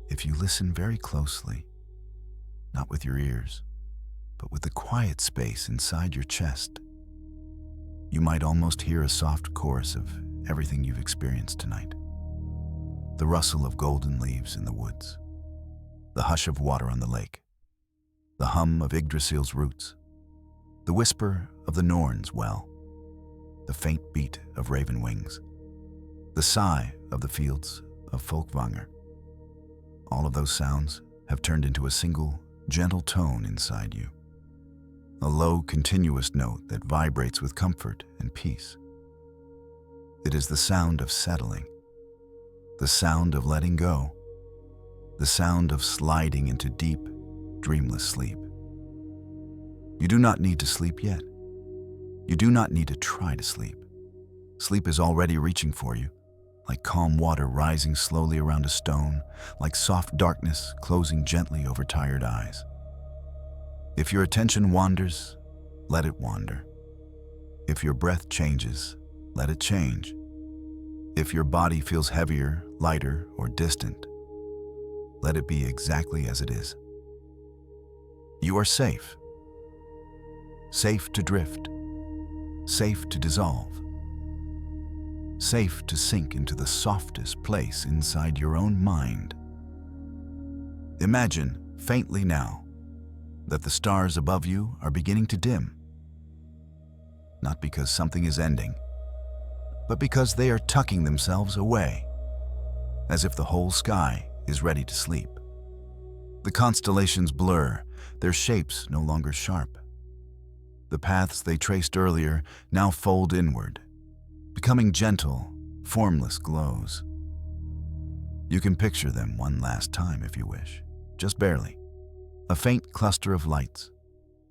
If you listen very closely, not with your ears, but with the quiet space inside your chest, you might almost hear a soft chorus of everything you've experienced tonight. The rustle of golden leaves in the woods, the hush of water on the lake, the hum of Yggdrasil's roots, the whisper of the Norn's well, the faint beat of raven wings, the sigh of the fields of Folkvanger. All of those sounds have turned into a single, gentle tone inside you, a low, continuous note that vibrates with comfort and peace. It is the sound of settling, the sound of letting go, the sound of sliding into deep, dreamless sleep. You do not need to sleep yet. You do not need to try to sleep. Sleep is already reaching for you, like calm water rising slowly around a stone, like soft darkness closing gently over tired eyes. If your attention wanders, let it wander. If your breath changes, let it change. If your body feels heavier, lighter, or distant, let it be exactly as it is. You are safe. Safe to drift. Safe to dissolve. Safe to sink into the softest place inside your own mind. Imagine, faintly now, that the stars above you are beginning to dim. Not because something is ending, but because they are tucking themselves away, as if the whole sky is ready to sleep. The constellations blur, their shapes no longer sharp. The paths they traced earlier now fold inward, becoming gentle, formless glows. You can picture them one last time if you wish, just barely. A faint cluster of lights,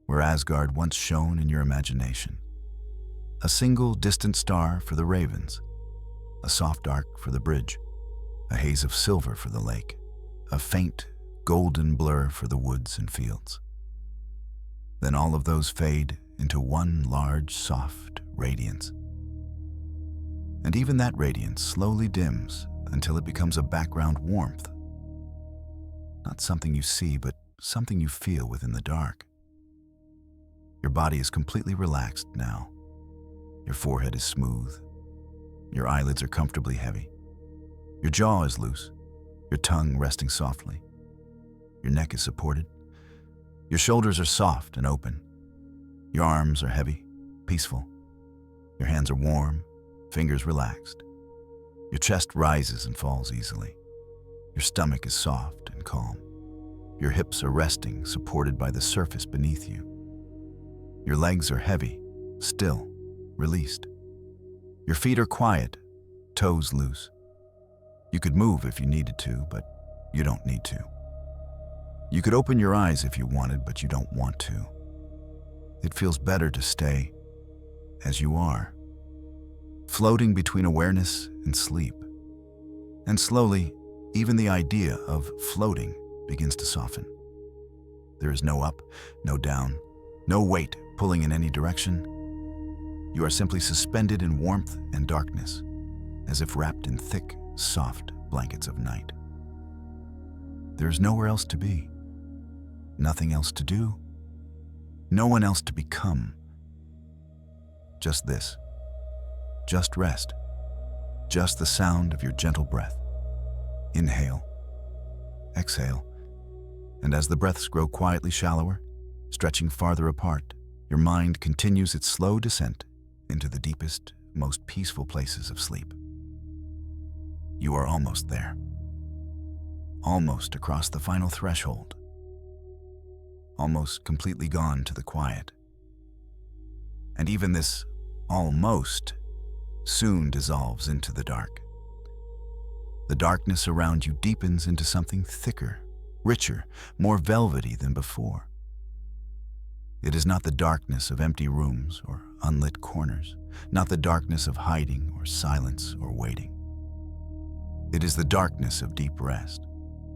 where Asgard once shone in your imagination. A single distant star for the ravens, a soft arc for the bridge, a haze of silver for the lake, a faint golden blur for the woods and fields. Then all of those fade into one large, soft radiance. And even that radiance slowly dims until it becomes a background warmth. Not something you see, but something you feel within the dark. Your body is completely relaxed now. Your forehead is smooth. Your eyelids are comfortably heavy. Your jaw is loose, your tongue resting softly. Your neck is supported. Your shoulders are soft and open. Your arms are heavy, peaceful. Your hands are warm, fingers relaxed. Your chest rises and falls easily. Your stomach is soft and calm. Your hips are resting, supported by the surface beneath you. Your legs are heavy, still, released. Your feet are quiet, toes loose. You could move if you needed to, but you don't need to. You could open your eyes if you wanted, but you don't want to. It feels better to stay as you are, floating between awareness and sleep. And slowly, even the idea of floating begins to soften. There is no up, no down, no weight pulling in any direction. You are simply suspended in warmth and darkness, as if wrapped in thick, soft blankets of night. There is nowhere else to be, nothing else to do, no one else to become. Just this. Just rest. Just the sound of your gentle breath. Inhale. Exhale. And as the breaths grow quietly shallower, stretching farther apart, your mind continues its slow descent into the deepest, most peaceful places of sleep. You are almost there. Almost across the final threshold. Almost completely gone to the quiet. And even this almost soon dissolves into the dark. The darkness around you deepens into something thicker, richer, more velvety than before. It is not the darkness of empty rooms or unlit corners, not the darkness of hiding or silence or waiting. It is the darkness of deep rest,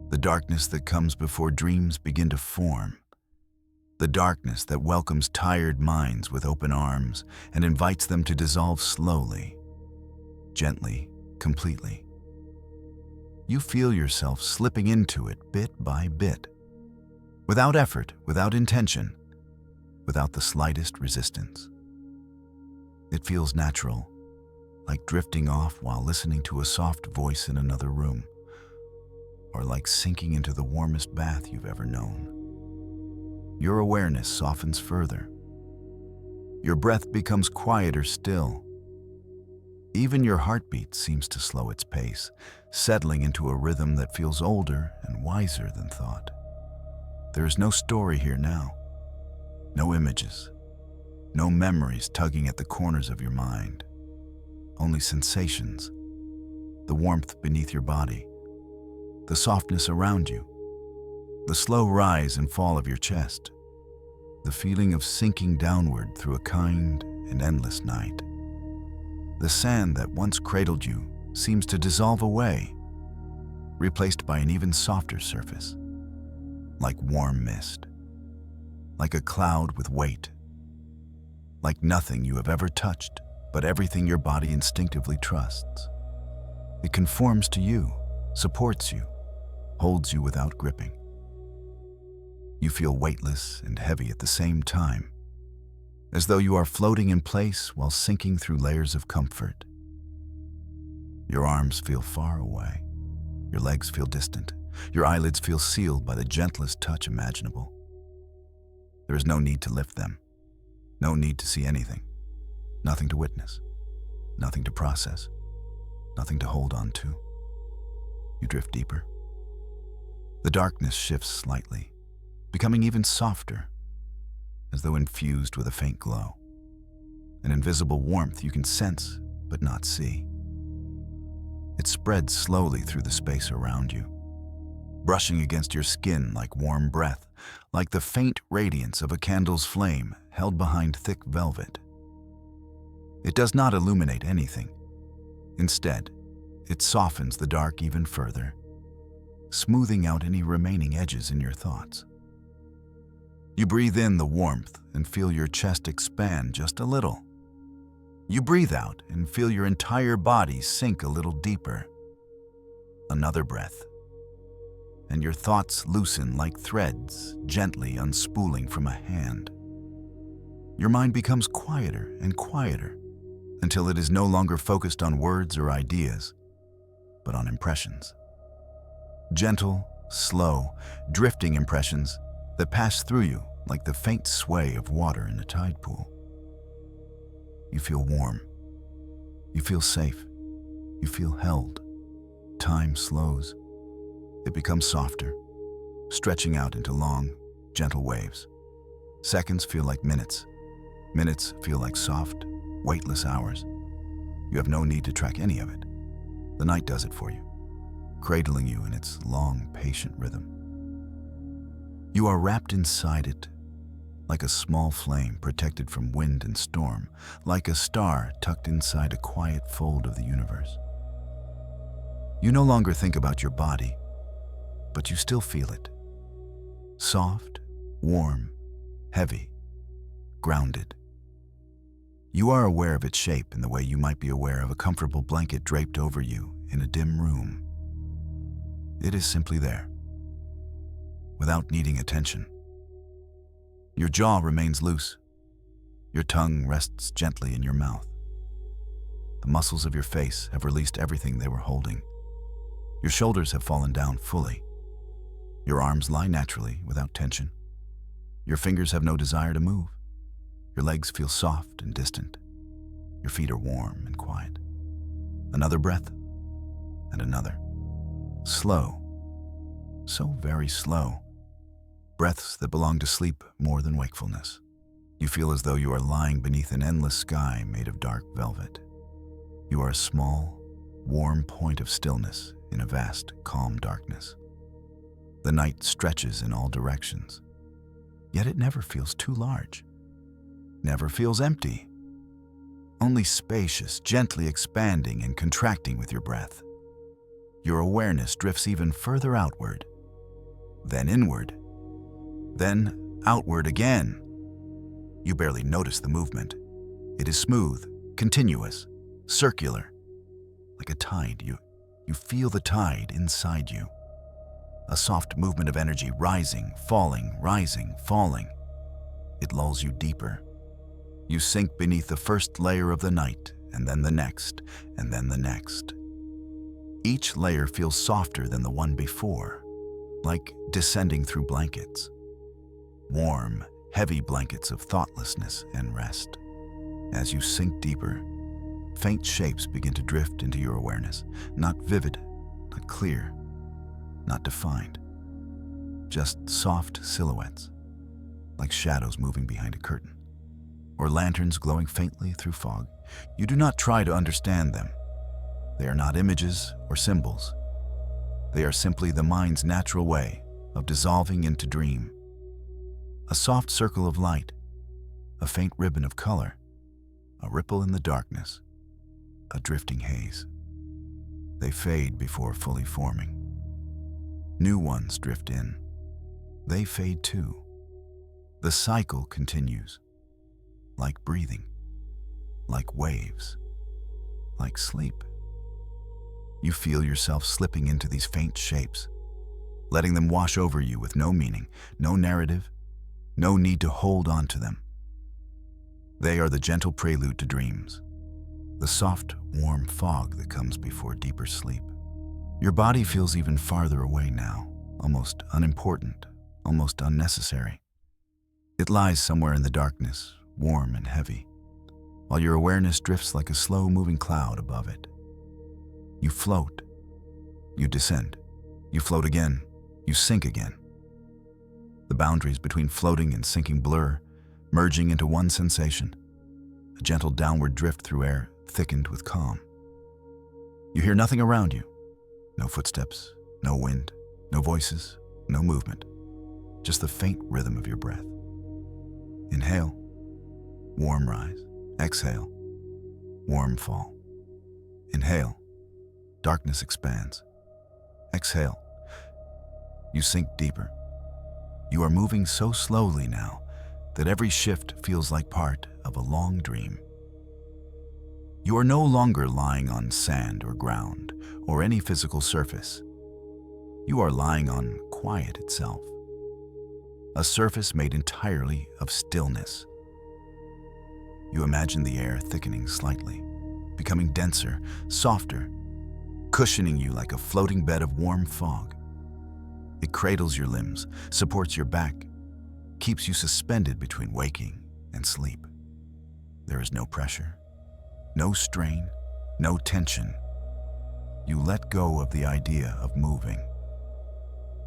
the darkness that comes before dreams begin to form, the darkness that welcomes tired minds with open arms and invites them to dissolve slowly, gently, completely. You feel yourself slipping into it bit by bit, without effort, without intention, without the slightest resistance. It feels natural, like drifting off while listening to a soft voice in another room, or like sinking into the warmest bath you've ever known. Your awareness softens further. Your breath becomes quieter still. Even your heartbeat seems to slow its pace, settling into a rhythm that feels older and wiser than thought. There is no story here now. No images. No memories tugging at the corners of your mind. Only sensations. The warmth beneath your body. The softness around you. The slow rise and fall of your chest. The feeling of sinking downward through a kind and endless night. The sand that once cradled you seems to dissolve away, replaced by an even softer surface, like warm mist, like a cloud with weight, like nothing you have ever touched, but everything your body instinctively trusts. It conforms to you, supports you, holds you without gripping. You feel weightless and heavy at the same time, as though you are floating in place while sinking through layers of comfort. Your arms feel far away. Your legs feel distant. Your eyelids feel sealed by the gentlest touch imaginable. There is no need to lift them. No need to see anything. Nothing to witness. Nothing to process. Nothing to hold on to. You drift deeper. The darkness shifts slightly, becoming even softer, as though infused with a faint glow. An invisible warmth you can sense but not see. It spreads slowly through the space around you, brushing against your skin like warm breath, like the faint radiance of a candle's flame held behind thick velvet. It does not illuminate anything. Instead, it softens the dark even further, smoothing out any remaining edges in your thoughts. You breathe in the warmth and feel your chest expand just a little. You breathe out and feel your entire body sink a little deeper. Another breath, and your thoughts loosen like threads gently unspooling from a hand. Your mind becomes quieter and quieter until it is no longer focused on words or ideas, but on impressions. Gentle, slow, drifting impressions that pass through you like the faint sway of water in a tide pool. You feel warm. You feel safe. You feel held. Time slows. It becomes softer, stretching out into long, gentle waves. Seconds feel like minutes. Minutes feel like soft, weightless hours. You have no need to track any of it. The night does it for you, cradling you in its long, patient rhythm. You are wrapped inside it, like a small flame protected from wind and storm, like a star tucked inside a quiet fold of the universe. You no longer think about your body, but you still feel it. Soft, warm, heavy, grounded. You are aware of its shape in the way you might be aware of a comfortable blanket draped over you in a dim room. It is simply there, without needing attention. Your jaw remains loose. Your tongue rests gently in your mouth. The muscles of your face have released everything they were holding. Your shoulders have fallen down fully. Your arms lie naturally without tension. Your fingers have no desire to move. Your legs feel soft and distant. Your feet are warm and quiet. Another breath, and another. Slow, so very slow. Breaths that belong to sleep more than wakefulness. You feel as though you are lying beneath an endless sky made of dark velvet. You are a small, warm point of stillness in a vast, calm darkness. The night stretches in all directions, yet it never feels too large, never feels empty, only spacious, gently expanding and contracting with your breath. Your awareness drifts even further outward, then inward, then outward again. You barely notice the movement. It is smooth, continuous, circular. Like a tide, you feel the tide inside you. A soft movement of energy rising, falling, falling. It lulls you deeper. You sink beneath the first layer of the night, and then the next, and then the next. Each layer feels softer than the one before, like descending through blankets. Warm, heavy blankets of thoughtlessness and rest. As you sink deeper, faint shapes begin to drift into your awareness, not vivid, not clear, not defined. Just soft silhouettes, like shadows moving behind a curtain, or lanterns glowing faintly through fog. You do not try to understand them. They are not images or symbols. They are simply the mind's natural way of dissolving into dream. A soft circle of light, a faint ribbon of color, a ripple in the darkness, a drifting haze. They fade before fully forming. New ones drift in. They fade too. The cycle continues, like breathing, like waves, like sleep. You feel yourself slipping into these faint shapes, letting them wash over you with no meaning, no narrative, no need to hold on to them. They are the gentle prelude to dreams, the soft, warm fog that comes before deeper sleep. Your body feels even farther away now, almost unimportant, almost unnecessary. It lies somewhere in the darkness, warm and heavy, while your awareness drifts like a slow-moving cloud above it. You float, you descend, you float again, you sink again. The boundaries between floating and sinking blur, merging into one sensation, a gentle downward drift through air thickened with calm. You hear nothing around you, no footsteps, no wind, no voices, no movement, just the faint rhythm of your breath. Inhale, warm rise. Exhale, warm fall. Inhale, darkness expands. Exhale, you sink deeper. You are moving so slowly now that every shift feels like part of a long dream. You are no longer lying on sand or ground or any physical surface. You are lying on quiet itself, a surface made entirely of stillness. You imagine the air thickening slightly, becoming denser, softer, cushioning you like a floating bed of warm fog. It cradles your limbs, supports your back, keeps you suspended between waking and sleep. There is no pressure, no strain, no tension. You let go of the idea of moving.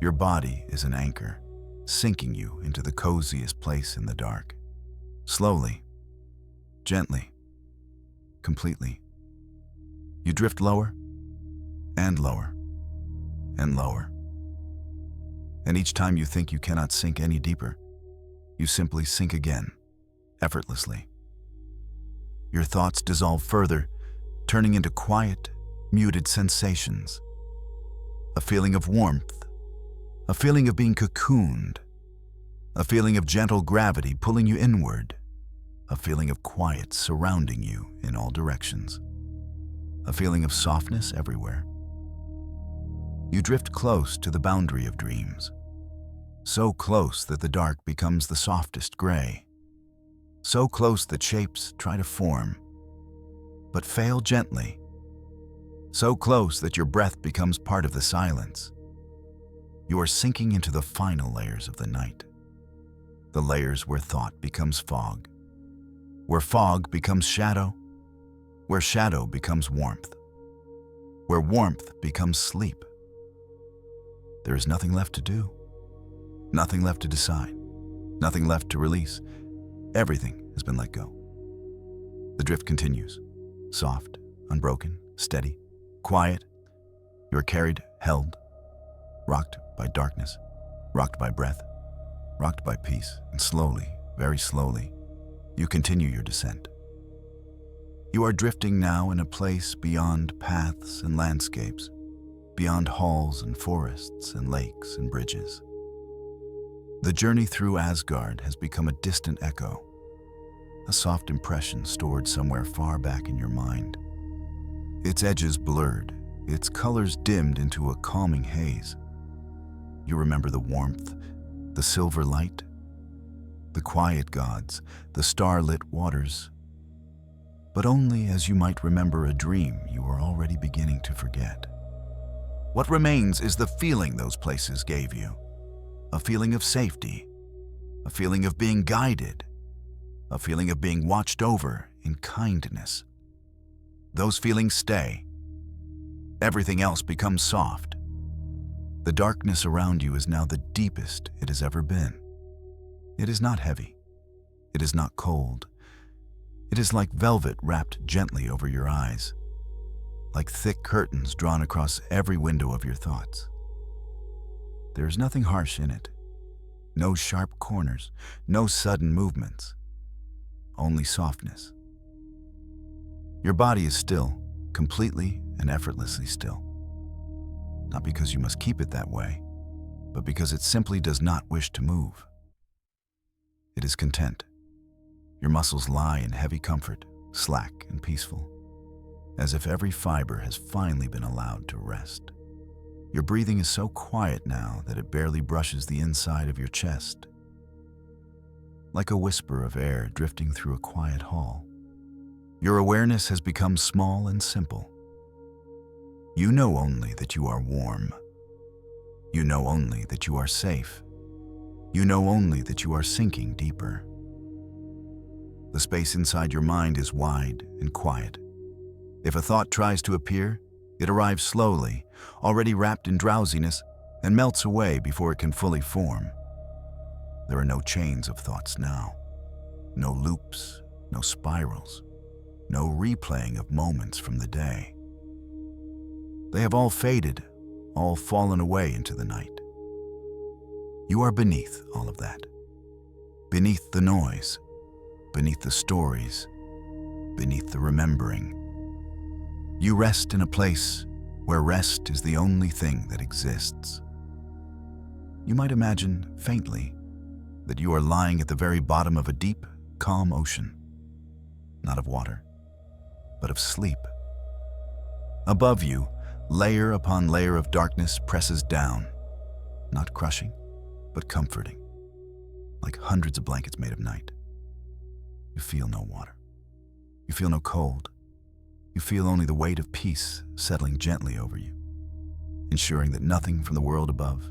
Your body is an anchor, sinking you into the coziest place in the dark. Slowly, gently, completely. You drift lower and lower and lower. And each time you think you cannot sink any deeper, you simply sink again, effortlessly. Your thoughts dissolve further, turning into quiet, muted sensations. A feeling of warmth, a feeling of being cocooned, a feeling of gentle gravity pulling you inward, a feeling of quiet surrounding you in all directions, a feeling of softness everywhere. You drift close to the boundary of dreams. so close that the dark becomes the softest gray, so close that shapes try to form, but fail gently, so close that your breath becomes part of the silence. You are sinking into the final layers of the night, the layers where thought becomes fog, where fog becomes shadow, where shadow becomes warmth, where warmth becomes sleep. There is nothing left to do, nothing left to decide, nothing left to release. Everything has been let go. The drift continues, soft, unbroken, steady, quiet. You are carried, held, rocked by darkness, rocked by breath, rocked by peace, and slowly, very slowly, you continue your descent. You are drifting now in a place beyond paths and landscapes, beyond halls and forests and lakes and bridges. The journey through Asgard has become a distant echo, a soft impression stored somewhere far back in your mind. Its edges blurred, its colors dimmed into a calming haze. You remember the warmth, the silver light, the quiet gods, the starlit waters, but only as you might remember a dream you were already beginning to forget. What remains is the feeling those places gave you, a feeling of safety, a feeling of being guided, a feeling of being watched over in kindness. Those feelings stay. Everything else becomes soft. The darkness around you is now the deepest it has ever been. It is not heavy. It is not cold. It is like velvet wrapped gently over your eyes, like thick curtains drawn across every window of your thoughts. There is nothing harsh in it, no sharp corners, no sudden movements, only softness. Your body is still, completely and effortlessly still. Not because you must keep it that way, but because it simply does not wish to move. It is content. Your muscles lie in heavy comfort, slack and peaceful, as if every fiber has finally been allowed to rest. Your breathing is so quiet now that it barely brushes the inside of your chest, like a whisper of air drifting through a quiet hall. Your awareness has become small and simple. You know only that you are warm. You know only that you are safe. You know only that you are sinking deeper. The space inside your mind is wide and quiet. If a thought tries to appear, it arrives slowly, already wrapped in drowsiness, and melts away before it can fully form. There are no chains of thoughts now, no loops, no spirals, no replaying of moments from the day. They have all faded, all fallen away into the night. You are beneath all of that, beneath the noise, beneath the stories, beneath the remembering. You rest in a place where rest is the only thing that exists. You might imagine, faintly, that you are lying at the very bottom of a deep, calm ocean, not of water, but of sleep. Above you, layer upon layer of darkness presses down, not crushing, but comforting, like hundreds of blankets made of night. You feel no water. You feel no cold. You feel only the weight of peace settling gently over you, ensuring that nothing from the world above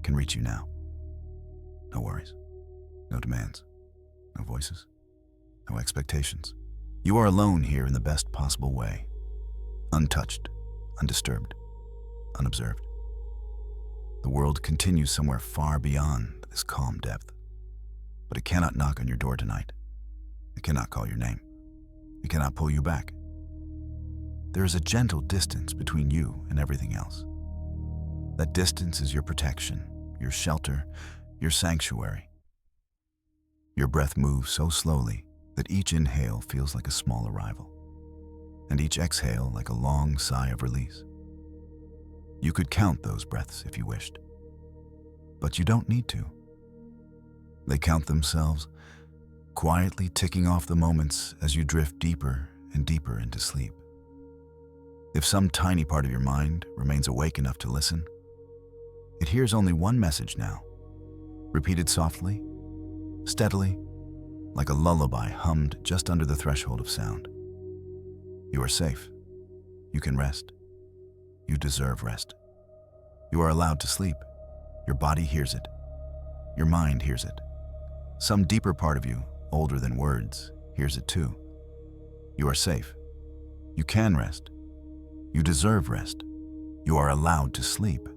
can reach you now. No worries, no demands, no voices, no expectations. You are alone here in the best possible way, untouched, undisturbed, unobserved. The world continues somewhere far beyond this calm depth, but it cannot knock on your door tonight. It cannot call your name. It cannot pull you back. There is a gentle distance between you and everything else. That distance is your protection, your shelter, your sanctuary. Your breath moves so slowly that each inhale feels like a small arrival, and each exhale like a long sigh of release. You could count those breaths if you wished, but you don't need to. They count themselves, quietly ticking off the moments as you drift deeper and deeper into sleep. If some tiny part of your mind remains awake enough to listen, it hears only one message now: repeated softly, steadily, like a lullaby hummed just under the threshold of sound. You are safe. You can rest. You deserve rest. You are allowed to sleep. Your body hears it. Your mind hears it. Some deeper part of you, older than words, hears it too. You are safe. You can rest. You deserve rest. You are allowed to sleep.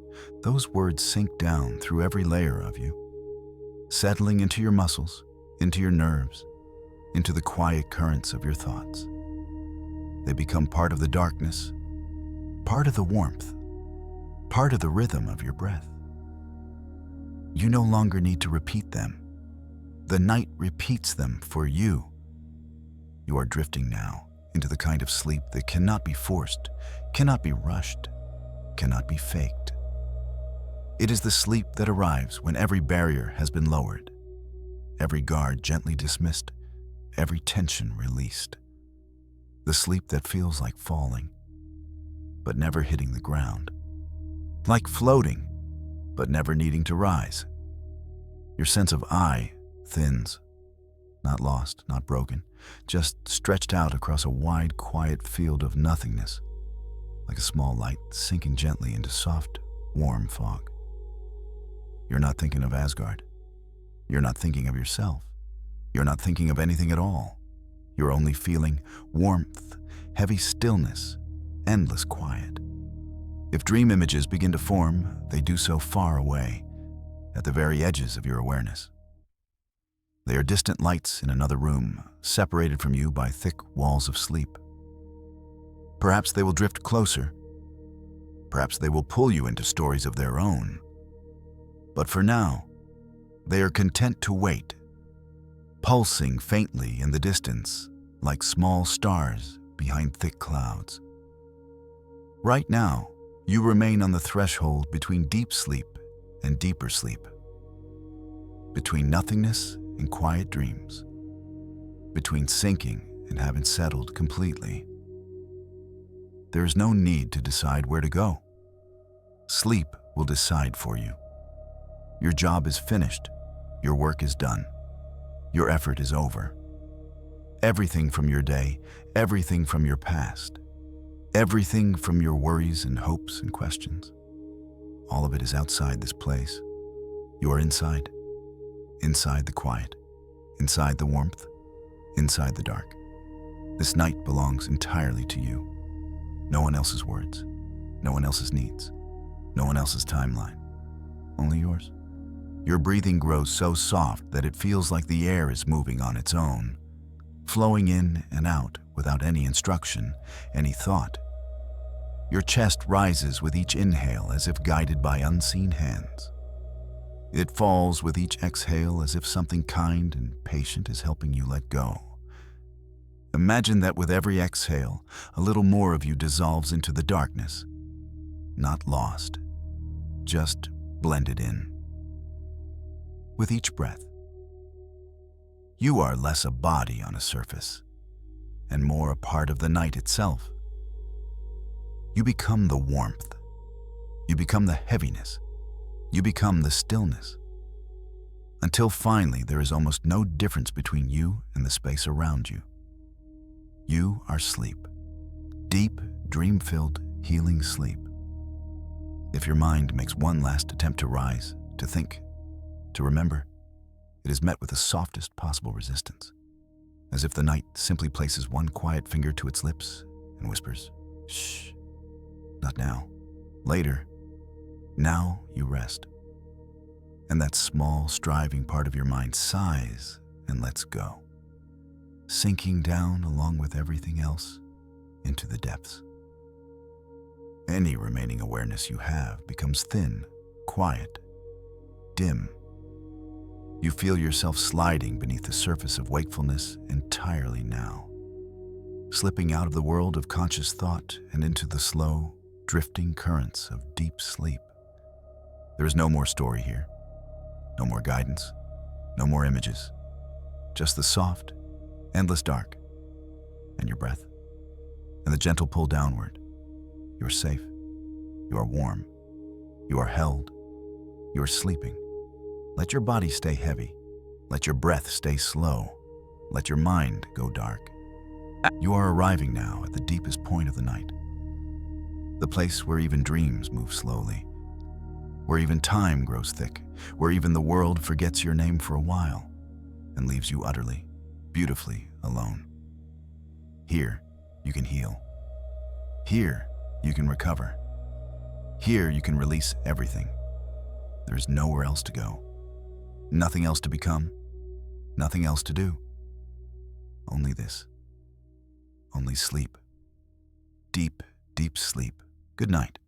Those words sink down through every layer of you, settling into your muscles, into your nerves, into the quiet currents of your thoughts. They become part of the darkness, part of the warmth, part of the rhythm of your breath. You no longer need to repeat them. The night repeats them for you. You are drifting now into the kind of sleep that cannot be forced, cannot be rushed, cannot be faked. It is the sleep that arrives when every barrier has been lowered, every guard gently dismissed, every tension released. The sleep that feels like falling, but never hitting the ground. Like floating, but never needing to rise. Your sense of I thins, not lost, not broken, just stretched out across a wide, quiet field of nothingness, like a small light sinking gently into soft, warm fog. You're not thinking of Asgard. You're not thinking of yourself. You're not thinking of anything at all. You're only feeling warmth, heavy stillness, endless quiet. If dream images begin to form, they do so far away, at the very edges of your awareness. They are distant lights in another room, separated from you by thick walls of sleep. Perhaps they will drift closer. Perhaps they will pull you into stories of their own. But for now, they are content to wait, pulsing faintly in the distance like small stars behind thick clouds. Right now, you remain on the threshold between deep sleep and deeper sleep, between nothingness and quiet dreams, between sinking and having settled completely. There is no need to decide where to go. Sleep will decide for you. Your job is finished. Your work is done. Your effort is over. Everything from your day, everything from your past, everything from your worries and hopes and questions, all of it is outside this place. You are inside the quiet, inside the warmth, inside the dark. This night belongs entirely to you. No one else's words, no one else's needs, no one else's timeline, only yours. Your breathing grows so soft that it feels like the air is moving on its own, flowing in and out without any instruction, any thought. Your chest rises with each inhale as if guided by unseen hands. It falls with each exhale as if something kind and patient is helping you let go. Imagine that with every exhale, a little more of you dissolves into the darkness, not lost, just blended in. With each breath, you are less a body on a surface and more a part of the night itself. You become the warmth. You become the heaviness. You become the stillness. Until finally there is almost no difference between you and the space around you. You are sleep. Deep, dream-filled, healing sleep. If your mind makes one last attempt to rise, to think, to remember, it is met with the softest possible resistance, as if the night simply places one quiet finger to its lips and whispers, "Shh, not now, later, now you rest." And that small, striving part of your mind sighs and lets go, sinking down along with everything else into the depths. Any remaining awareness you have becomes thin, quiet, dim. You feel yourself sliding beneath the surface of wakefulness entirely now, slipping out of the world of conscious thought and into the slow, drifting currents of deep sleep. There is no more story here, no more guidance, no more images, just the soft, endless dark, and your breath, and the gentle pull downward. You are safe, you are warm, you are held, you are sleeping, Let your body stay heavy. Let your breath stay slow. Let your mind go dark. You are arriving now at the deepest point of the night. The place where even dreams move slowly, where even time grows thick, where even the world forgets your name for a while and leaves you utterly, beautifully alone. Here, you can heal. Here, you can recover. Here, you can release everything. There's nowhere else to go. Nothing else to become. Nothing else to do. Only this. Only sleep. Deep, deep sleep. Good night.